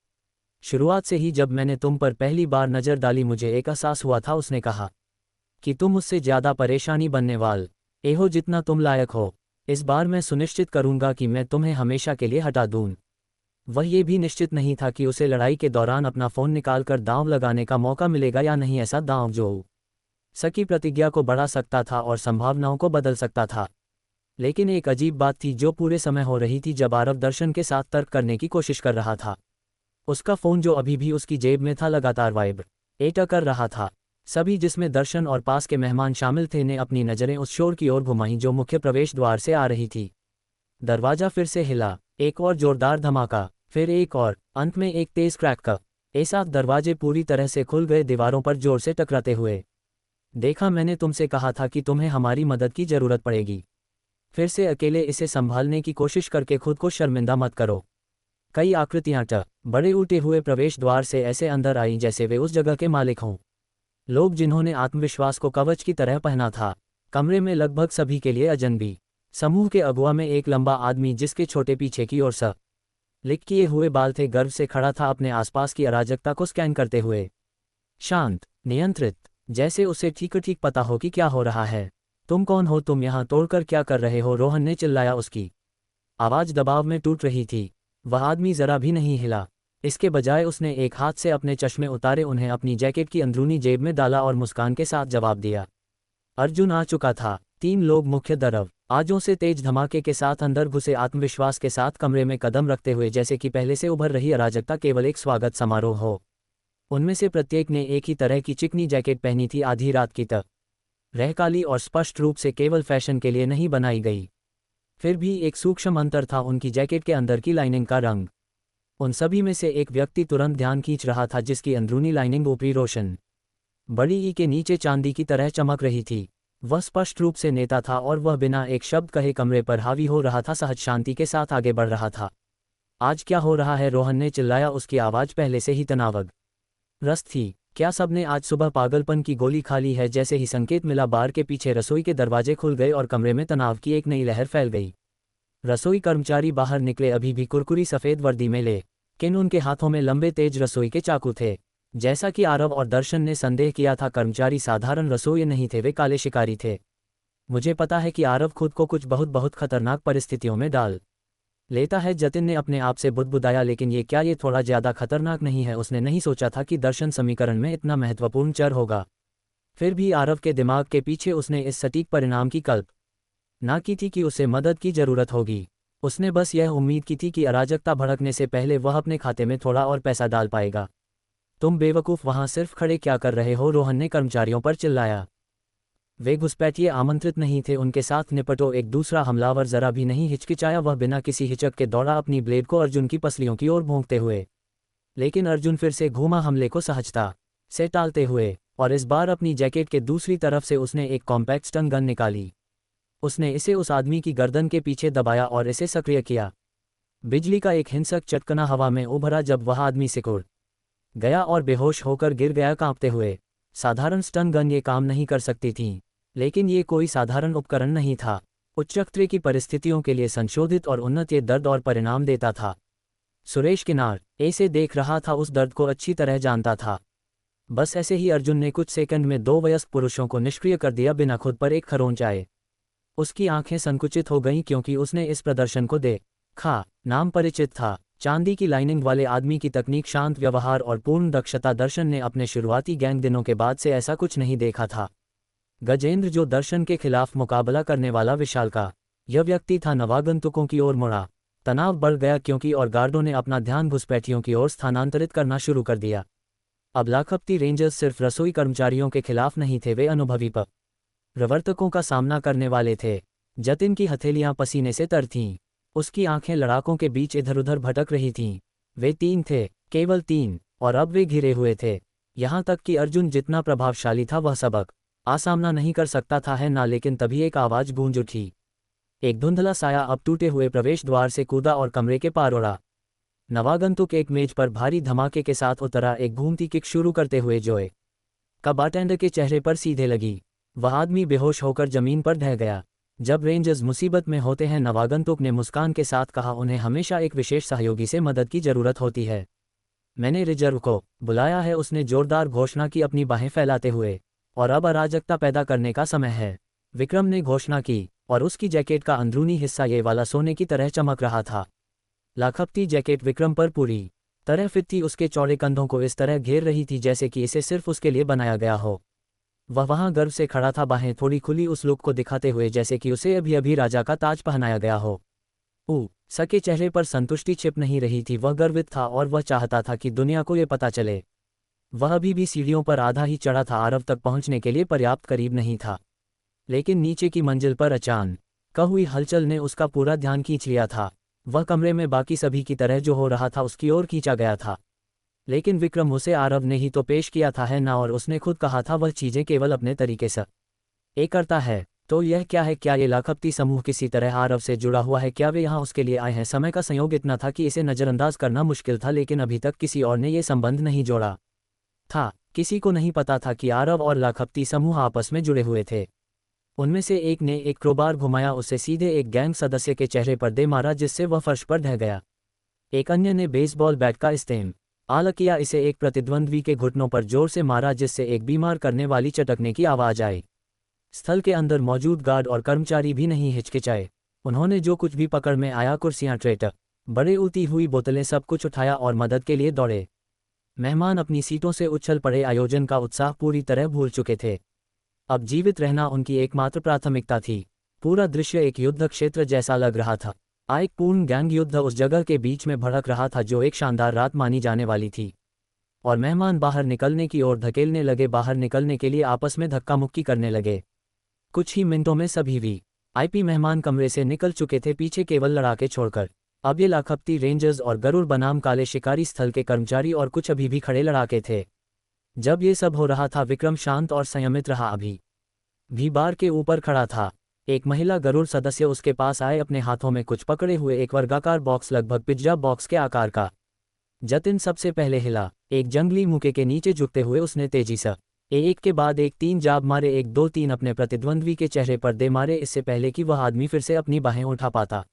शुरुआत से ही जब मैंने तुम पर पहली बार नज़र डाली, मुझे एक एहसास हुआ था, उसने कहा, कि तुम उससे ज़्यादा परेशानी बनने वाले हो जितना तुम लायक हो। इस बार मैं सुनिश्चित करूंगा कि मैं तुम्हें हमेशा के लिए हटा दूं। वह ये भी निश्चित नहीं था कि उसे लड़ाई के दौरान अपना फ़ोन निकालकर दांव लगाने का मौका मिलेगा या नहीं। ऐसा दांव जो सकी प्रतिज्ञा को बढ़ा सकता था और संभावनाओं को बदल सकता था। लेकिन एक अजीब बात थी जो पूरे समय हो रही थी जब आरव दर्शन के साथ तर्क करने की कोशिश कर रहा था। उसका फ़ोन, जो अभी भी उसकी जेब में था, लगातार वाइब्रेट कर रहा था। सभी, जिसमें दर्शन और पास के मेहमान शामिल थे, ने अपनी नज़रें उस शोर की ओर घुमाईं जो मुख्य प्रवेश द्वार से आ रही थी। दरवाज़ा फिर से हिला, एक और जोरदार धमाका, फिर एक और, अंत में एक तेज़ क्रैक का ऐसा। दरवाजे पूरी तरह से खुल गए, दीवारों पर जोर से टकराते हुए। देखा, मैंने तुमसे कहा था कि तुम्हें हमारी मदद की ज़रूरत पड़ेगी। फिर से अकेले इसे संभालने की कोशिश करके खुद को शर्मिंदा मत करो। कई आकृतियां बड़े उल्टे हुए प्रवेश द्वार से ऐसे अंदर आईं जैसे वे उस जगह के मालिक हों। लोग जिन्होंने आत्मविश्वास को कवच की तरह पहना था। कमरे में लगभग सभी के लिए अजनबी। समूह के अगुआ में एक लंबा आदमी जिसके छोटे पीछे की ओर लिक किए हुए बाल थे, गर्व से खड़ा था, अपने आसपास की अराजकता को स्कैन करते हुए। शांत, नियंत्रित, जैसे उसे ठीक ठीक पता हो कि क्या हो रहा है। तुम कौन हो? तुम यहाँ तोड़कर क्या कर रहे हो? रोहन ने चिल्लाया। उसकी आवाज़ दबाव में टूट रही थी। वह आदमी जरा भी नहीं हिला। इसके बजाय उसने एक हाथ से अपने चश्मे उतारे, उन्हें अपनी जैकेट की अंदरूनी जेब में डाला और मुस्कान के साथ जवाब दिया। अर्जुन आ चुका था। 3 लोग मुख्य दरवाजों से तेज धमाके के साथ अंदर घुसे, आत्मविश्वास के साथ कमरे में कदम रखते हुए, जैसे कि पहले से उभर रही अराजकता केवल एक स्वागत समारोह हो। उनमें से प्रत्येक ने एक ही तरह की चिकनी जैकेट पहनी थी, आधी रात की तरह काली और स्पष्ट रूप से केवल फैशन के लिए नहीं बनाई गई। फिर भी एक सूक्ष्म अंतर था, उनकी जैकेट के अंदर की लाइनिंग का रंग। उन सभी में से एक व्यक्ति तुरंत ध्यान खींच रहा था, जिसकी अंदरूनी लाइनिंग ऊपरी रोशन बड़ी ई के नीचे चांदी की तरह चमक रही थी। वह स्पष्ट रूप से नेता था और वह बिना एक शब्द कहे कमरे पर हावी हो रहा था, सहज शांति के साथ आगे बढ़ रहा था। आज क्या हो रहा है? रोहन ने चिल्लाया, उसकी आवाज़ पहले से ही तनावग्रस्त थी। क्या सबने आज सुबह पागलपन की गोली खा ली है? जैसे ही संकेत मिला, बार के पीछे रसोई के दरवाजे खुल गए और कमरे में तनाव की एक नई लहर फैल गई। रसोई कर्मचारी बाहर निकले, अभी भी कुरकुरी सफ़ेद वर्दी में, लेकिन उनके हाथों में लंबे तेज रसोई के चाकू थे। जैसा कि आरव और दर्शन ने संदेह किया था, कर्मचारी साधारण रसोई नहीं थे, वे काले शिकारी थे। मुझे पता है कि आरव खुद को कुछ बहुत खतरनाक परिस्थितियों में डाल लेता है, जतिन ने अपने आप से बुदबुदाया, लेकिन ये थोड़ा ज़्यादा खतरनाक नहीं है? उसने नहीं सोचा था कि दर्शन समीकरण में इतना महत्वपूर्ण चर होगा। फिर भी आरव के दिमाग के पीछे उसने इस सटीक परिणाम की कल्पना की थी कि उसे मदद की ज़रूरत होगी। उसने बस यह उम्मीद की थी कि अराजकता भड़कने से पहले वह अपने खाते में थोड़ा और पैसा डाल पाएगा। तुम बेवकूफ़, वहाँ सिर्फ खड़े क्या कर रहे हो? रोहन ने कर्मचारियों पर चिल्लाया। वे घुसपैठिए आमंत्रित नहीं थे, उनके साथ निपटो। एक दूसरा हमलावर जरा भी नहीं हिचकिचाया, वह बिना किसी हिचक के दौड़ा, अपनी ब्लेड को अर्जुन की पसलियों की ओर भोंकते हुए। लेकिन अर्जुन फिर से घूमा, हमले को सहजता से टालते हुए, और इस बार अपनी जैकेट के दूसरी तरफ से उसने एक कॉम्पैक्ट स्टन गन निकाली। उसने इसे उस आदमी की गर्दन के पीछे दबाया और इसे सक्रिय किया। बिजली का एक हिंसक चटकना हवा में उभरा जब वह आदमी सिकुड़ गया और बेहोश होकर गिर गया कांपते हुए। साधारण स्टन गन ये काम नहीं कर सकती थी, लेकिन ये कोई साधारण उपकरण नहीं था। उच्च खतरे की परिस्थितियों के लिए संशोधित और उन्नत, ये दर्द और परिणाम देता था। सुरेश किनार ऐसे देख रहा था, उस दर्द को अच्छी तरह जानता था। बस ऐसे ही अर्जुन ने कुछ सेकंड में 2 वयस्क पुरुषों को निष्क्रिय कर दिया बिना खुद पर एक खरोंच आए। उसकी आंखें संकुचित हो गईं क्योंकि उसने इस प्रदर्शन को देखा। नाम परिचित था, चांदी की लाइनिंग वाले आदमी की तकनीक, शांत व्यवहार और पूर्ण दक्षता। दर्शन ने अपने शुरुआती गैंग दिनों के बाद से ऐसा कुछ नहीं देखा था। गजेंद्र, जो दर्शन के खिलाफ मुकाबला करने वाला विशाल का यह व्यक्ति था, नवागंतुकों की ओर मुड़ा। तनाव बढ़ गया क्योंकि और गार्डों ने अपना ध्यान घुसपैठियों की ओर स्थानांतरित करना शुरू कर दिया। अब लाखपति रेंजर्स सिर्फ रसोई कर्मचारियों के खिलाफ नहीं थे, वे अनुभवी प्रवर्तकों का सामना करने वाले थे। जतिन की हथेलियां पसीने से तर थीं। उसकी आंखें लड़ाकों के बीच इधर उधर भटक रही थीं। वे 3 थे, केवल 3, और अब वे घिरे हुए थे। यहाँ तक कि अर्जुन जितना प्रभावशाली था वह सबक आसामना नहीं कर सकता था है ना। लेकिन तभी एक आवाज़ गूंज उठी। एक धुंधला साया अब टूटे हुए प्रवेश द्वार से कूदा और कमरे के पार उड़ा। नवागंतुक एक मेज पर भारी धमाके के साथ उतरा, एक घूमती किक शुरू करते हुए जोए का बारटेंडर के चेहरे पर सीधे लगी। वह आदमी बेहोश होकर जमीन पर ढह गया। जब रेंजर्स मुसीबत में होते हैं, नवागंतुक ने मुस्कान के साथ कहा, उन्हें हमेशा एक विशेष सहयोगी से मदद की जरूरत होती है। मैंने रिजर्व को बुलाया है, उसने जोरदार घोषणा की अपनी बाहें फैलाते हुए। और अब अराजकता पैदा करने का समय है, विक्रम ने घोषणा की, और उसकी जैकेट का अंदरूनी हिस्सा ये वाला सोने की तरह चमक रहा था। लाखपति जैकेट विक्रम पर पूरी तरह फिट थी, उसके चौड़े कंधों को इस तरह घेर रही थी जैसे कि इसे सिर्फ उसके लिए बनाया गया हो। वह वहां गर्व से खड़ा था, बाहें थोड़ी खुली उस लुक को दिखाते हुए जैसे कि उसे अभी अभी राजा का ताज पहनाया गया हो। सके चेहरे पर संतुष्टि छिप नहीं रही थी, वह गर्वित था और वह चाहता था कि दुनिया को ये पता चले। वह अभी भी सीढ़ियों पर आधा ही चढ़ा था, आरव तक पहुंचने के लिए पर्याप्त करीब नहीं था। लेकिन नीचे की मंजिल पर अचानक हुई हलचल ने उसका पूरा ध्यान खींच लिया था। वह कमरे में बाकी सभी की तरह जो हो रहा था उसकी ओर खींचा गया था। लेकिन विक्रम उसे आरव ने ही तो पेश किया था है ना, और उसने खुद कहा था वह चीजें केवल अपने तरीके से एक करता है। तो यह क्या है? क्या ये लाखपति समूह किसी तरह आरव से जुड़ा हुआ है? क्या वे यहाँ उसके लिए आए हैं? समय का संयोग इतना था कि इसे नज़रअंदाज करना मुश्किल था, लेकिन अभी तक किसी और ने ये संबंध नहीं जोड़ा था। किसी को नहीं पता था कि आरव और लाखपति समूह आपस में जुड़े हुए थे। उनमें से एक ने एक क्रोबार घुमाया, उसे सीधे एक गैंग सदस्य के चेहरे पर दे मारा जिससे वह फर्श पर ढह गया। एक अन्य ने बेसबॉल बैट का इस्तेमाल किया, इसे एक प्रतिद्वंद्वी के घुटनों पर जोर से मारा जिससे एक बीमार करने वाली चटकने की आवाज आई। स्थल के अंदर मौजूद गार्ड और कर्मचारी भी नहीं हिचकिचाए। उन्होंने जो कुछ भी पकड़ में आया, कुर्सियां, ट्रे, बड़े उलती हुई बोतलें, सब कुछ उठाया और मदद के लिए दौड़े। मेहमान अपनी सीटों से उछल पड़े, आयोजन का उत्साह पूरी तरह भूल चुके थे। अब जीवित रहना उनकी एकमात्र प्राथमिकता थी। पूरा दृश्य एक युद्ध क्षेत्र जैसा लग रहा था। एक पूर्ण गैंग युद्ध उस जगह के बीच में भड़क रहा था जो एक शानदार रात मानी जाने वाली थी। और मेहमान बाहर निकलने की ओर धकेलने लगे, बाहर निकलने के लिए आपस में धक्का मुक्की करने लगे। कुछ ही मिनटों में सभी वीआईपी मेहमान कमरे से निकल चुके थे, पीछे केवल लड़ाके छोड़कर। अब ये लाखपति रेंजर्स और गरुड़ बनाम काले शिकारी स्थल के कर्मचारी और कुछ अभी भी खड़े लड़ाके थे। जब ये सब हो रहा था, विक्रम शांत और संयमित रहा, अभी भी बार के ऊपर खड़ा था। एक महिला गरुड़ सदस्य उसके पास आए, अपने हाथों में कुछ पकड़े हुए, एक वर्गाकार बॉक्स, लगभग पिज्जा बॉक्स के आकार का। जतिन सबसे पहले हिला। एक जंगली मुके के नीचे झुकते हुए उसने तेजी से एक के बाद एक 3 जाब मारे, 1 2 3 अपने प्रतिद्वंद्वी के चेहरे पर दे मारे, इससे पहले कि वह आदमी फिर से अपनी बाहें उठा पाता।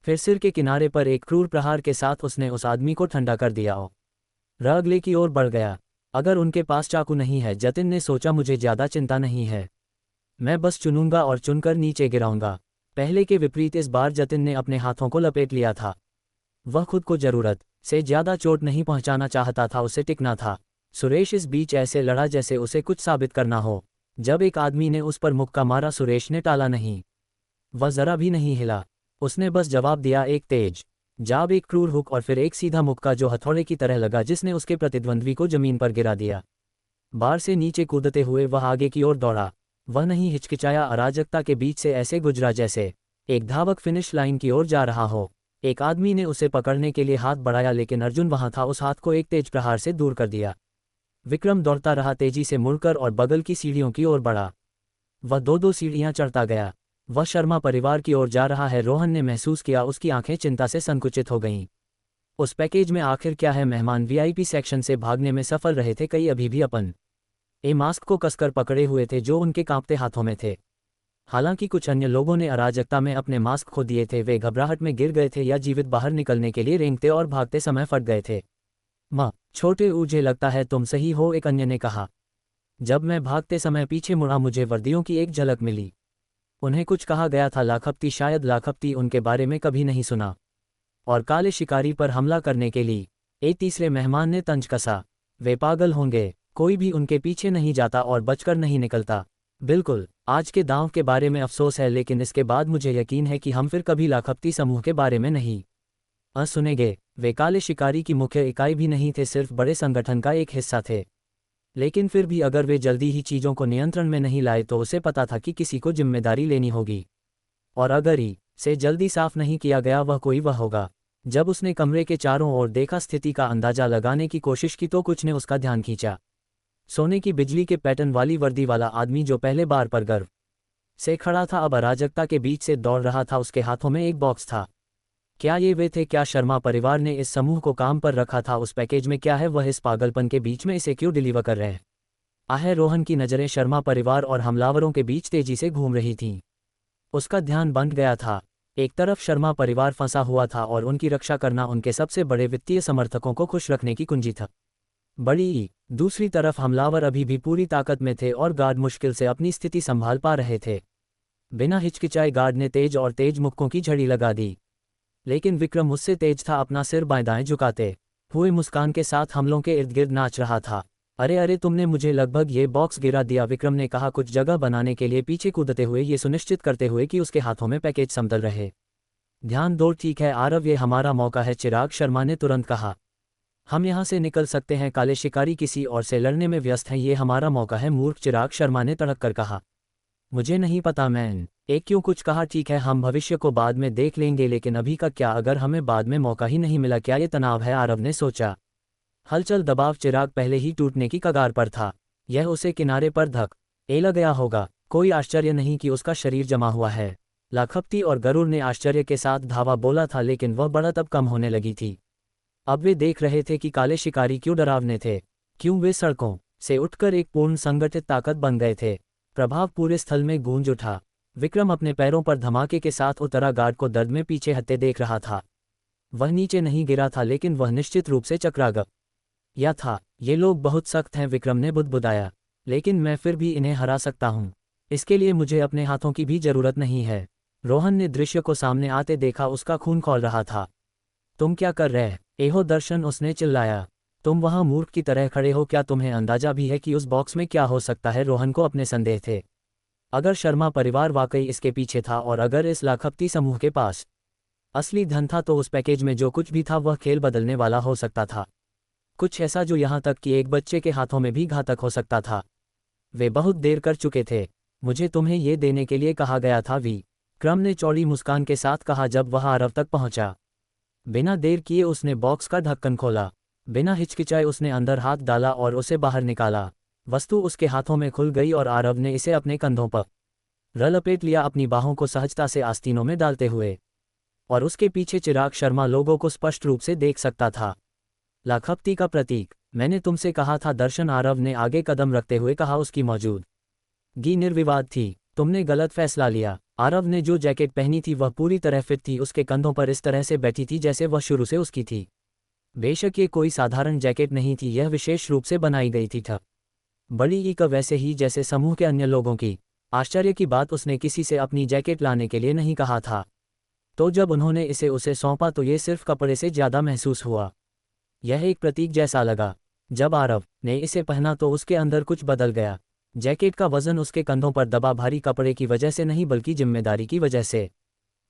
फिर सिर के किनारे पर एक क्रूर प्रहार के साथ उसने उस आदमी को ठंडा कर दिया और अगले की ओर बढ़ गया। अगर उनके पास चाकू नहीं है, जतिन ने सोचा, मुझे ज्यादा चिंता नहीं है, मैं बस चुनूंगा और चुनकर नीचे गिराऊंगा। पहले के विपरीत इस बार जतिन ने अपने हाथों को लपेट लिया था। वह खुद को जरूरत से ज्यादा चोट नहीं पहुंचाना चाहता था, उसे टिकना था। सुरेश इस बीच ऐसे लड़ा जैसे उसे कुछ साबित करना हो। जब एक आदमी ने उस पर मुक्का मारा, सुरेश ने टाला नहीं, वह जरा भी नहीं हिला। उसने बस जवाब दिया, एक तेज जाब, एक क्रूर हुक और फिर एक सीधा मुक्का जो हथौड़े की तरह लगा, जिसने उसके प्रतिद्वंद्वी को जमीन पर गिरा दिया। बार से नीचे कूदते हुए वह आगे की ओर दौड़ा। वह नहीं हिचकिचाया, अराजकता के बीच से ऐसे गुजरा जैसे एक धावक फिनिश लाइन की ओर जा रहा हो। एक आदमी ने उसे पकड़ने के लिए हाथ बढ़ाया, लेकिन अर्जुन वहां था, उस हाथ को एक तेज प्रहार से दूर कर दिया। विक्रम दौड़ता रहा, तेजी से मुड़कर और बगल की सीढ़ियों की ओर बढ़ा। वह 2-2 सीढ़ियां चढ़ता गया। वह शर्मा परिवार की ओर जा रहा है। रोहन ने महसूस किया, उसकी आंखें चिंता से संकुचित हो गईं। उस पैकेज में आखिर क्या है? मेहमान वीआईपी सेक्शन से भागने में सफल रहे थे, कई अभी भी अपन मास्क को कसकर पकड़े हुए थे जो उनके कांपते हाथों में थे। हालांकि कुछ अन्य लोगों ने अराजकता में अपने मास्क खो दिए थे, वे घबराहट में गिर गए थे या जीवित बाहर निकलने के लिए रेंगते और भागते समय फट गए थे। छोटे, मुझे लगता है तुम सही हो, एक अन्य ने कहा। जब मैं भागते समय पीछे मुड़ा, मुझे वर्दियों की एक झलक मिली। उन्हें कुछ कहा गया था, लाखपति, शायद लाखपति, उनके बारे में कभी नहीं सुना। और काले शिकारी पर हमला करने के लिए एक तीसरे मेहमान ने तंज कसा। वे पागल होंगे, कोई भी उनके पीछे नहीं जाता और बचकर नहीं निकलता। बिल्कुल, आज के दांव के बारे में अफसोस है, लेकिन इसके बाद मुझे यकीन है कि हम फिर कभी लाखपति समूह के बारे में नहीं सुनेंगे। वे काले शिकारी की मुख्य इकाई भी नहीं थे, सिर्फ बड़े संगठन का एक हिस्सा थे। लेकिन फिर भी अगर वे जल्दी ही चीज़ों को नियंत्रण में नहीं लाए तो उसे पता था कि किसी को जिम्मेदारी लेनी होगी। और अगर ही से जल्दी साफ नहीं किया गया वह होगा। जब उसने कमरे के चारों ओर देखा, स्थिति का अंदाजा लगाने की कोशिश की, तो कुछ ने उसका ध्यान खींचा। सोने की बिजली के पैटर्न वाली वर्दी वाला आदमी जो पहले बार पर गर्व से खड़ा था अब अराजकता के बीच से दौड़ रहा था। उसके हाथों में एक बॉक्स था। क्या ये वे थे? क्या शर्मा परिवार ने इस समूह को काम पर रखा था? उस पैकेज में क्या है? वह इस पागलपन के बीच में इसे क्यों डिलीवर कर रहे हैं? रोहन की नज़रें शर्मा परिवार और हमलावरों के बीच तेजी से घूम रही थीं। उसका ध्यान बंट गया था। एक तरफ शर्मा परिवार फंसा हुआ था और उनकी रक्षा करना उनके सबसे बड़े वित्तीय समर्थकों को खुश रखने की कुंजी था। दूसरी तरफ हमलावर अभी भी पूरी ताकत में थे और गार्ड मुश्किल से अपनी स्थिति संभाल पा रहे थे। बिना हिचकिचाए गार्ड ने तेज मुक्कों की झड़ी लगा दी। लेकिन विक्रम उससे तेज था, अपना सिर बाएं दाएं झुकाते हुए मुस्कान के साथ हमलों के इर्द गिर्द नाच रहा था। अरे तुमने मुझे लगभग ये बॉक्स गिरा दिया, विक्रम ने कहा, कुछ जगह बनाने के लिए पीछे कूदते हुए, ये सुनिश्चित करते हुए कि उसके हाथों में पैकेज समतल रहे। ध्यान दो। ठीक है आरव, ये हमारा मौका है, चिराग शर्मा ने तुरंत कहा। हम यहाँ से निकल सकते हैं, काले शिकारी किसी और से लड़ने में व्यस्त हैं, ये हमारा मौका है। मूर्ख, चिराग शर्मा ने तड़क कर कहा। मुझे नहीं पता मैन। एक क्यों कुछ कहा। ठीक है, हम भविष्य को बाद में देख लेंगे, लेकिन अभी का क्या? अगर हमें बाद में मौका ही नहीं मिला, क्या ये तनाव है? आरव ने सोचा। हलचल, दबाव। चिराग पहले ही टूटने की कगार पर था। यह उसे किनारे पर धकेल गया होगा। कोई आश्चर्य नहीं कि उसका शरीर जमा हुआ है। लाखपति और गरुड़ ने आश्चर्य के साथ धावा बोला था, लेकिन वह बढ़त अब कम होने लगी थी। अब वे देख रहे थे कि काले शिकारी क्यों डरावने थे, क्यों वे सड़कों से उठकर एक पूर्ण संगठित ताकत बन गए थे। प्रभाव पूरे स्थल में गूंज उठा। विक्रम अपने पैरों पर धमाके के साथ उतरा, गार्ड को दर्द में पीछे हटते देख रहा था। वह नीचे नहीं गिरा था, लेकिन वह निश्चित रूप से चकरा गया था। ये लोग बहुत सख्त हैं, विक्रम ने बुदबुदाया, लेकिन मैं फिर भी इन्हें हरा सकता हूँ। इसके लिए मुझे अपने हाथों की भी जरूरत नहीं है। रोहन ने दृश्य को सामने आते देखा, उसका खून खौल रहा था। तुम क्या कर रहे हो दर्शन, उसने चिल्लाया। तुम वहां मूर्ख की तरह खड़े हो, क्या तुम्हें अंदाजा भी है कि उस बॉक्स में क्या हो सकता है? रोहन को अपने संदेह थे। अगर शर्मा परिवार वाकई इसके पीछे था और अगर इस लाखपति समूह के पास असली धन था, तो उस पैकेज में जो कुछ भी था वह खेल बदलने वाला हो सकता था। कुछ ऐसा जो यहाँ तक कि एक बच्चे के हाथों में भी घातक हो सकता था। वे बहुत देर कर चुके थे। मुझे तुम्हें ये देने के लिए कहा गया था, विक्रम ने चौड़ी मुस्कान के साथ कहा जब वह आरव तक पहुंचा। बिना देर किए उसने बॉक्स का ढक्कन खोला। बिना हिचकिचाए उसने अंदर हाथ डाला और उसे बाहर निकाला। वस्तु उसके हाथों में खुल गई और आरव ने इसे अपने कंधों पर लपेट लिया, अपनी बाहों को सहजता से आस्तीनों में डालते हुए। और उसके पीछे चिराग शर्मा लोगों को स्पष्ट रूप से देख सकता था। लाखपति का प्रतीक, मैंने तुमसे कहा था, दर्शन, आरव ने आगे कदम रखते हुए कहा। उसकी मौजूदगी निर्विवाद थी। तुमने गलत फैसला लिया। आरव ने जो जैकेट पहनी थी वह पूरी तरह फिट थी, उसके कंधों पर इस तरह से बैठी थी जैसे वह शुरू से उसकी थी। बेशक ये कोई साधारण जैकेट नहीं थी, यह विशेष रूप से बनाई गई थी। बड़ी वैसे ही जैसे समूह के अन्य लोगों की। आश्चर्य की बात, उसने किसी से अपनी जैकेट लाने के लिए नहीं कहा था। तो जब उन्होंने इसे उसे सौंपा तो ये सिर्फ कपड़े से ज़्यादा महसूस हुआ। यह एक प्रतीक जैसा लगा। जब आरव ने इसे पहना तो उसके अंदर कुछ बदल गया। जैकेट का वजन उसके कंधों पर दबा भारी कपड़े की वजह से नहीं, बल्कि जिम्मेदारी की वजह से।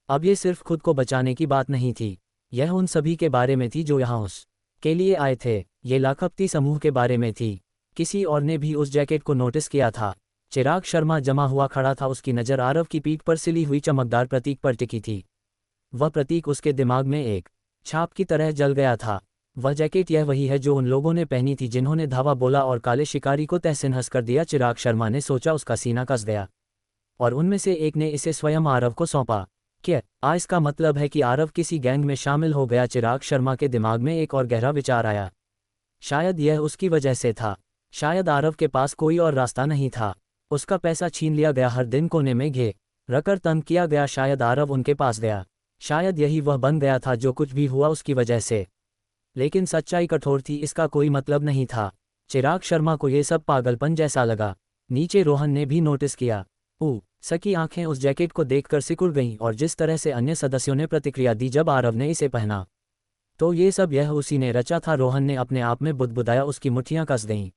अब ये सिर्फ खुद को बचाने की बात नहीं थी, यह उन सभी के बारे में थी जो यहाँ उसके लिए आए थे। ये लाखपति समूह के बारे में थी। किसी और ने भी उस जैकेट को नोटिस किया था। चिराग शर्मा जमा हुआ खड़ा था, उसकी नज़र आरव की पीठ पर सिली हुई चमकदार प्रतीक पर टिकी थी। वह प्रतीक उसके दिमाग में एक छाप की तरह जल गया था। वह जैकेट यह वही है जो उन लोगों ने पहनी थी जिन्होंने धावा बोला और काले शिकारी को तहस नहस कर दिया। चिराग शर्मा ने सोचा, उसका सीना कस गया। और उनमें से एक ने इसे स्वयं आरव को सौंपा। क्या इसका मतलब है कि आरव किसी गैंग में शामिल हो गया? चिराग शर्मा के दिमाग में एक और गहरा विचार आया। शायद यह उसकी वजह से था। शायद आरव के पास कोई और रास्ता नहीं था। उसका पैसा छीन लिया गया, हर दिन कोने में रखकर तंग किया गया। शायद आरव उनके पास गया। शायद यही वह बन गया था जो कुछ भी हुआ उसकी वजह से। लेकिन सच्चाई कठोर थी, इसका कोई मतलब नहीं था। चिराग शर्मा को यह सब पागलपन जैसा लगा। नीचे रोहन ने भी नोटिस किया। सकी आंखें उस जैकेट को देखकर सिकुड़ गईं और जिस तरह से अन्य सदस्यों ने प्रतिक्रिया दी जब आरव ने इसे पहना, तो ये सब यह उसी ने रचा था। रोहन ने अपने आप में बुदबुदाया, उसकी मुट्ठियां कस गईं।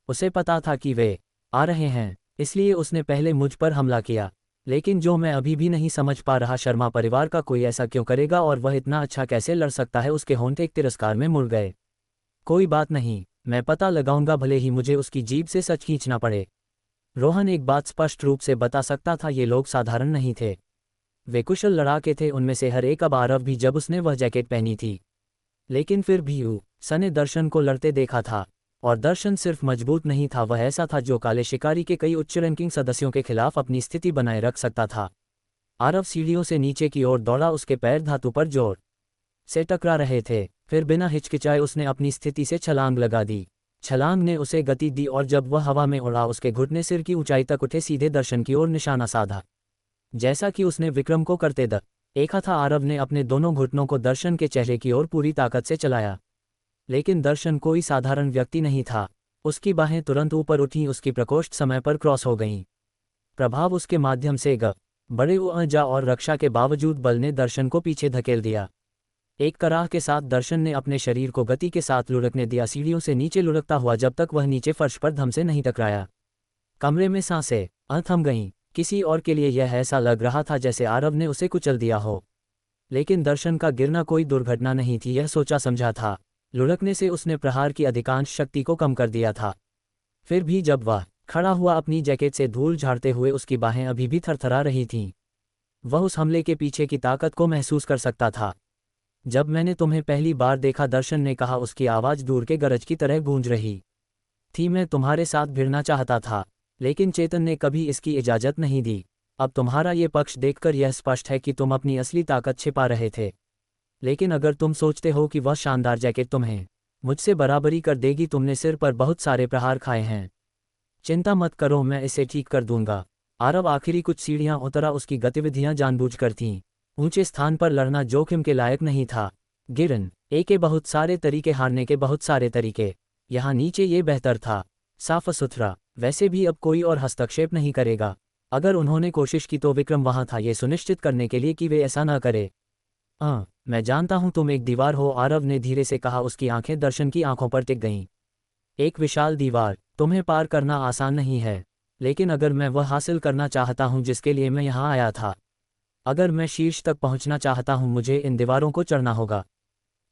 उसे पता था कि वे आ रहे हैं, इसलिए उसने पहले मुझ पर हमला किया। लेकिन जो मैं अभी भी नहीं समझ पा रहा, शर्मा परिवार का कोई ऐसा क्यों करेगा और वह इतना अच्छा कैसे लड़ सकता है। उसके होंठे एक तिरस्कार में मुड़ गए। कोई बात नहीं, मैं पता लगाऊंगा, भले ही मुझे उसकी जीभ से सच खींचना पड़े। रोहन एक बात स्पष्ट रूप से बता सकता था, ये लोग साधारण नहीं थे। वे कुशल लड़ाके थे, उनमें से हर एक। अब आरव भी, जब उसने वह जैकेट पहनी थी। लेकिन फिर भी सने दर्शन को लड़ते देखा था। और दर्शन सिर्फ मजबूत नहीं था, वह ऐसा था जो काले शिकारी के कई उच्च रैंकिंग सदस्यों के खिलाफ अपनी स्थिति बनाए रख सकता था। आरव सीढ़ियों से नीचे की ओर दौड़ा, उसके पैर धातु पर जोर से टकरा रहे थे। फिर बिना हिचकिचाए उसने अपनी स्थिति से छलांग लगा दी। छलांग ने उसे गति दी और जब वह हवा में उड़ा, उसके घुटने सिर की ऊंचाई तक उठे, सीधे दर्शन की ओर निशाना साधा, जैसा कि उसने विक्रम को करते देखा था। आरव ने अपने दोनों घुटनों को दर्शन के चेहरे की ओर पूरी ताकत से चलाया। लेकिन दर्शन कोई साधारण व्यक्ति नहीं था। उसकी बाहें तुरंत ऊपर उठीं, उसकी प्रकोष्ठ समय पर क्रॉस हो गईं। प्रभाव उसके माध्यम से बड़े ऊर्जा और रक्षा के बावजूद बल ने दर्शन को पीछे धकेल दिया। एक कराह के साथ दर्शन ने अपने शरीर को गति के साथ लुढ़कने दिया, सीढ़ियों से नीचे लुढ़कता हुआ, जब तक वह नीचे फर्श पर धम से नहीं टकराया। कमरे में सांसें थम गईं। किसी और के लिए यह ऐसा लग रहा था जैसे आरव ने उसे कुचल दिया हो। लेकिन दर्शन का गिरना कोई दुर्घटना नहीं थी, यह सोचा समझा था। लुढ़कने से उसने प्रहार की अधिकांश शक्ति को कम कर दिया था। फिर भी जब वह खड़ा हुआ, अपनी जैकेट से धूल झाड़ते हुए, उसकी बाहें अभी भी थरथरा रही थीं। वह उस हमले के पीछे की ताकत को महसूस कर सकता था। जब मैंने तुम्हें पहली बार देखा, दर्शन ने कहा, उसकी आवाज़ दूर के गरज की तरह गूंज रही थी। मैं तुम्हारे साथ भिड़ना चाहता था, लेकिन चेतन ने कभी इसकी इजाज़त नहीं दी। अब तुम्हारा ये पक्ष देखकर यह स्पष्ट है कि तुम अपनी असली ताकत छिपा रहे थे। लेकिन अगर तुम सोचते हो कि वह शानदार जैकेट तुम्हें मुझसे बराबरी कर देगी, तुमने सिर पर बहुत सारे प्रहार खाए हैं। चिंता मत करो, मैं इसे ठीक कर दूंगा। आरव आखिरी कुछ सीढ़ियां उतरा, उसकी गतिविधियां जानबूझकर थीं। ऊंचे स्थान पर लड़ना जोखिम के लायक नहीं था। गिरन ए के बहुत सारे तरीके, हारने के बहुत सारे तरीके। यहाँ नीचे ये बेहतर था, साफ सुथरा। वैसे भी अब कोई और हस्तक्षेप नहीं करेगा। अगर उन्होंने कोशिश की तो विक्रम वहां था, ये सुनिश्चित करने के लिए कि वे ऐसा न करे। मैं जानता हूं तुम एक दीवार हो, आरव ने धीरे से कहा। उसकी आंखें दर्शन की आंखों पर टिक गईं। एक विशाल दीवार, तुम्हें पार करना आसान नहीं है। लेकिन अगर मैं वह हासिल करना चाहता हूं जिसके लिए मैं यहाँ आया था, अगर मैं शीर्ष तक पहुंचना चाहता हूं, मुझे इन दीवारों को चढ़ना होगा।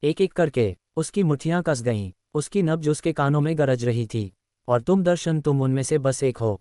एक एक करके उसकी मुट्ठियां कस गईं। उसकी नब्ज उसके कानों में गरज रही थी। और तुम दर्शन, तुम उनमें से बस एक हो।